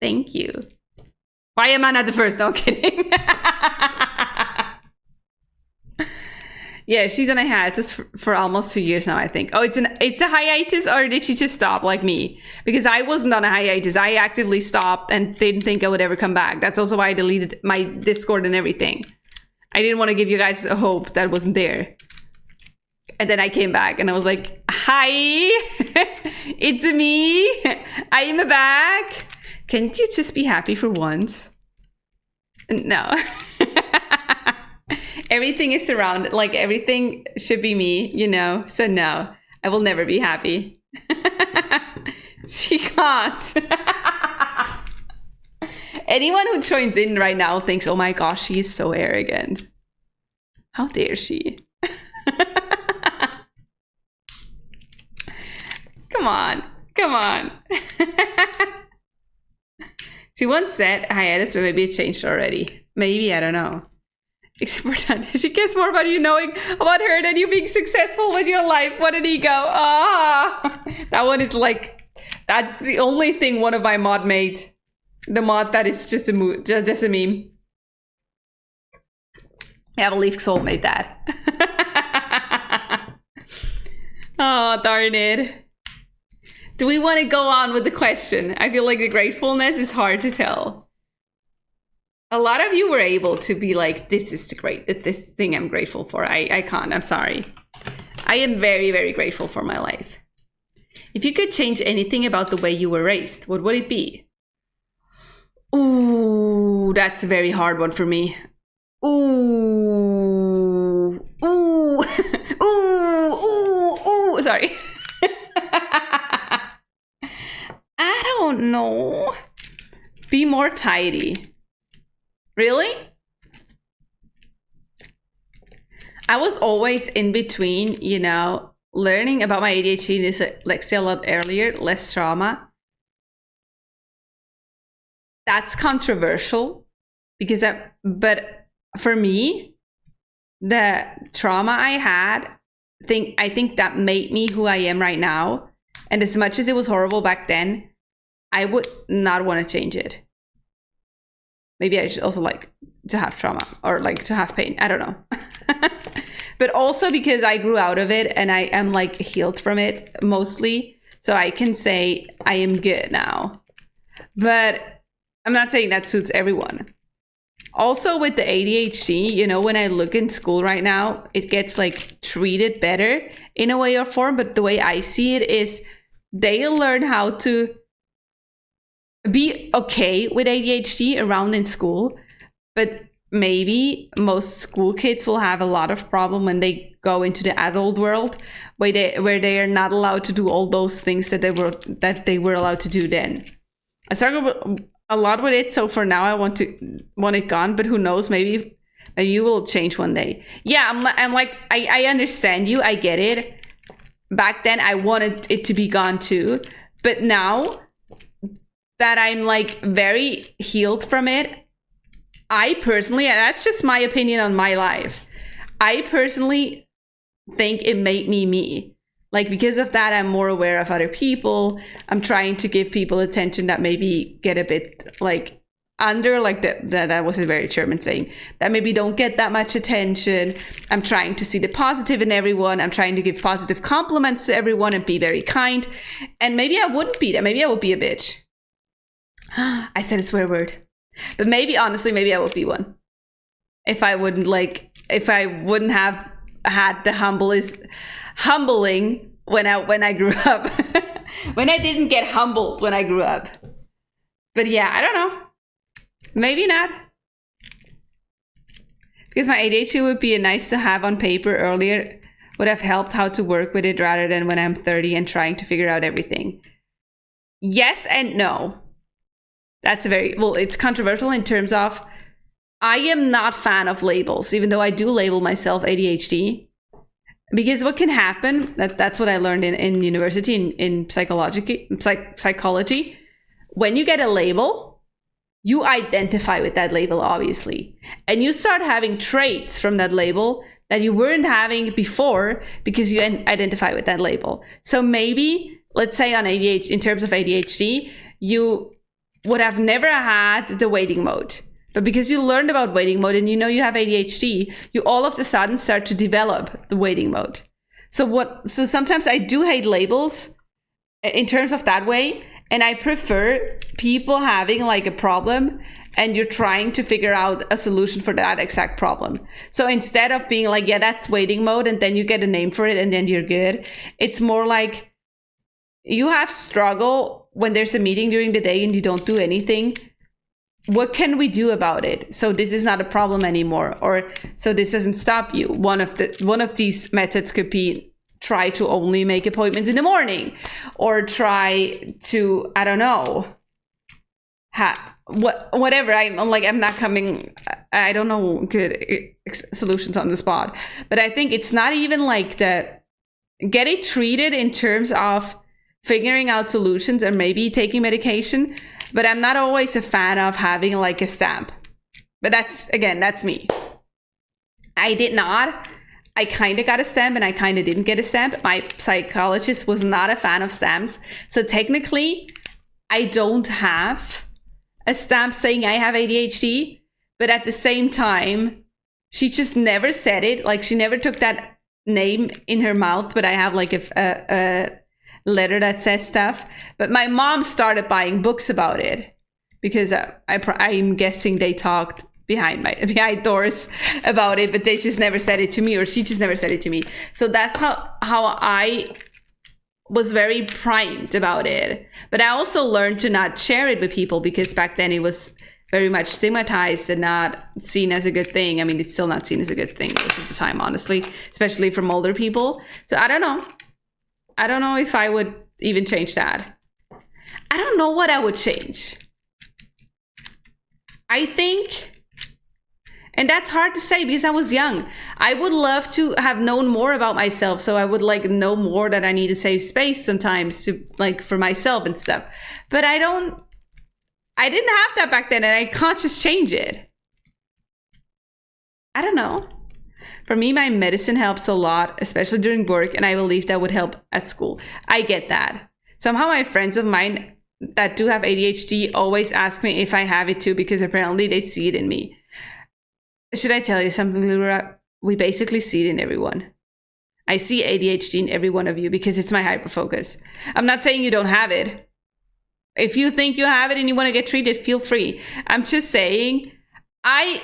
Thank you. Why am I not the first? No, I'm kidding. Yeah, she's on a hiatus for almost 2 years now, I think. Oh, it's a hiatus, or did she just stop like me? Because I wasn't on a hiatus. I actively stopped and didn't think I would ever come back. That's also why I deleted my Discord and everything. I didn't want to give you guys a hope that wasn't there. And then I came back and I was like, hi, it's me. I am back. Can't you just be happy for once? No. Everything is surrounded, like everything should be me, you know? So no, I will never be happy. She can't. Anyone who joins in right now thinks, oh my gosh, she is so arrogant. How dare she? Come on. Come on. She once said hiatus, but maybe it changed already. Maybe, I don't know. She cares more about you knowing about her than you being successful with your life. What an ego. Ah, that one is like, that's the only thing one of my mod made. The mod that is just a meme. Yeah, I believe Soul made that. Oh, darn it. Do we want to go on with the question? I feel like the gratefulness is hard to tell. A lot of you were able to be like, this is this thing I'm grateful for. I can't, I'm sorry. I am very, very grateful for my life. If you could change anything about the way you were raised, what would it be? Ooh, that's a very hard one for me. Ooh, ooh, ooh, ooh, ooh, sorry. I don't know. Be more tidy. Really? I was always in between, you know, learning about my ADHD is like still a lot earlier, less trauma. That's controversial because but for me, the trauma I had, I think that made me who I am right now. And as much as it was horrible back then, I would not want to change it. Maybe I should also like to have trauma or like to have pain. I don't know. But also because I grew out of it and I am like healed from it mostly. So I can say I am good now. But I'm not saying that suits everyone. Also with the ADHD, you know, when I look in school right now, it gets like treated better in a way or form. But the way I see it is they learn how to be okay with ADHD around in school, but maybe most school kids will have a lot of problem when they go into the adult world where they are not allowed to do all those things that they were allowed to do then. I struggle a lot with it, so for now I want it gone, but who knows, maybe you will change one day. Yeah, I'm like I understand you, I get it. Back then I wanted it to be gone too, but now that I'm like very healed from it, I personally, and that's just my opinion on my life, I personally think it made me me. Like because of that, I'm more aware of other people. I'm trying to give people attention that maybe get a bit like under, like that was a very German saying, that maybe don't get that much attention. I'm trying to see the positive in everyone. I'm trying to give positive compliments to everyone and be very kind. And maybe I wouldn't be that. Maybe I would be a bitch. I said a swear word. But maybe, honestly, maybe I would be one. If I wouldn't have had the humbling when I grew up. When I didn't get humbled when I grew up. But yeah, I don't know. Maybe not. Because my ADHD would be a nice to have on paper earlier. Would have helped how to work with it rather than when I'm 30 and trying to figure out everything. Yes and no. That's it's controversial in terms of I am not fan of labels, even though I do label myself ADHD. Because what can happen, that's what I learned in university, in psychology. When you get a label, you identify with that label, obviously. And you start having traits from that label that you weren't having before because you identify with that label. So maybe, let's say on ADHD, in terms of ADHD, you would have never had the waiting mode. But because you learned about waiting mode and you know you have ADHD, you all of a sudden start to develop the waiting mode. So sometimes I do hate labels in terms of that way. And I prefer people having like a problem and you're trying to figure out a solution for that exact problem. So instead of being like, yeah, that's waiting mode, and then you get a name for it and then you're good. It's more like you have struggle when there's a meeting during the day and you don't do anything. What can we do about it? So this is not a problem anymore, or so this doesn't stop you. One of these methods could be try to only make appointments in the morning, or try to, I don't know, whatever. I'm not coming. I don't know good solutions on the spot, but I think it's not even like the get it treated in terms of figuring out solutions and maybe taking medication. But I'm not always a fan of having like a stamp. But that's me. I did not. I kind of got a stamp and I kind of didn't get a stamp. My psychologist was not a fan of stamps. So technically, I don't have a stamp saying I have ADHD. But at the same time, she just never said it. Like she never took that name in her mouth. But I have like a letter that says stuff. But my mom started buying books about it because I'm guessing they talked behind doors about it, but they just never said it to me, or she just never said it to me. So that's how I was very primed about it. But I also learned to not share it with people because back then it was very much stigmatized and not seen as a good thing. I mean, it's still not seen as a good thing most of the time, honestly, especially from older people. So I don't know if I would even change that. I don't know what I would change. I think, and that's hard to say because I was young. I would love to have known more about myself. So I would like know more that I need to save space sometimes to like for myself and stuff. But I didn't have that back then and I can't just change it. I don't know. For me, my medicine helps a lot, especially during work. And I believe that would help at school. I get that. Somehow my friends of mine that do have ADHD always ask me if I have it too, because apparently they see it in me. Should I tell you something, Laura? We basically see it in everyone. I see ADHD in every one of you because it's my hyperfocus. I'm not saying you don't have it. If you think you have it and you want to get treated, feel free. I'm just saying, I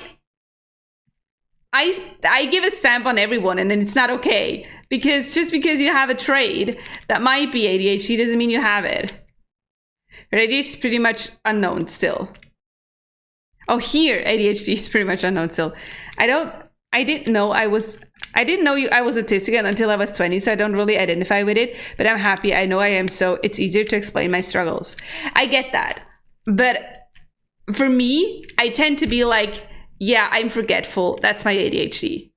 give a stamp on everyone and then it's not okay. Because just because you have a trait that might be ADHD doesn't mean you have it. ADHD is pretty much unknown still. Oh, here ADHD is pretty much unknown still. I didn't know I was autistic until I was 20, so I don't really identify with it, but I'm happy I know I am, so it's easier to explain my struggles. I get that. But for me, I tend to be like, yeah, I'm forgetful. That's my ADHD.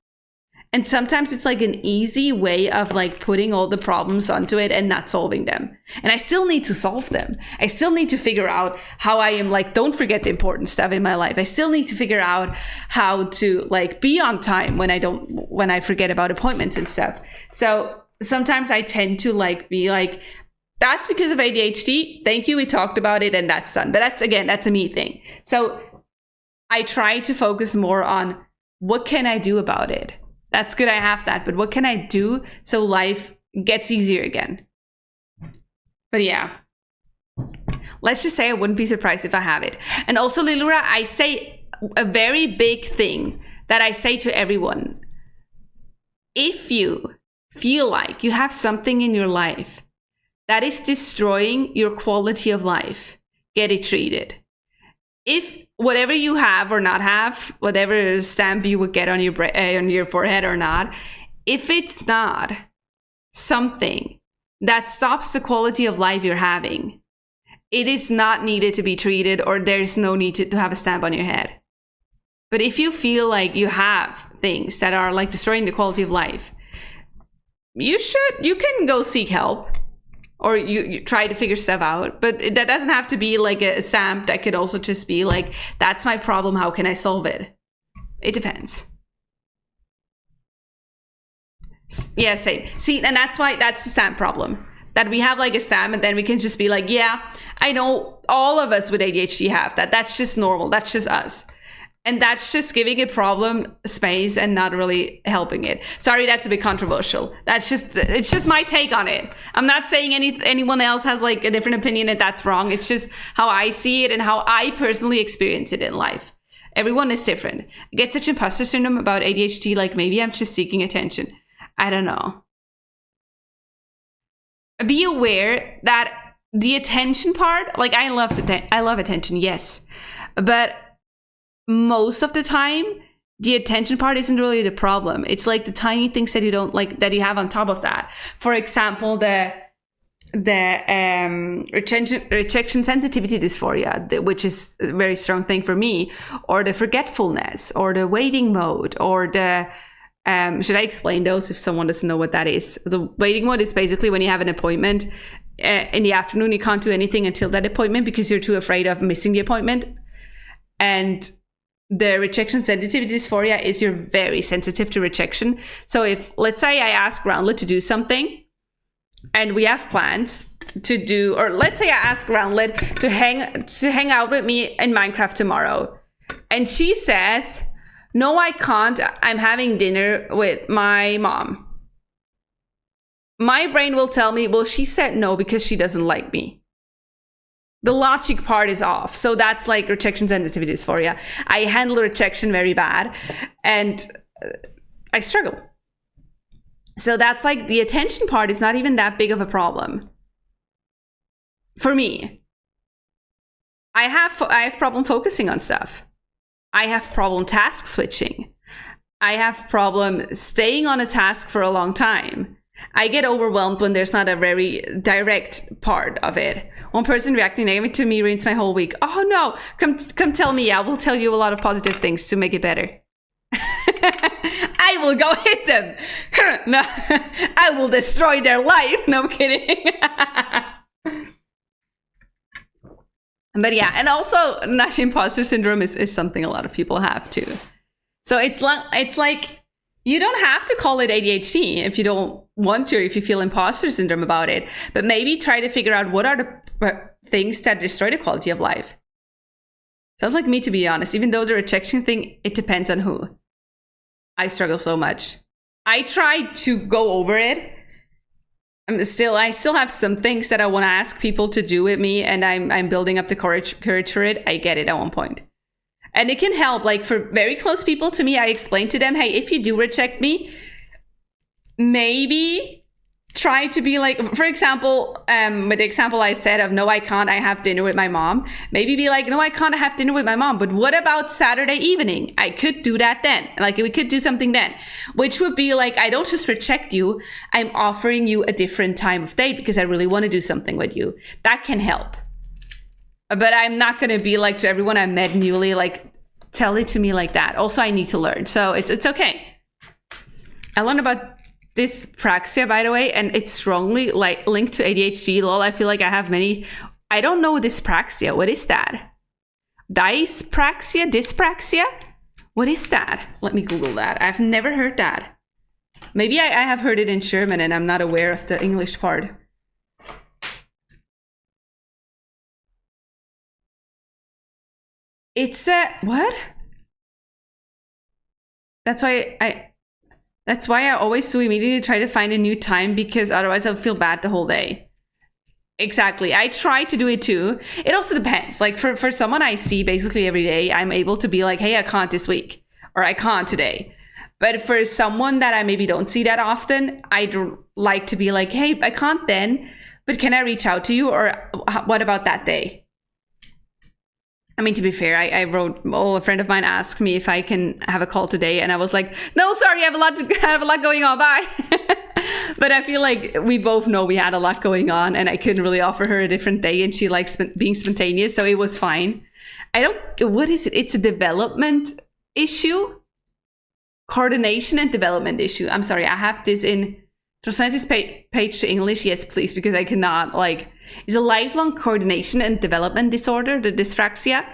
And sometimes it's like an easy way of like putting all the problems onto it and not solving them. And I still need to solve them. I still need to figure out how I am like, don't forget the important stuff in my life. I still need to figure out how to like be on time when I forget about appointments and stuff. So sometimes I tend to like be like, that's because of ADHD. Thank you. We talked about it and that's done. But that's a me thing. So I try to focus more on what can I do about it? That's good, I have that, but what can I do so life gets easier again? But yeah, let's just say I wouldn't be surprised if I have it. And also, Lilura, I say a very big thing that I say to everyone. If you feel like you have something in your life that is destroying your quality of life, get it treated. If whatever you have or not have, whatever stamp you would get on your forehead or not, if it's not something that stops the quality of life you're having, it is not needed to be treated, or there's no need to have a stamp on your head. But if you feel like you have things that are like destroying the quality of life, you can go seek help. Or you try to figure stuff out. But that doesn't have to be like a stamp. That could also just be like, that's my problem. How can I solve it? It depends. Yeah, same. See, and that's the stamp problem. That we have like a stamp and then we can just be like, yeah, I know all of us with ADHD have that. That's just normal. That's just us. And that's just giving a problem space and not really helping it. Sorry, that's a bit controversial. It's just my take on it. I'm not saying anyone else has like a different opinion and that's wrong. It's just how I see it and how I personally experience it in life. Everyone is different. I get such imposter syndrome about ADHD, like maybe I'm just seeking attention. I don't know. Be aware that the attention part, like I love attention, yes. But most of the time, the attention part isn't really the problem. It's like the tiny things that you don't like, that you have on top of that. For example, the the rejection sensitivity dysphoria, which is a very strong thing for me, or the forgetfulness, or the waiting mode, or the should I explain those if someone doesn't know what that is? The waiting mode is basically when you have an appointment in the afternoon, you can't do anything until that appointment because you're too afraid of missing the appointment. And the rejection sensitivity dysphoria is you're very sensitive to rejection. So if, let's say I ask Roundlet to do something and we have plans to do, or let's say I ask Roundlet to hang out with me in Minecraft tomorrow, and she says, no, I can't, I'm having dinner with my mom. My brain will tell me, well, she said no because she doesn't like me. The logic part is off. So that's like rejection sensitivity dysphoria. I handle rejection very bad and I struggle. So that's like the attention part is not even that big of a problem. For me, I have problem focusing on stuff. I have problem task switching. I have problem staying on a task for a long time. I get overwhelmed when there's not a very direct part of it. One person reacting negatively to me ruins my whole week. Oh no, come tell me. I will tell you a lot of positive things to make it better. I will go hit them. No, I will destroy their life. No, I'm kidding. But yeah, and also Nash imposter syndrome is something a lot of people have too. So it's like you don't have to call it ADHD if you don't want to, if you feel imposter syndrome about it. But maybe try to figure out what are the things that destroy the quality of life. Sounds like me, to be honest. Even though the rejection thing, it depends on who. I struggle so much. I try to go over it. I still have some things that I want to ask people to do with me, and I'm building up the courage for it. I get it at one point. And it can help, like for very close people to me, I explain to them, hey, if you do reject me, maybe try to be like, for example, with the example I said of no, I can't, I have dinner with my mom. Maybe be like, no, I can't have dinner with my mom, but what about Saturday evening? I could do that then. Like we could do something then, which would be like, I don't just reject you. I'm offering you a different time of day because I really want to do something with you. That can help. But I'm not going to be like to everyone I met newly, like, tell it to me like that. Also, I need to learn. So it's okay. I learned about dyspraxia, by the way, and it's strongly like linked to ADHD. Lol, I feel like I have many. I don't know dyspraxia. What is that? Dyspraxia? What is that? Let me Google that. I've never heard that. Maybe I have heard it in German and I'm not aware of the English part. It's what? That's why I always do immediately try to find a new time because otherwise I'll feel bad the whole day. Exactly. I try to do it too. It also depends. Like for someone I see basically every day, I'm able to be like, hey, I can't this week or I can't today. But for someone that I maybe don't see that often, I'd like to be like, hey, I can't then, but can I reach out to you? Or what about that day? I mean, to be fair, I wrote, a friend of mine asked me if I can have a call today. And I was like, no, sorry, I have a lot going on. Bye. But I feel like we both know we had a lot going on and I couldn't really offer her a different day. And she likes being spontaneous. So it was fine. What is it? It's a development issue. Coordination and development issue. I'm sorry. I have this in translate this page to English. Yes, please, because I cannot it's a lifelong coordination and development disorder, the dyspraxia.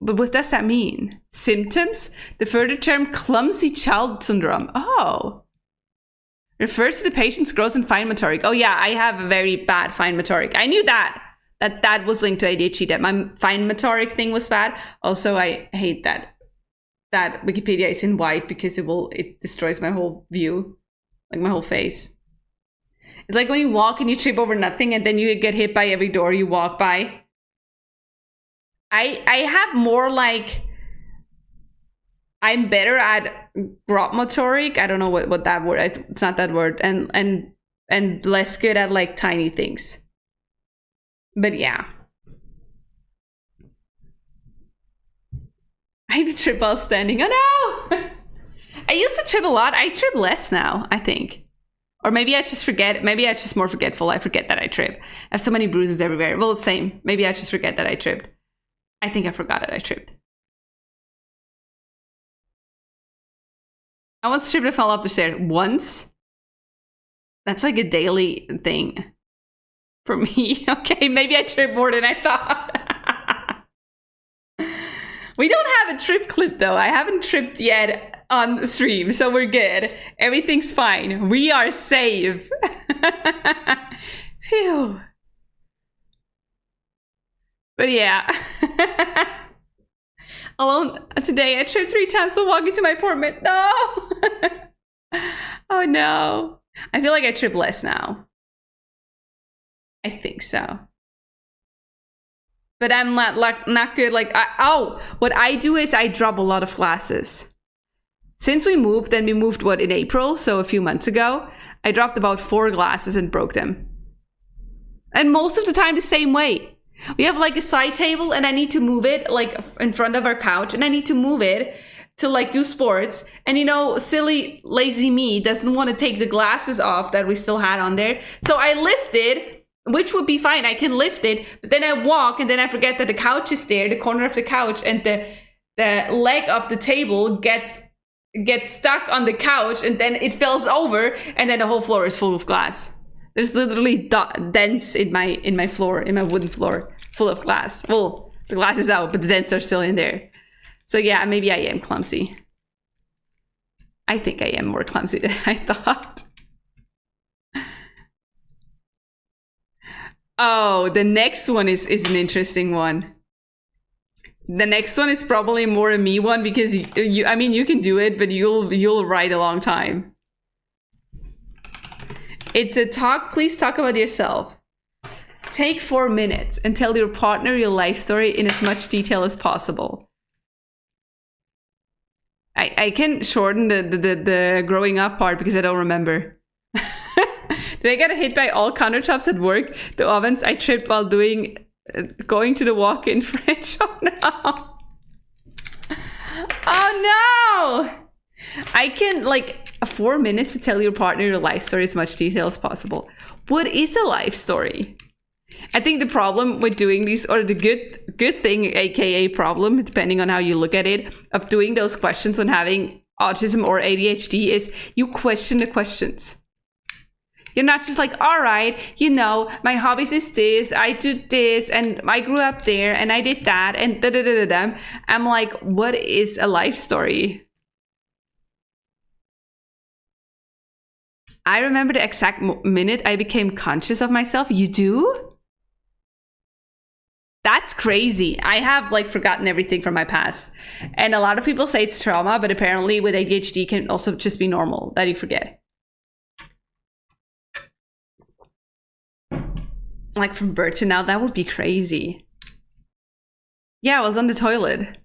But what does that mean? Symptoms? The further term clumsy child syndrome. Oh. Refers to the patient's gross and fine motoric. Oh yeah, I have a very bad fine motoric. I knew that was linked to ADHD, that my fine motoric thing was bad. Also, I hate that Wikipedia is in white because it destroys my whole view, like my whole face. It's like when you walk and you trip over nothing and then you get hit by every door you walk by. I have more like, I'm better at grob motoric. I don't know what that word, it's not that word. And less good at like tiny things. But yeah. I even trip while standing. Oh no! I used to trip a lot. I trip less now, I think. Or maybe I just forget. Maybe I'm just more forgetful. I forget that I trip. I have so many bruises everywhere. Well, same. Maybe I just forget that I tripped. I think I forgot that I tripped. I once tripped and fell up the stairs. Once? That's like a daily thing for me. Okay, maybe I tripped more than I thought. We don't have a trip clip though. I haven't tripped yet on the stream, so we're good. Everything's fine. We are safe. Phew. But yeah. Alone today, I tripped 3 times while walking to my apartment. No! Oh no. I feel like I trip less now. I think so. But I'm not good. Like, what I do is I drop a lot of glasses. Since we moved, then we moved, in April? So a few months ago. I dropped about 4 glasses and broke them. And most of the time the same way. We have like a side table and I need to move it like in front of our couch and I need to move it to like do sports. And you know, silly, lazy me doesn't want to take the glasses off that we still had on there. So I lift it, which would be fine. I can lift it, but then I walk and then I forget that the couch is there, the corner of the couch, and the leg of the table gets stuck on the couch and then it falls over and then the whole floor is full of glass. There's literally dents in my floor, in my wooden floor, full of glass. Well, the glass is out, but the dents are still in there. So yeah, maybe I am clumsy. I think I am more clumsy than I thought. Oh, the next one is an interesting one. The next one is probably more a me one because I mean, you can do it, but you'll write a long time. It's a please talk about yourself. Take 4 minutes and tell your partner your life story in as much detail as possible. I can shorten the growing up part because I don't remember. Did I get hit by all countertops at work? The ovens I tripped while going to the walk-in fridge. Oh no. Oh no. I can, like, 4 minutes to tell your partner your life story as much detail as possible. What is a life story? I think the problem with doing these, or the good thing, aka problem, depending on how you look at it, of doing those questions when having autism or ADHD is you question the questions. You're not just like, all right, you know, my hobbies is this, I do this, and I grew up there, and I did that, and da-da-da-da-da. I'm like, what is a life story? I remember the exact minute I became conscious of myself. You do? That's crazy. I have like forgotten everything from my past. And a lot of people say it's trauma, but apparently with ADHD can also just be normal that you forget. Like from birth to now, that would be crazy. Yeah, I was on the toilet.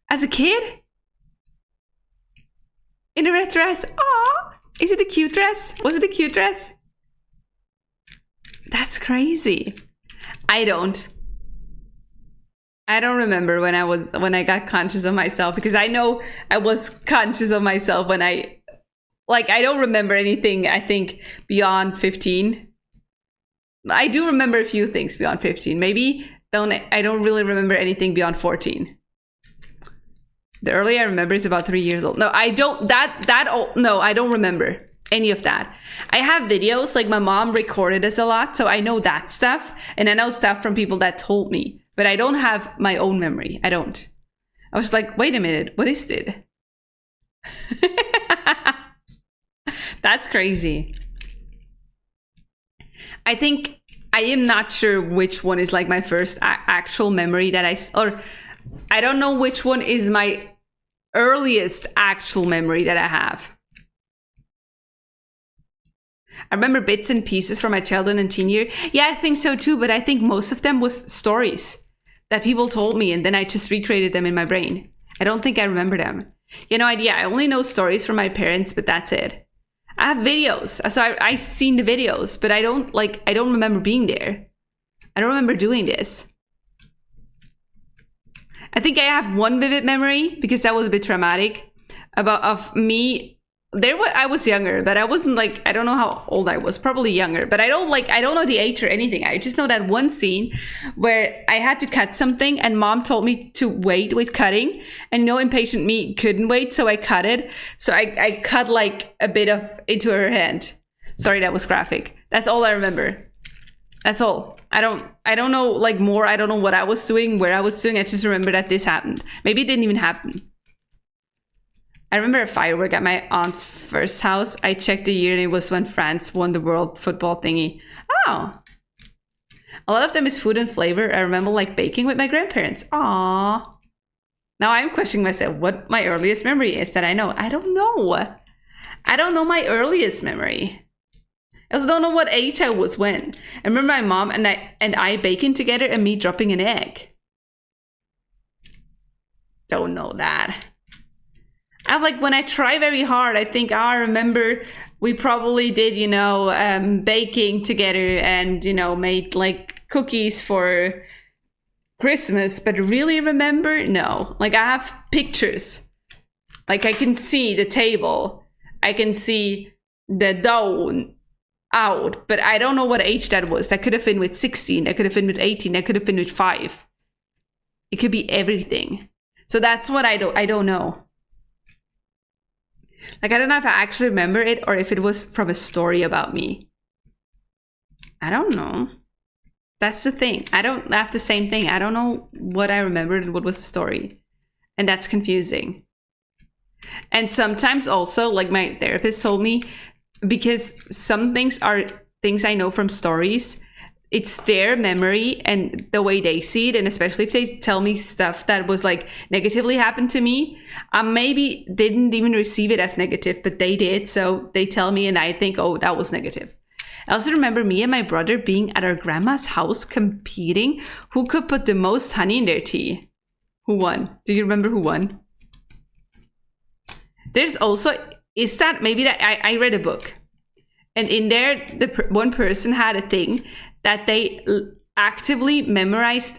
As a kid? In a red dress. Aww. Is it a cute dress? Was it a cute dress? That's crazy. I don't remember when I got conscious of myself, because I know I was conscious of myself when I don't remember anything, I think, beyond 15. I do remember a few things beyond 15. Maybe I don't really remember anything beyond 14. The earlier I remember is about 3 years old. No, I don't. No, I don't remember any of that. I have videos, like my mom recorded us a lot, so I know that stuff, and I know stuff from people that told me, but I don't have my own memory. I don't. I was like, wait a minute, what is it? That's crazy. I think I am not sure which one is like my first actual memory that I don't know which one is my earliest actual memory that I have. I remember bits and pieces from my childhood and teen year. Yeah, I think so too, but I think most of them was stories that people told me and then I just recreated them in my brain. I don't think I remember them. You know, I only know stories from my parents, but that's it. I have videos, so I've seen the videos, but I don't remember being there. I don't remember doing this. I think I have one vivid memory, because that was a bit traumatic, of me I was younger, but I wasn't like, I don't know how old I was, probably younger, but I don't know the age or anything. I just know that one scene where I had to cut something and mom told me to wait with cutting, and no impatient me couldn't wait, so I cut it. So I cut like a bit of into her hand. Sorry, that was graphic. That's all I remember. That's all. I don't know like more. I don't know what I was doing, where I was doing. I just remember that this happened. Maybe it didn't even happen. I remember a firework at my aunt's first house. I checked the year and it was when France won the world football thingy. Oh. A lot of them is food and flavor. I remember like baking with my grandparents. Aww. Now I'm questioning myself what my earliest memory is that I know. I don't know. I don't know my earliest memory. I also don't know what age I was when. I remember my mom and I baking together and me dropping an egg. Don't know that. I'm like, when I try very hard, I think, I remember we probably did, you know, baking together and, you know, made like cookies for Christmas, but really remember? No. Like, I have pictures. Like, I can see the table. I can see the dough out, but I don't know what age that was. That could have been with 16. That could have been with 18. That could have been with 5. It could be everything. So that's what I don't know. Like, I don't know if I actually remember it or if it was from a story about me. I don't know. That's the thing. I don't have the same thing. I don't know what I remembered and what was the story. And that's confusing. And sometimes also, like my therapist told me, because some things are things I know from stories, it's their memory and the way they see it, and especially if they tell me stuff that was like negatively happened to me, maybe didn't even receive it as negative, but they did, so they tell me and I think, oh, that was negative. I also remember me and my brother being at our grandma's house competing who could put the most honey in their tea. Who won? Do you remember who won? There's also, is that maybe that I read a book, and in there one person had a thing that they actively memorized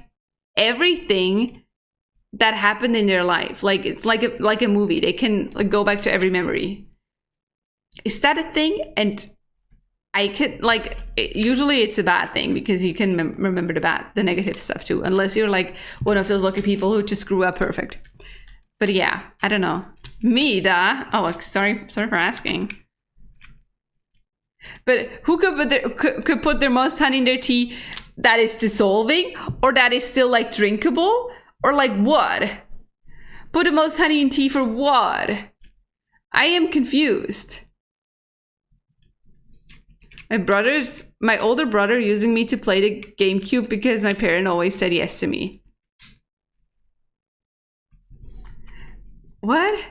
everything that happened in their life. Like, it's like a movie. They can like go back to every memory. Is that a thing? And I could like, usually it's a bad thing because you can remember the negative stuff too, unless you're like one of those lucky people who just grew up perfect. But yeah, I don't know. Me, oh, sorry for asking. But who could put their most honey in their tea that is dissolving, or that is still like drinkable, or like what? Put the most honey in tea for what? I am confused. My older brother using me to play the GameCube because my parent always said yes to me. What?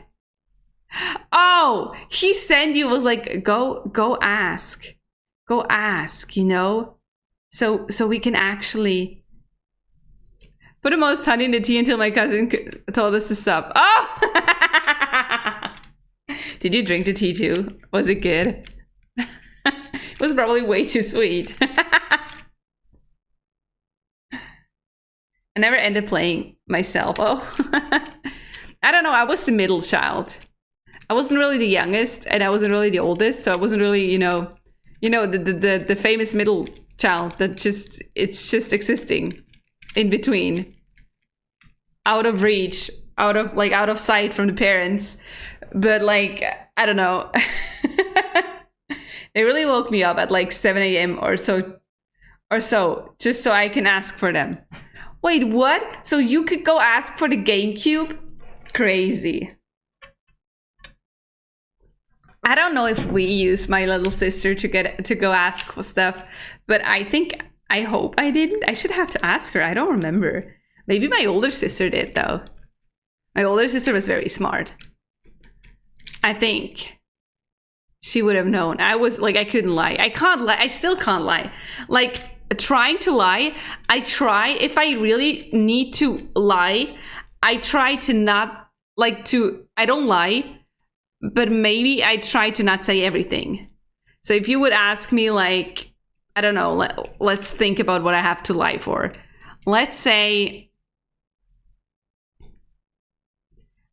Oh, he sent you, was like, go ask, you know, so we can actually put the most honey in the tea until my cousin told us to stop. Oh, did you drink the tea too? Was it good? It was probably way too sweet. I never ended playing myself. Oh, I don't know. I was the middle child. I wasn't really the youngest, and I wasn't really the oldest, so I wasn't really, you know, the famous middle child that it's just existing in between, out of reach, out of sight from the parents. But like, I don't know. They really woke me up at like 7 a.m. or so, just so I can ask for them. Wait, what? So you could go ask for the GameCube? Crazy. I don't know if we use my little sister to go ask for stuff, but I hope I didn't. I should have to ask her. I don't remember. Maybe my older sister did though. My older sister was very smart. I think she would have known. I was like, I couldn't lie. I can't lie. I still can't lie. Like, trying to lie, I try. If I really need to lie, I try to not like to. I don't lie. But maybe I try to not say everything. So if you would ask me, like, I don't know, let's think about what I have to lie for. Let's say,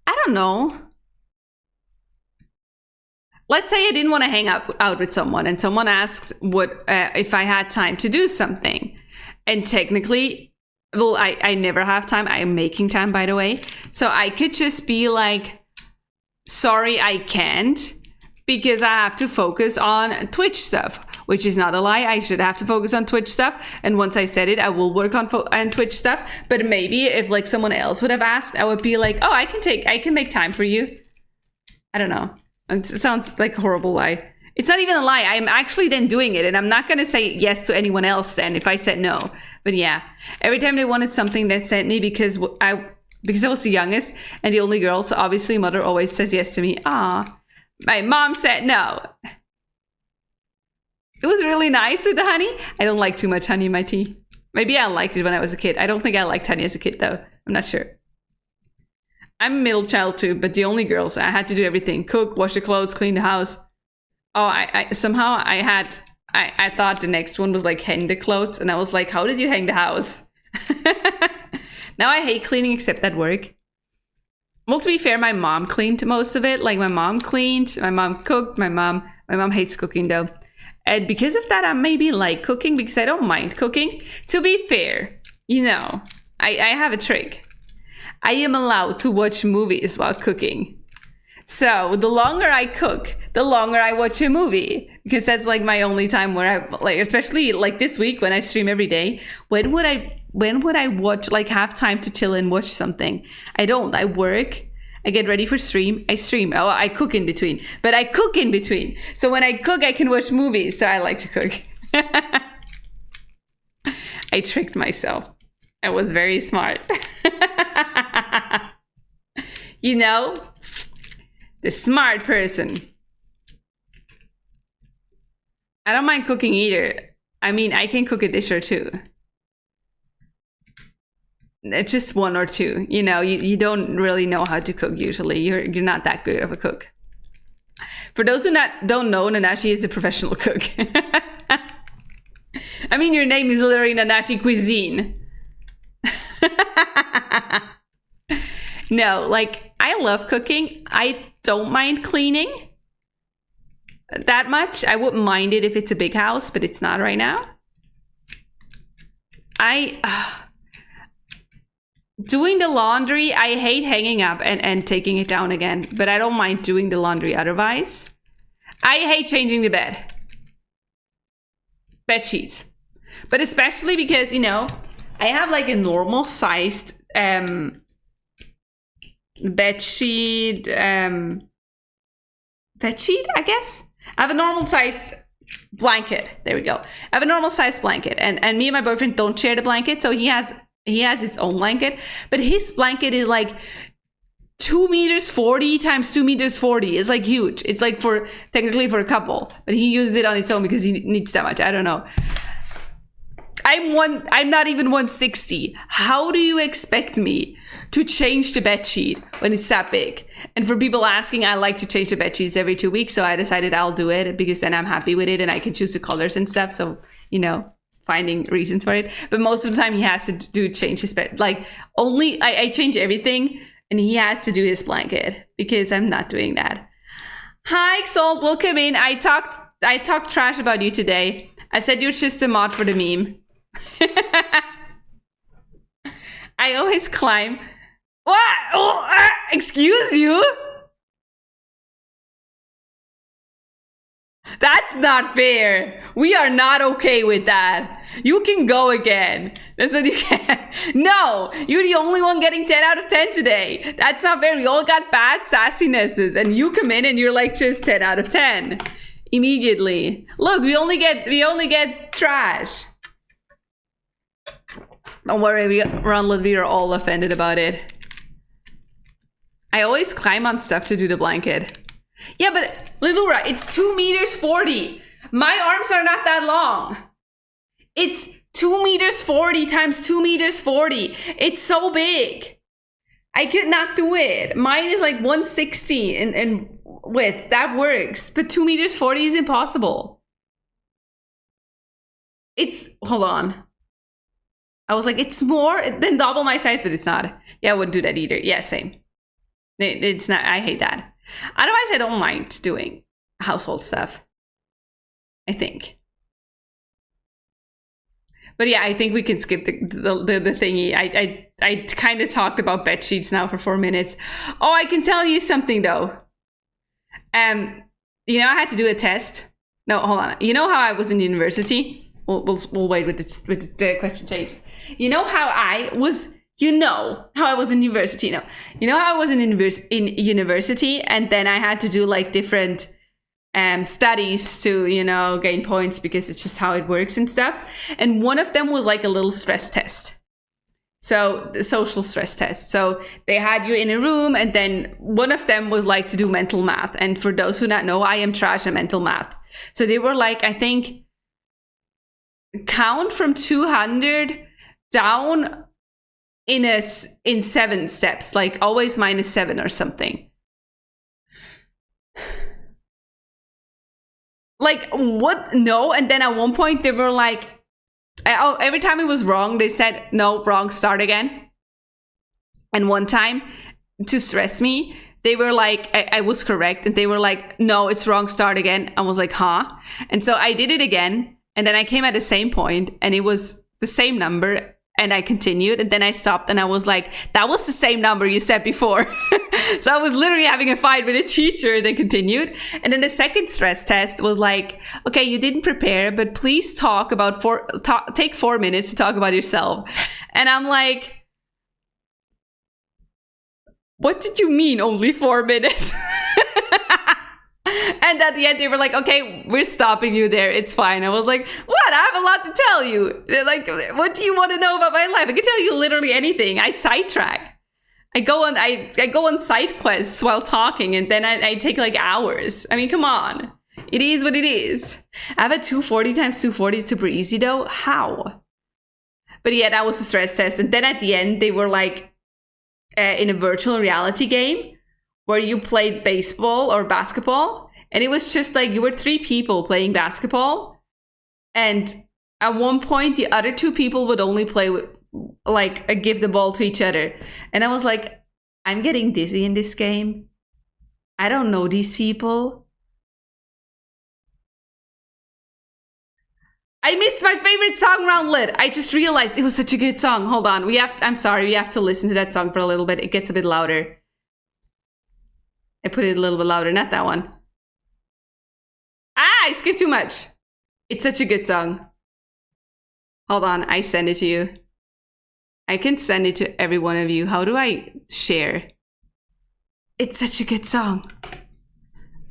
I don't know. let's say I didn't want to hang out with someone and someone asked what if I had time to do something. And technically, well, I never have time. I am making time, by the way. So I could just be like, sorry, I can't, because I have to focus on Twitch stuff, which is not a lie. I should have to focus on Twitch stuff. And once I said it, I will work on Twitch stuff. But maybe if like someone else would have asked, I would be like, oh, I can make time for you. I don't know. It sounds like a horrible lie. It's not even a lie. I'm actually then doing it. And I'm not going to say yes to anyone else then if I said no. But yeah, every time they wanted something, they sent me because I was the youngest and the only girl. So obviously mother always says yes to me. Ah, my mom said no. It was really nice with the honey. I don't like too much honey in my tea. Maybe I liked it when I was a kid. I don't think I liked honey as a kid though. I'm not sure. I'm a middle child too, but the only girl, so I had to do everything. Cook, wash the clothes, clean the house. Oh, I thought the next one was like hang the clothes, and I was like, how did you hang the house? Now I hate cleaning except at work. Well, to be fair, my mom cleaned most of it. Like my mom cleaned, my mom cooked, my mom hates cooking though. And because of that, I maybe like cooking because I don't mind cooking. To be fair, you know, I have a trick. I am allowed to watch movies while cooking. So the longer I cook, the longer I watch a movie, because that's like my only time where I like, especially like this week when I stream every day. When would I watch, like have time to chill and watch something? I don't. I work. I get ready for stream. I stream. Oh, I cook in between, but I cook in between. So when I cook, I can watch movies. So I like to cook. I tricked myself. I was very smart. You know, the smart person. I don't mind cooking either. I mean, I can cook a dish or two. It's just one or two. You know, you don't really know how to cook usually. You're not that good of a cook. For those who don't know, Nanashi is a professional cook. I mean, your name is literally Nanashi Cuisine. No, like, I love cooking. I don't mind cleaning that much. I wouldn't mind it if it's a big house, but it's not right now. Doing the laundry, I hate hanging up and taking it down again, but I don't mind doing the laundry otherwise. I hate changing the bed sheets, but especially because, you know, I have like a normal sized bed sheet, I guess. I have a normal size blanket. There we go. I have a normal size blanket, and me and my boyfriend don't share the blanket, so he has his own blanket, but his blanket is like 2 meters 40 times 2 meters 40. It's like huge. It's like technically for a couple, but he uses it on its own because he needs that much. I don't know. I'm not even 160. How do you expect me to change the bed sheet when it's that big? And for people asking, I like to change the bed sheets every 2 weeks, so I decided I'll do it because then I'm happy with it and I can choose the colors and stuff. So, you know, finding reasons for it. But most of the time he has to change his bed. Like only I change everything and he has to do his blanket because I'm not doing that. Hi, Xalt, welcome in. I talked trash about you today. I said you're just a mod for the meme. I always climb. What? Oh, excuse you? That's not fair. We are not okay with that. You can go again. That's what you can. No, you're the only one getting 10 out of 10 today. That's not fair. We all got bad sassinesses, and you come in and you're like just 10 out of 10 immediately. Look, we only get trash. Don't worry, we are all offended about it. I always climb on stuff to do the blanket. Yeah, but Lilura, it's 2 meters 40. My arms are not that long. It's 2 meters 40 times 2 meters 40. It's so big. I could not do it. Mine is like 160 in width. That works. But 2 meters 40 is impossible. Hold on. I was like, it's more than double my size, but it's not. Yeah, I wouldn't do that either. Yeah, same. It's not. I hate that. Otherwise, I don't mind doing. household stuff, I think. But yeah, I think we can skip the thingy. I kind of talked about bed sheets now for 4 minutes. Oh, I can tell you something though. You know, I had to do a test. No, hold on. You know how I was in university? We'll wait with the question change. You know how I was. You know how I was in university. No, you know how I was in university, and then I had to do like different studies to, you know, gain points because it's just how it works and stuff. And one of them was like a little stress test. So the social stress test. So they had you in a room, and then one of them was like to do mental math. And for those who not know, I am trash at mental math. So they were like, I think, count from 200 down in 7 steps, like always -7 or something. Like, what? No. And then at one point they were like, every time it was wrong, they said, no, wrong, start again. And one time, to stress me, they were like, I was correct. And they were like, no, it's wrong, start again. I was like, huh? And so I did it again. And then I came at the same point, and it was the same number. And I continued, and then I stopped, and I was like, that was the same number you said before. So I was literally having a fight with a teacher, and then continued. And then the second stress test was like, okay, you didn't prepare, but please take 4 minutes to talk about yourself. And I'm like, what did you mean only 4 minutes? And at the end, they were like, okay, we're stopping you there. It's fine. I was like, what? I have a lot to tell you. They're like, what do you want to know about my life? I can tell you literally anything. I sidetrack. I go on side quests while talking, and then I take like hours. I mean, come on. It is what it is. I have a 240 times 240. It's super easy though. How? But yeah, that was a stress test. And then at the end, they were like in a virtual reality game where you played baseball or basketball. And it was just like you were 3 people playing basketball. And at one point, the other 2 people would only play with, like, give the ball to each other. And I was like, I'm getting dizzy in this game. I don't know these people. I missed my favorite song, Roundlet. I just realized it was such a good song. Hold on. I'm sorry. We have to listen to that song for a little bit. It gets a bit louder. I put it a little bit louder. Not that one. I skipped too much. It's such a good song. Hold on, I send it to you. I can send it to every one of you. How do I share? It's such a good song.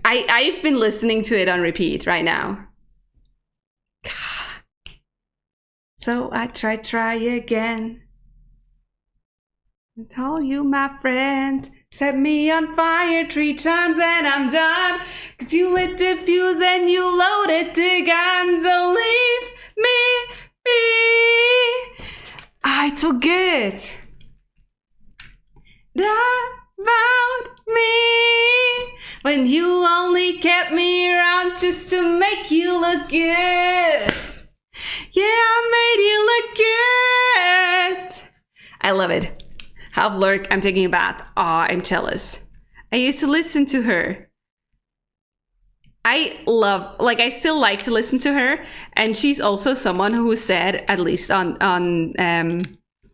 I've been listening to it on repeat right now. So I try again. I told you, my friend, set me on fire 3 times and I'm done. 'Cause you lit the fuse and you loaded the gun. So leave me be. It's so good. About me. When you only kept me around just to make you look good. Yeah, I made you look good. I love it. Half Lurk, I'm taking a bath. Aw, I'm jealous. I used to listen to her. I still like to listen to her. And she's also someone who said, at least on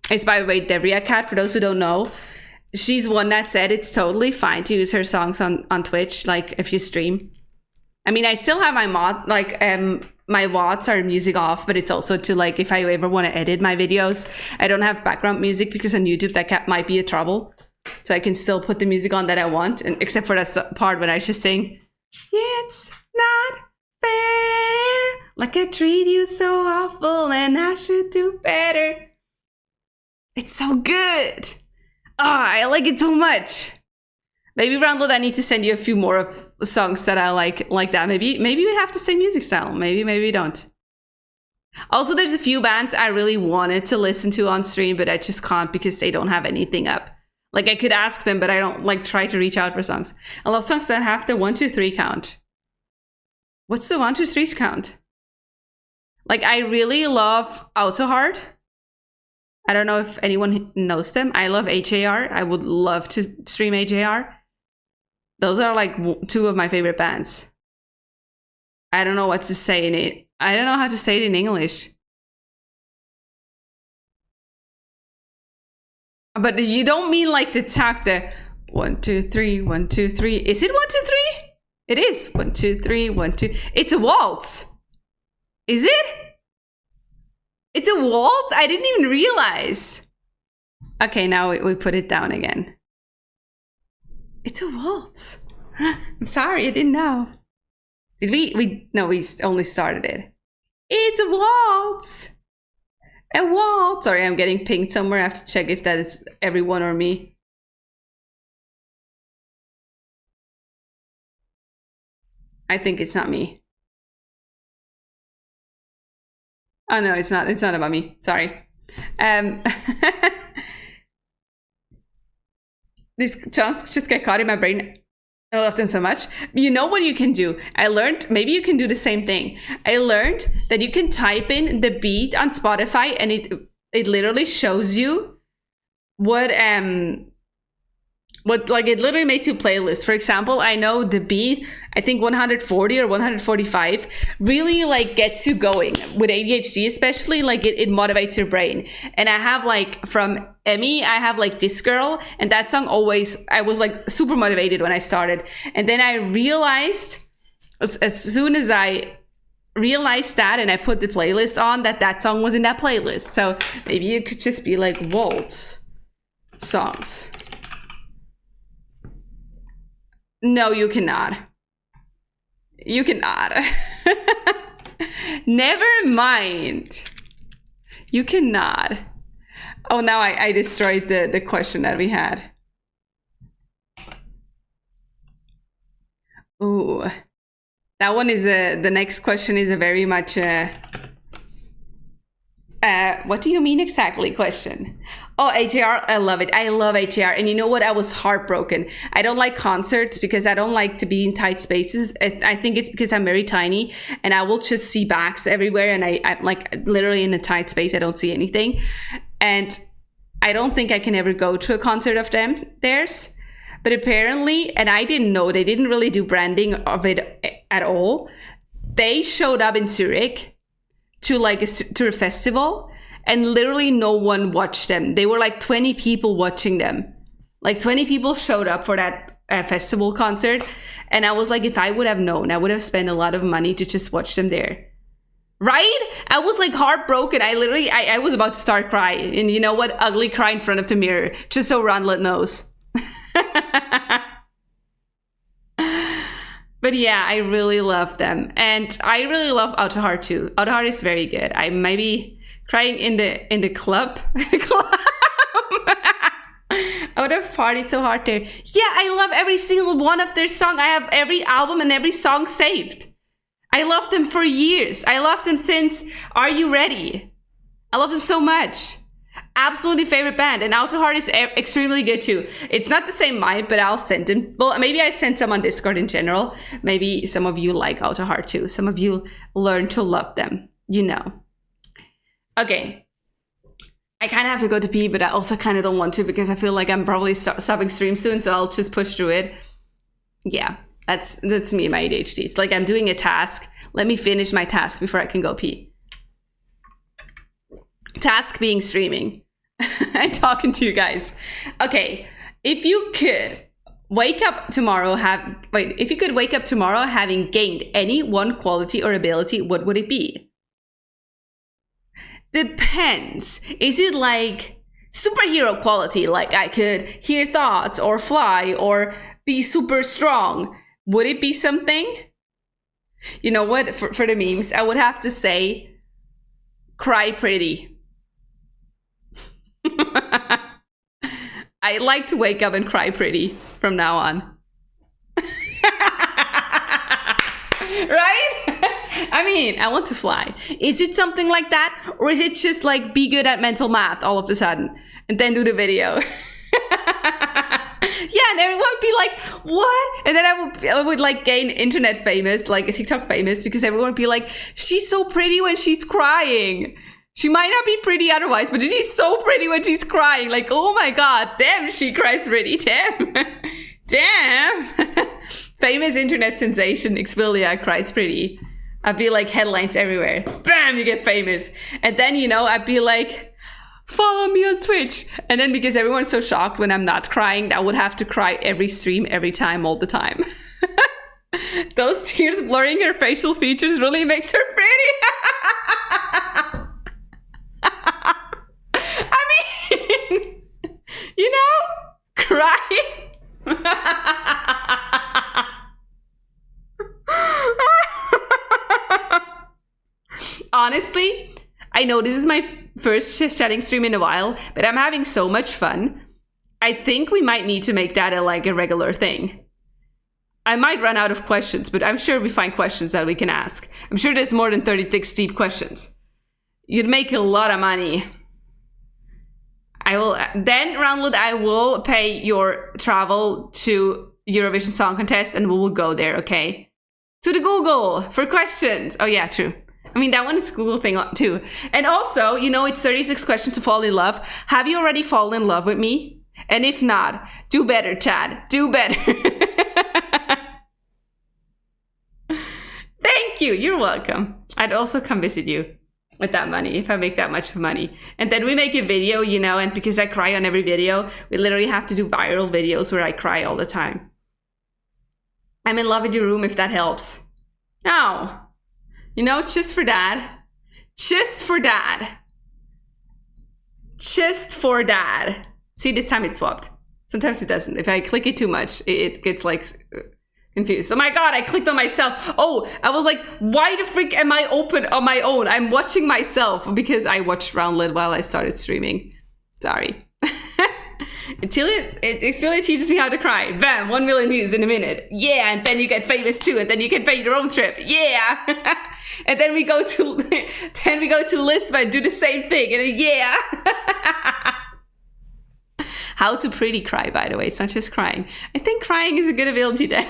it's by the way, Devria Cat, for those who don't know. She's one that said it's totally fine to use her songs on Twitch, like if you stream. I mean, I still have my my watts are music off, but it's also to like if I ever want to edit my videos, I don't have background music because on YouTube that might be a trouble. So I can still put the music on that I want, and except for that part when I just sing, it's not fair, like I treat you so awful and I should do better. It's so good. I like it so much. Maybe, Roundlet, I need to send you a few more of songs that I like that. Maybe we have the same music style. Maybe we don't. Also, there's a few bands I really wanted to listen to on stream, but I just can't because they don't have anything up. Like, I could ask them, but I don't, like, try to reach out for songs. I love songs that have the 1, 2, 3 count. What's the 1, 2, 3 count? Like, I really love Autohard. I don't know if anyone knows them. I love HAR. I would love to stream HAR. Those are like 2 of my favorite bands. I don't know what to say in it. I don't know how to say it in English. But you don't mean like the tap, the 1, 2, 3, 1, 2, 3. Is it 1, 2, 3? It is 1, 2, 3, 1, 2. It's a waltz. Is it? It's a waltz? I didn't even realize. Okay, now we put it down again. It's a waltz. I'm sorry, I didn't know. Did we? No, we only started it. It's a waltz. A waltz. Sorry, I'm getting pinged somewhere. I have to check if that is everyone or me. I think it's not me. Oh no, it's not. It's not about me. Sorry. These chunks just get caught in my brain. I love them so much. You know what you can do? I learned, maybe you can do the same thing. I learned that you can type in the beat on Spotify and it literally shows you what like it literally makes you playlists. For example, I know the beat, I think 140 or 145 really like gets you going with ADHD, especially like it motivates your brain. And I have like from Emmy, I have like This Girl, and that song always, I was like super motivated when I started. And then I realized as soon as I realized that and I put the playlist on that song was in that playlist. So maybe you could just be like waltz songs. No, you cannot. You cannot. Never mind. You cannot. Oh, now I destroyed the question that we had. Ooh. That one is the next question is a very much what do you mean exactly question. Oh, HAR, I love it. I love HAR. And you know what? I was heartbroken. I don't like concerts because I don't like to be in tight spaces. I think it's because I'm very tiny and I will just see backs everywhere. And I'm like literally in a tight space. I don't see anything. And I don't think I can ever go to a concert of theirs. But apparently, and I didn't know, they didn't really do branding of it at all. They showed up in Zurich to like to a festival. And literally no one watched them. They were like 20 people watching them. Like 20 people showed up for that festival concert. And I was like, if I would have known, I would have spent a lot of money to just watch them there. Right? I was like heartbroken. I was about to start crying. And you know what? Ugly cry in front of the mirror. Just so Ronlet knows. But yeah, I really love them. And I really love Autoheart too. Autoheart is very good. I maybe... crying in the club. I would have partied so hard there. Yeah, I love every single one of their songs. I have every album and every song saved. I loved them for years. I loved them since Are You Ready? I love them so much. Absolutely favorite band. And Autoheart is extremely good too. It's not the same vibe, but I'll send them. Well, maybe I sent some on Discord in general. Maybe some of you like Autoheart too. Some of you learn to love them. You know. Okay, I kind of have to go to pee, but I also kind of don't want to because I feel like I'm probably stopping stream soon, so I'll just push through it. Yeah, that's me and my ADHD. It's like I'm doing a task. Let me finish my task before I can go pee. Task being streaming and talking to you guys. Okay, if you could wake up tomorrow having gained any one quality or ability, what would it be? Depends. Is it like superhero quality, like I could hear thoughts or fly or be super strong? Would it be something? You know what? For the memes, I would have to say cry pretty. I like to wake up and cry pretty from now on. Right? I mean, I want to fly. Is it something like that? Or is it just like be good at mental math all of a sudden and then do the video? Yeah, and everyone would be like, what? And then I would like gain internet famous, like TikTok famous, because everyone would be like, she's so pretty when she's crying. She might not be pretty otherwise, but she's so pretty when she's crying. Like, oh my God, damn, she cries pretty, damn. Damn. Famous internet sensation Expelia cries pretty. I'd be like headlines everywhere. Bam, you get famous. And then, you know, I'd be like, follow me on Twitch. And then because everyone's so shocked when I'm not crying, I would have to cry every stream, every time, all the time. Those tears blurring her facial features really makes her pretty. I mean, you know, crying. Honestly, I know this is my first chatting stream in a while, but I'm having so much fun. I think we might need to make that a regular thing. I might run out of questions, but I'm sure we find questions that we can ask. I'm sure there's more than 36 deep questions. You'd make a lot of money. I will then, Roundlet, I will pay your travel to Eurovision Song Contest and we will go there, okay? To the Google for questions. Oh yeah, true. I mean, that one is a Google thing too. And also, you know, it's 36 questions to fall in love. Have you already fallen in love with me? And if not, do better, Chad. Do better. Thank you. You're welcome. I'd also come visit you with that money if I make that much money. And then we make a video, you know, and because I cry on every video, we literally have to do viral videos where I cry all the time. I'm in love with your room if that helps. No. You know, just for that. Just for that. Just for that. See, this time it swapped. Sometimes it doesn't. If I click it too much, it gets like confused. Oh my god, I clicked on myself. Oh, I was like, why the freak am I open on my own? I'm watching myself because I watched Roundlet while I started streaming. Sorry. Xpelia teaches me how to cry. Bam, 1 million views in a minute. Yeah, and then you get famous too, and then you can pay your own trip. Yeah. And then we go to Lisbon and do the same thing. And then, yeah. How to pretty cry, by the way. It's not just crying. I think crying is a good ability then.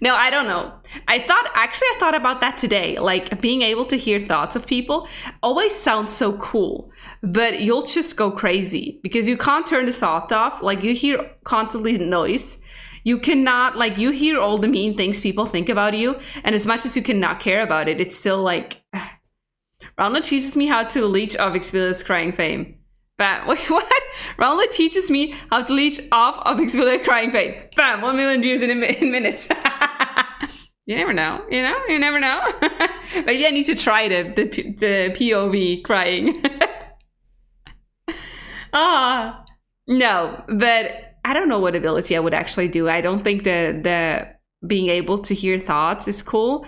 No, I don't know. I thought about that today. Like, being able to hear thoughts of people always sounds so cool, but you'll just go crazy because you can't turn the thought off. Like, you hear constantly noise. You cannot, like, you hear all the mean things people think about you, and as much as you cannot care about it, it's still like, Roundlet teaches me how to leech off Xpelia's crying fame. Bam. Wait, what? Roundlet teaches me how to leech off of Xpelia crying fame. Bam, 1 million views in minutes. You never know, you know? You never know. Maybe I need to try the POV crying. No, but I don't know what ability I would actually do. I don't think the being able to hear thoughts is cool.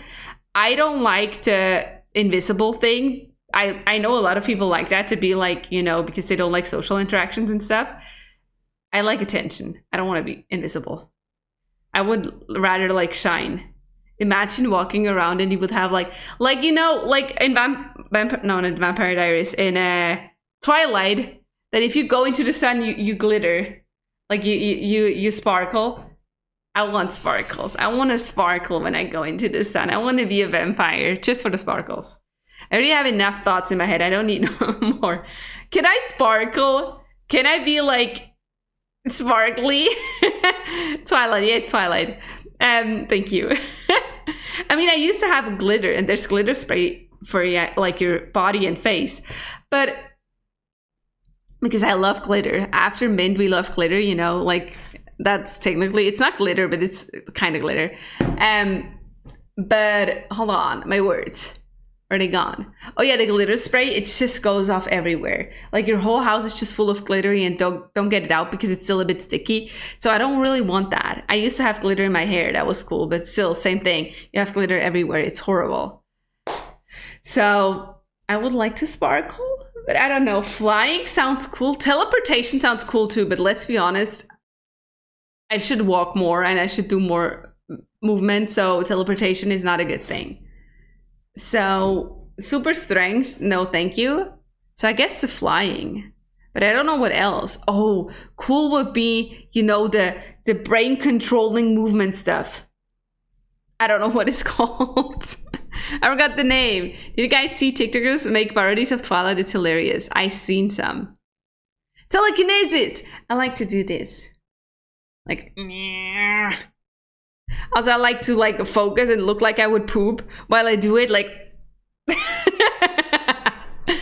I don't like the invisible thing. I know a lot of people like that, to be like, you know, because they don't like social interactions and stuff. I like attention. I don't want to be invisible. I would rather like shine. Imagine walking around and you would have like you know, like in Vampire Diaries, in Twilight, that if you go into the sun, you glitter, like you sparkle. I want sparkles. I want to sparkle when I go into the sun. I want to be a vampire just for the sparkles. I already have enough thoughts in my head. I don't need no more. Can I sparkle? Can I be like sparkly? Twilight, yeah, it's Twilight. Thank you. I mean, I used to have glitter, and there's glitter spray for like your body and face, but because I love glitter. After Mint, we love glitter. You know, like that's technically, it's not glitter, but it's kind of glitter. But hold on, my words. Are they gone? Oh yeah, the glitter spray, it just goes off everywhere. Like your whole house is just full of glittery, and don't get it out because it's still a bit sticky. So I don't really want that. I used to have glitter in my hair. That was cool, but still, same thing. You have glitter everywhere. It's horrible. So I would like to sparkle, but I don't know. Flying sounds cool. Teleportation sounds cool too, but let's be honest. I should walk more and I should do more movement. So teleportation is not a good thing. So super strength, no thank you. So I guess the flying, but I don't know what else. Oh, cool would be, you know, the brain controlling movement stuff. I don't know what it's called. I forgot the name. Did you guys see TikTokers make parodies of Twilight? It's hilarious. I've seen some. Telekinesis. I like to do this. Like, Also, I like to like focus and look like I would poop while I do it. Like,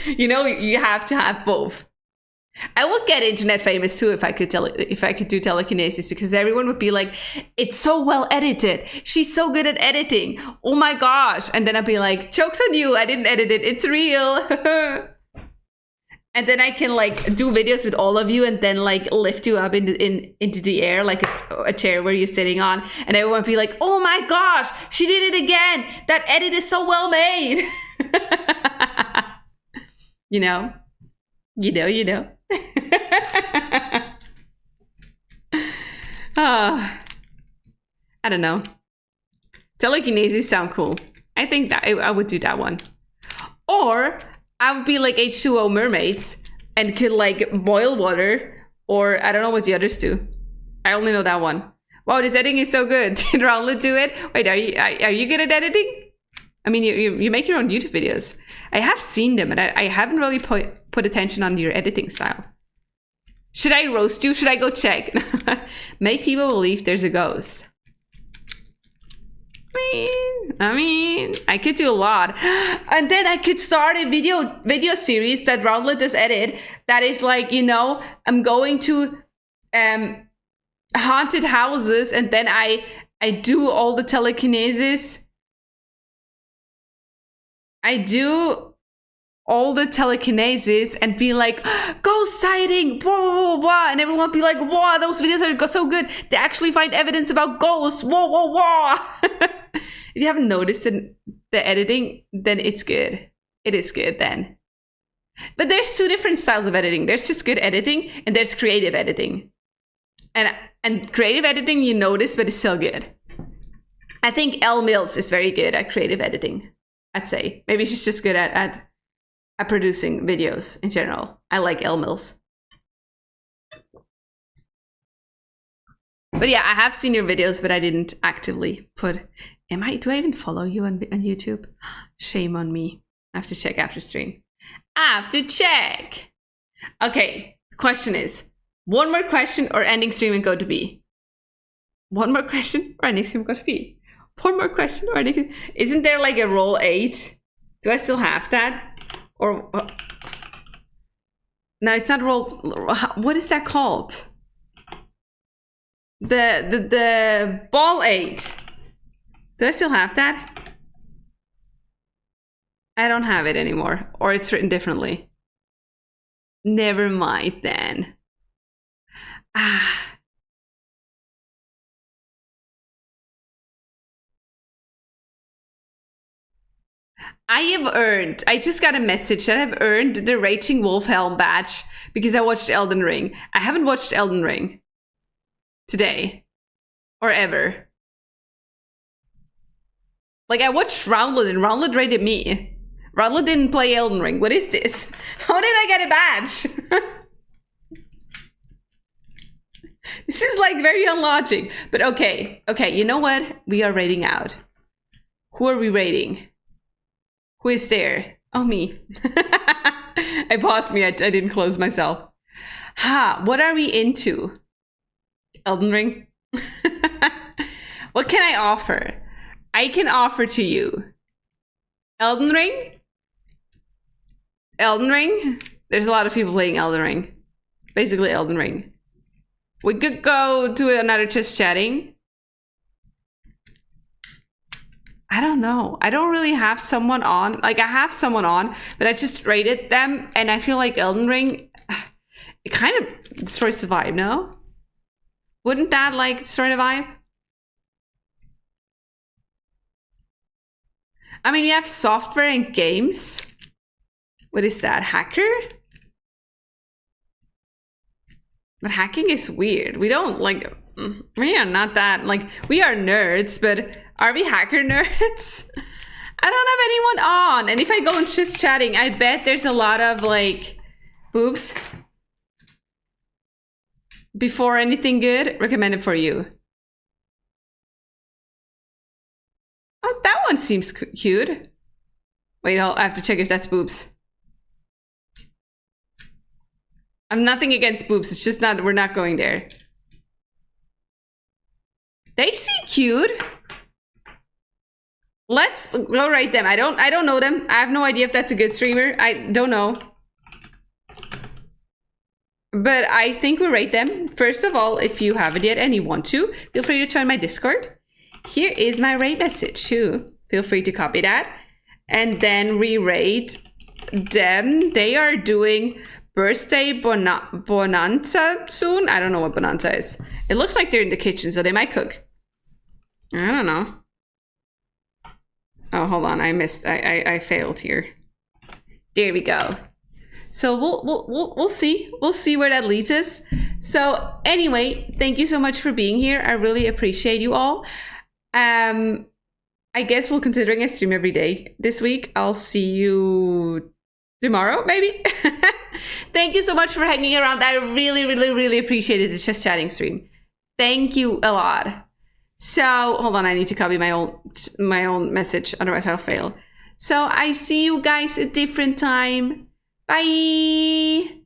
you know, you have to have both. I would get internet famous too if I could do telekinesis, because everyone would be like, it's so well edited. She's so good at editing. Oh my gosh. And then I'd be like, joke's on you. I didn't edit it. It's real. And then I can like do videos with all of you and then like lift you up into the air like a chair where you're sitting on. And everyone would be like, oh my gosh, she did it again. That edit is so well made. You know. I don't know. Telekinesis sound cool. I think that I would do that one. Or I would be like H2O mermaids and could like boil water, or I don't know what the others do. I only know that one. Wow, this editing is so good. Did Raul do it? Wait, are you good at editing? I mean, you make your own YouTube videos. I have seen them, and I haven't really put attention on your editing style. Should I roast you? Should I go check? Make people believe there's a ghost. I mean, I could do a lot. And then I could start a video series that Roundlet does edit that is like, you know, I'm going to haunted houses, and then I do all the telekinesis. I do all the telekinesis and be like, ghost sighting, blah, blah, blah, blah. And everyone be like, wow, those videos are so good. They actually find evidence about ghosts. Whoa, whoa, whoa. If you haven't noticed the editing, then it's good. It is good then. But there's two different styles of editing. There's just good editing and there's creative editing. And creative editing, you notice, but it's still good. I think Elle Mills is very good at creative editing, I'd say. Maybe she's just good at producing videos in general. I like Elle Mills. But yeah, I have seen your videos, but I didn't actively put... Do I even follow you on YouTube? Shame on me. I have to check after stream. I have to check. Okay, the question is, one more question or ending stream and go to B? One more question or ending stream and go to B? One more question or ending... Isn't there like a roll 8? Do I still have that? Or... No, it's not roll... What is that called? The ball 8. Do I still have that? I don't have it anymore. Or it's written differently. Never mind then. I have earned, I just got a message that I've earned the Raging Wolf Helm badge because I watched Elden Ring. I haven't watched Elden Ring today or ever. Like, I watched Roundlet and Roundlet rated me. Roundlet didn't play Elden Ring. What is this? How did I get a badge? This is like very unlogic. But okay, you know what? We are rating out. Who are we rating? Who is there? Oh, me. I paused me. I didn't close myself. What are we into? Elden Ring? What can I offer? I can offer to you Elden Ring? Elden Ring? There's a lot of people playing Elden Ring. Basically Elden Ring. We could go to another just chatting. I don't know. I don't really have someone on. Like, I have someone on, but I just rated them, and I feel like Elden Ring, it kind of destroys the vibe, no? Wouldn't that, like, destroy the vibe? I mean, we have software and games. What is that? Hacker? But hacking is weird. We don't, like... We are not that... Like, we are nerds, but are we hacker nerds? I don't have anyone on. And if I go and just chatting, I bet there's a lot of, like... Boobs. Before anything good, recommended for you. Oh, that one seems cute. Wait, I have to check if that's boobs. I'm nothing against boobs. It's just not, we're not going there. They seem cute. Let's go rate them. I don't know them. I have no idea if that's a good streamer. I don't know. But I think we rate them. First of all, if you haven't yet and you want to, feel free to join my Discord. Here is my rate message too. Feel free to copy that. And then re-rate them. They are doing birthday bonanza soon. I don't know what bonanza is. It looks like they're in the kitchen, so they might cook. I don't know. Oh, hold on. I failed here. There we go. So we'll see. We'll see where that leads us. So anyway, thank you so much for being here. I really appreciate you all. I guess we'll considering a stream every day this week. I'll see you tomorrow, maybe. Thank you so much for hanging around. I really appreciated the Just Chatting stream. Thank you a lot. So hold on, I need to copy my own message, otherwise I'll fail. So I see you guys at different time. Bye.